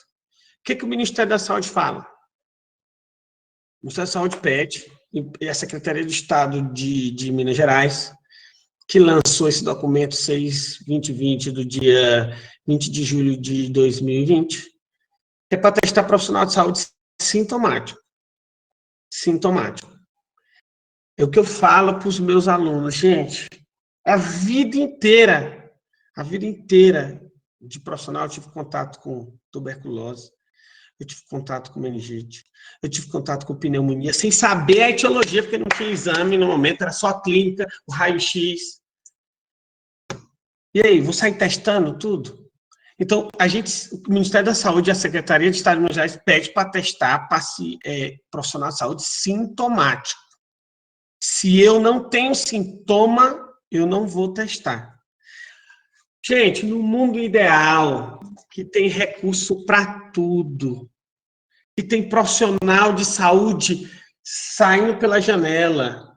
O que o Ministério da Saúde fala? O Ministério da Saúde pede, e a Secretaria de Estado de Minas Gerais, que lançou esse documento 6/2020, do dia 20 de julho de 2020, é para testar profissional de saúde sintomático. Sintomático. É o que eu falo para os meus alunos, gente. A vida inteira de profissional, eu tive contato com tuberculose, eu tive contato com meningite, eu tive contato com pneumonia, sem saber a etiologia, porque não tinha exame no momento, era só a clínica, o raio-x. E aí, vou sair testando tudo? Então, o Ministério da Saúde e a Secretaria de Estado de Minas Gerais pede para testar profissional de saúde sintomático. Se eu não tenho sintoma, eu não vou testar. Gente, no mundo ideal, que tem recurso para tudo, que tem profissional de saúde saindo pela janela,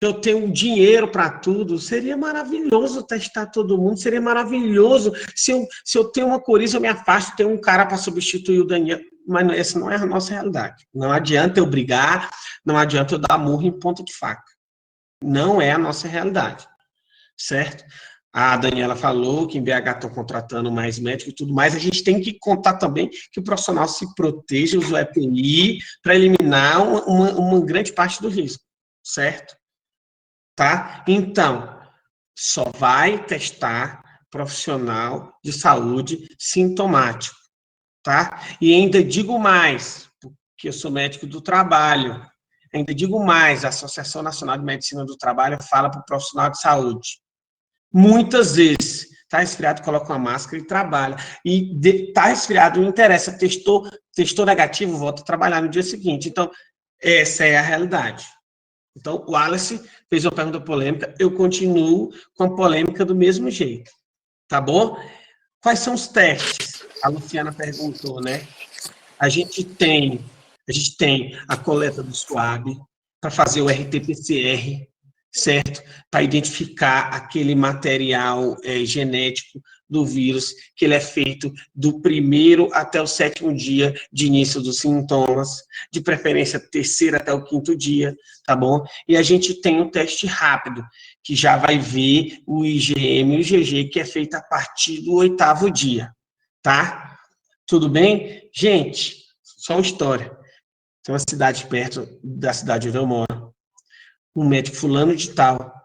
eu tenho dinheiro para tudo, seria maravilhoso testar todo mundo, seria maravilhoso. Se eu tenho uma coriza, eu me afasto, tenho um cara para substituir o Daniel, mas essa não é a nossa realidade. Não adianta eu brigar, não adianta eu dar murro em ponta de faca. Não é a nossa realidade, certo? A Daniela falou que em BH estão contratando mais médicos e tudo mais. A gente tem que contar também que o profissional se proteja, usa o EPI, para eliminar uma grande parte do risco, certo? Tá? Então, só vai testar profissional de saúde sintomático, tá? E ainda digo mais, porque eu sou médico do trabalho, ainda digo mais, a Associação Nacional de Medicina do Trabalho fala para o profissional de saúde. Muitas vezes, está resfriado, coloca uma máscara e trabalha. E está resfriado, não interessa, testou negativo, volta a trabalhar no dia seguinte. Então, essa é a realidade. Então, o Wallace fez uma pergunta polêmica, eu continuo com a polêmica do mesmo jeito, tá bom? Quais são os testes? A Luciana perguntou, né? A gente tem a coleta do SWAB para fazer o RT-PCR, certo? Para identificar aquele material genético do vírus, que ele é feito do 1º até o 7º dia de início dos sintomas, de preferência 3º até o 5º dia, tá bom? E a gente tem um teste rápido, que já vai ver o IgM e o IgG, que é feito a partir do 8º dia, tá? Tudo bem? Gente, só uma história. Tem uma cidade perto da cidade onde eu moro, um médico fulano de tal,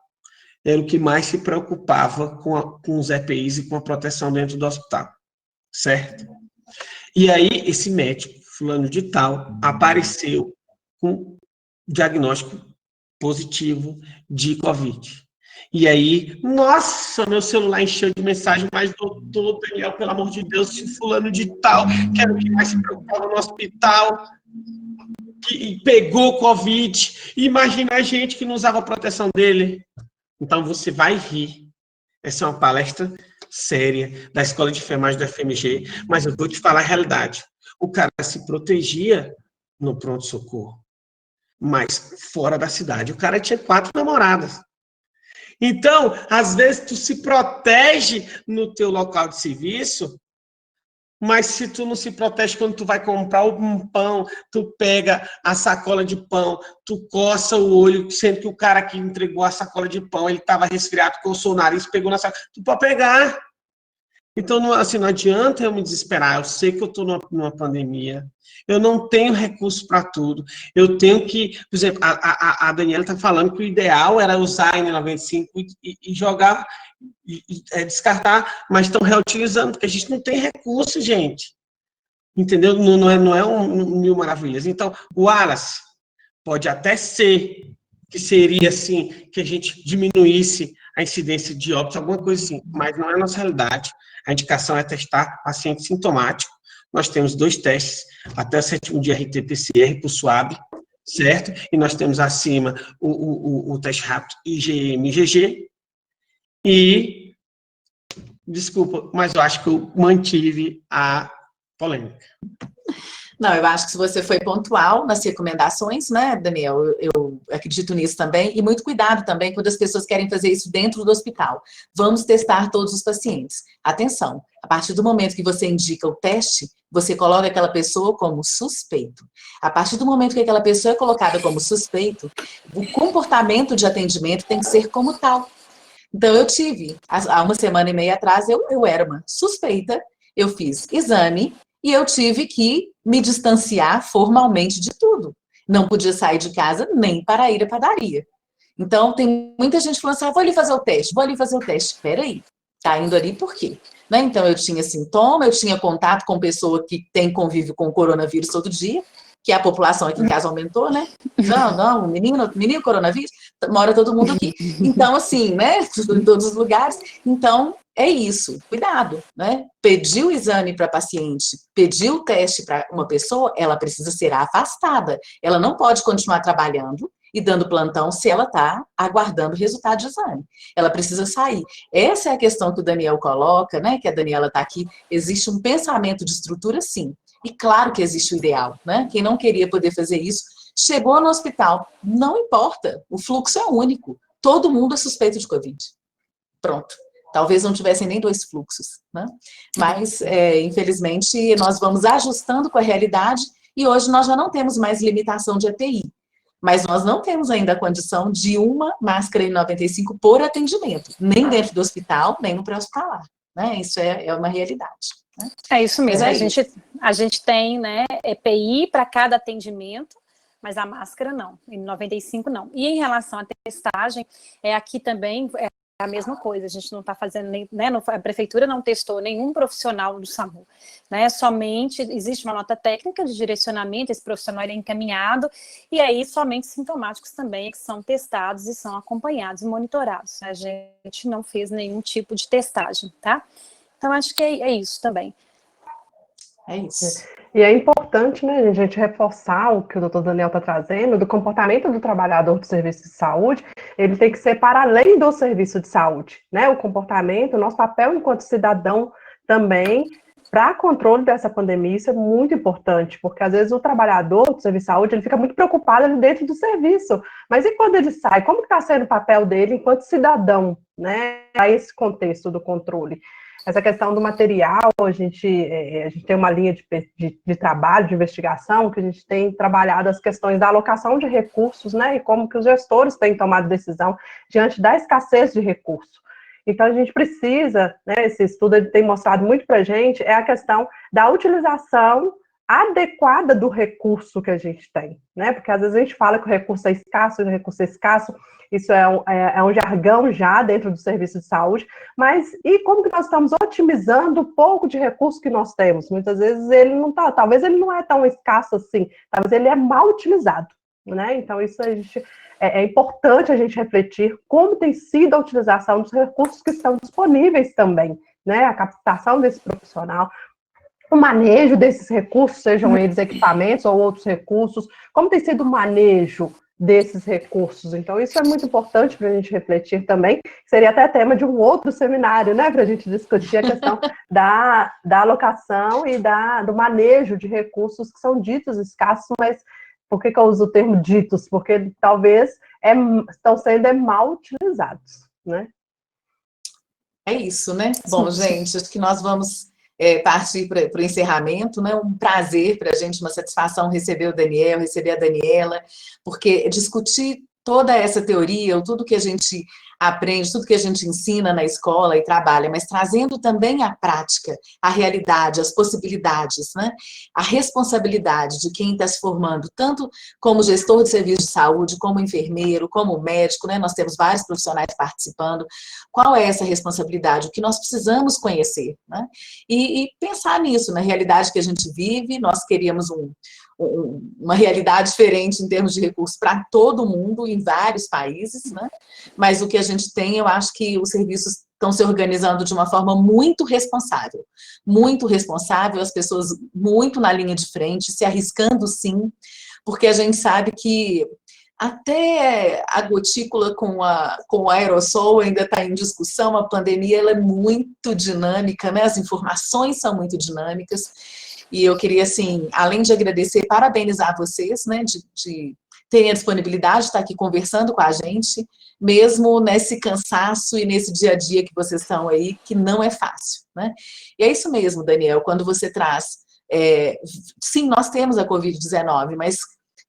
era o que mais se preocupava com os EPIs e com a proteção dentro do hospital, certo? E aí, esse médico, fulano de tal, apareceu com diagnóstico positivo de Covid. E aí, nossa, meu celular encheu de mensagem, mas doutor Daniel, pelo amor de Deus, esse fulano de tal, que era o que mais se preocupava no hospital, que pegou Covid, imagina a gente que não usava a proteção dele. Então, você vai rir. Essa é uma palestra séria da Escola de Enfermagem do FMG, mas eu vou te falar a realidade. O cara se protegia no pronto-socorro. mas fora da cidade. O cara tinha 4 namoradas. Então, às vezes, tu se protege no teu local de serviço, mas se tu não se protege quando tu vai comprar um pão, tu pega a sacola de pão, tu coça o olho, sendo que o cara que entregou a sacola de pão, ele estava resfriado, coçou o nariz, pegou na sacola, tu pode pegar. Então, não, assim, não adianta eu me desesperar. Eu sei que eu estou numa pandemia. Eu não tenho recurso para tudo. Eu tenho que... Por exemplo, a Daniela está falando que o ideal era usar a N95 e jogar, descartar, mas estão reutilizando, porque a gente não tem recurso, gente. Entendeu? Não é um mil maravilhas. Então, o Wallace pode até ser que seria assim, que a gente diminuísse a incidência de óbitos, alguma coisa assim, mas não é a nossa realidade. A indicação é testar paciente sintomático. Nós temos 2 testes, até o 7º dia RT-PCR para o SWAB, certo? E nós temos acima o teste rápido IgM-IgG. E, desculpa, mas eu acho que eu mantive a polêmica. Não, eu acho que se você foi pontual nas recomendações, né, Daniel, eu acredito nisso também, e muito cuidado também quando as pessoas querem fazer isso dentro do hospital. Vamos testar todos os pacientes. Atenção, a partir do momento que você indica o teste, você coloca aquela pessoa como suspeito. A partir do momento que aquela pessoa é colocada como suspeito, o comportamento de atendimento tem que ser como tal. Então, eu tive, há 1 semana e meia atrás, eu era uma suspeita, eu fiz exame, e eu tive que me distanciar formalmente de tudo. Não podia sair de casa nem para ir à padaria. Então, tem muita gente falando assim, vou ali fazer o teste, vou ali fazer o teste. Espera aí, tá indo ali por quê? Né? Então, eu tinha sintoma, eu tinha contato com pessoa que tem convívio com o coronavírus todo dia, que a população aqui em casa aumentou, né? Não, menino coronavírus, mora todo mundo aqui. Então, assim, né? Em todos os lugares. Então, é isso, cuidado, né? Pedir o exame para paciente, pedir o teste para uma pessoa, ela precisa ser afastada. Ela não pode continuar trabalhando e dando plantão se ela está aguardando o resultado de exame. Ela precisa sair. Essa é a questão que o Daniel coloca, né? Que a Daniela está aqui. Existe um pensamento de estrutura, sim. E claro que existe o ideal, né? Quem não queria poder fazer isso, chegou no hospital. Não importa, o fluxo é único. Todo mundo é suspeito de Covid. Pronto. Talvez não tivessem nem 2 fluxos, né? Mas, infelizmente, nós vamos ajustando com a realidade e hoje nós já não temos mais limitação de EPI. Mas nós não temos ainda a condição de uma máscara N95 por atendimento, nem dentro do hospital, nem no pré-hospitalar, né? Isso é uma realidade. Né? É isso mesmo, isso. A gente tem, né, EPI para cada atendimento, mas a máscara não, N95 não. E em relação à testagem, aqui também a mesma coisa, a gente não está fazendo, né, a prefeitura não testou nenhum profissional do SAMU, né, somente existe uma nota técnica de direcionamento, esse profissional é encaminhado, e aí somente sintomáticos também que são testados e são acompanhados e monitorados, a gente não fez nenhum tipo de testagem, tá? Então acho que é isso também. É isso. E é importante, né, a gente reforçar o que o doutor Daniel está trazendo, do comportamento do trabalhador do serviço de saúde, ele tem que ser para além do serviço de saúde, né, o comportamento, o nosso papel enquanto cidadão também, para controle dessa pandemia, isso é muito importante, porque às vezes o trabalhador do serviço de saúde, ele fica muito preocupado ali dentro do serviço, mas e quando ele sai, como que está sendo o papel dele enquanto cidadão, né, a esse contexto do controle? Essa questão do material, a gente tem uma linha de trabalho, de investigação, que a gente tem trabalhado as questões da alocação de recursos, né, e como que os gestores têm tomado decisão diante da escassez de recursos. Então, a gente precisa, né, esse estudo ele tem mostrado muito para a gente, é a questão da utilização adequada do recurso que a gente tem, né, porque às vezes a gente fala que o recurso é escasso, isso é um jargão já dentro do serviço de saúde, mas e como que nós estamos otimizando o pouco de recurso que nós temos? Muitas vezes ele não está, talvez ele não é tão escasso assim, talvez ele é mal utilizado, né? Então isso é importante a gente refletir como tem sido a utilização dos recursos que estão disponíveis também, né? A captação desse profissional, o manejo desses recursos, sejam eles equipamentos ou outros recursos, como tem sido o manejo desses recursos. Então, isso é muito importante para a gente refletir também. Seria até tema de um outro seminário, né, para a gente discutir a questão da alocação e do manejo de recursos que são ditos escassos, mas por que eu uso o termo ditos? Porque talvez estão sendo mal utilizados, né? É isso, né? Bom, gente, acho que nós vamos partir para o encerramento, né? Um prazer para a gente, uma satisfação receber o Daniel, receber a Daniela, porque discutir toda essa teoria, tudo que a gente aprende, tudo que a gente ensina na escola e trabalha, mas trazendo também a prática, a realidade, as possibilidades, né? A responsabilidade de quem está se formando, tanto como gestor de serviço de saúde, como enfermeiro, como médico, né? Nós temos vários profissionais participando. Qual é essa responsabilidade? O que nós precisamos conhecer, né? E pensar nisso, na realidade que a gente vive. Nós queríamos uma realidade diferente em termos de recursos para todo mundo, em vários países, né? Mas o que a gente tem, eu acho que os serviços estão se organizando de uma forma muito responsável, as pessoas muito na linha de frente, se arriscando sim, porque a gente sabe que até a gotícula com o aerossol ainda está em discussão, a pandemia ela é muito dinâmica, né? As informações são muito dinâmicas, e eu queria, assim, além de agradecer, parabenizar vocês, né, de terem a disponibilidade de estar aqui conversando com a gente, mesmo nesse cansaço e nesse dia a dia que vocês estão aí, que não é fácil, né? E é isso mesmo, Daniel, quando você traz, sim, nós temos a Covid-19, mas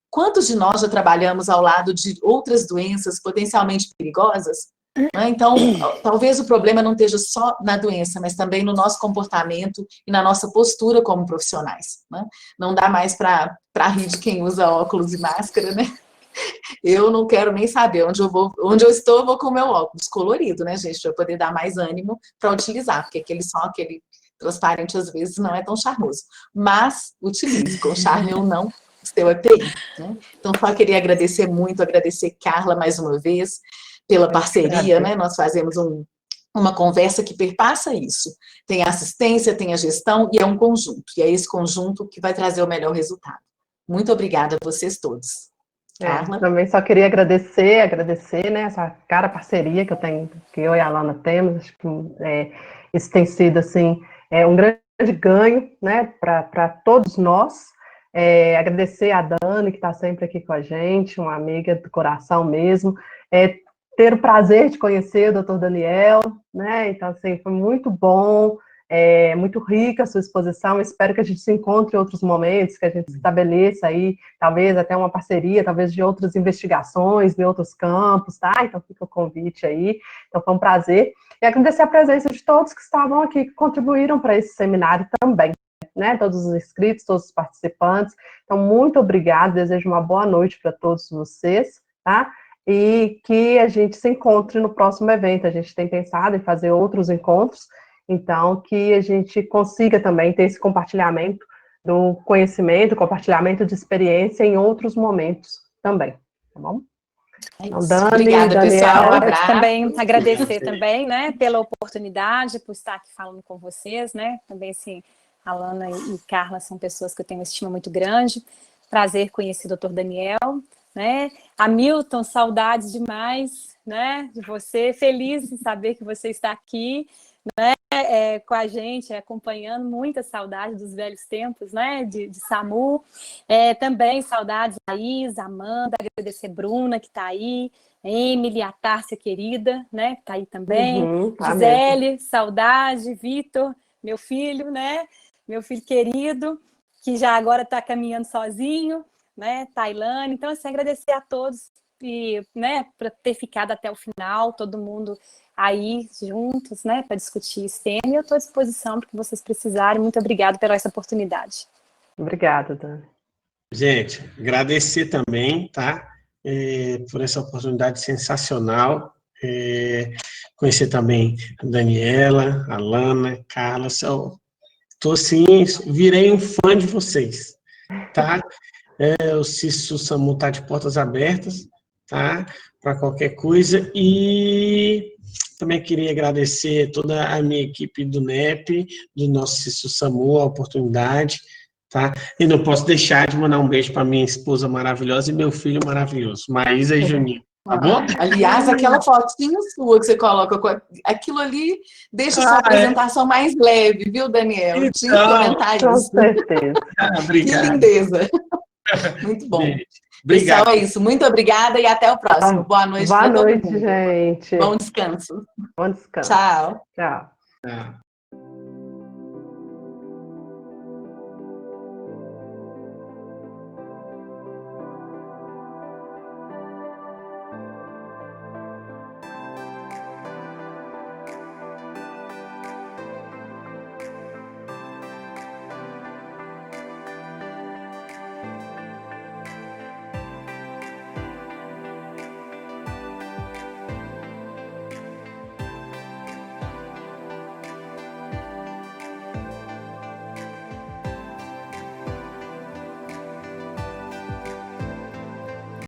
quantos de nós já trabalhamos ao lado de outras doenças potencialmente perigosas? Né? Então, talvez o problema não esteja só na doença, mas também no nosso comportamento e na nossa postura como profissionais. Né? Não dá mais para rir de quem usa óculos e máscara, né? Eu não quero nem saber onde eu estou, eu vou com o meu óculos colorido, né, gente? Para poder dar mais ânimo para utilizar, porque aquele transparente às vezes não é tão charmoso. Mas utilize, com charme ou não, seu EPI. Né? Então, só queria agradecer muito, agradecer Carla mais uma vez pela parceria, né? Nós fazemos uma conversa que perpassa isso. Tem a assistência, tem a gestão e é um conjunto. E é esse conjunto que vai trazer o melhor resultado. Muito obrigada a vocês todos. Carla? Também só queria agradecer, né, essa cara parceria que eu e a Alana temos. Acho que isso tem sido, assim, um grande ganho, né, para todos nós. Agradecer a Dani, que está sempre aqui com a gente, uma amiga do coração mesmo. Ter o prazer de conhecer o Dr. Daniel, né? Então, assim, foi muito bom, muito rica a sua exposição. Espero que a gente se encontre em outros momentos, que a gente estabeleça aí, talvez até uma parceria, talvez de outras investigações, em outros campos, tá? Então, fica o convite aí. Então, foi um prazer. E agradecer a presença de todos que estavam aqui, que contribuíram para esse seminário também, né? Todos os inscritos, todos os participantes. Então, muito obrigada. Desejo uma boa noite para todos vocês, tá? E que a gente se encontre no próximo evento. A gente tem pensado em fazer outros encontros, então que a gente consiga também ter esse compartilhamento do conhecimento, compartilhamento de experiência em outros momentos também, tá bom? Então, Dani, obrigada, Daniel, pessoal. Um abraço. Também agradecer também, né, pela oportunidade, por estar aqui falando com vocês, né? Também, assim, Alana e Carla são pessoas que eu tenho uma estima muito grande. Prazer conhecer o Dr. Daniel. Né? Hamilton, saudades demais, né, de você, feliz em saber que você está aqui, né, com a gente, acompanhando, muita saudade dos velhos tempos, né, de SAMU, também saudades da Isa, Amanda, agradecer Bruna, que está aí, Emily, a Tárcia querida, né, que está aí também, Gisele, saudade, Vitor, meu filho, né, meu filho querido, que já agora está caminhando sozinho, né, Tailane. Então, assim, agradecer a todos e, né, por ter ficado até o final, todo mundo aí juntos, né, para discutir esse tema. E eu estou à disposição para que vocês precisarem. Muito obrigada pela essa oportunidade. Obrigada, Dani. Gente, agradecer também, tá, por essa oportunidade sensacional. Conhecer também a Daniela, a Lana, Carla. Tô assim, virei um fã de vocês, tá? O CISU SAMU está de portas abertas, tá? Para qualquer coisa. E também queria agradecer toda a minha equipe do NEP, do nosso CISU SAMU, a oportunidade, tá? E não posso deixar de mandar um beijo para minha esposa maravilhosa e meu filho maravilhoso, Maísa e Juninho. Tá bom? Aliás, aquela fotinha sua que você coloca, aquilo ali deixa a sua apresentação mais leve, viu, Daniel? Então, tinha que comentar isso. Com certeza. Obrigado. Que lindeza. Muito bom. Obrigado. Pessoal, é isso. Muito obrigada e até o próximo. Boa noite Boa para todo noite, mundo. gente. Bom descanso. Bom descanso. Tchau. Tchau. Tá.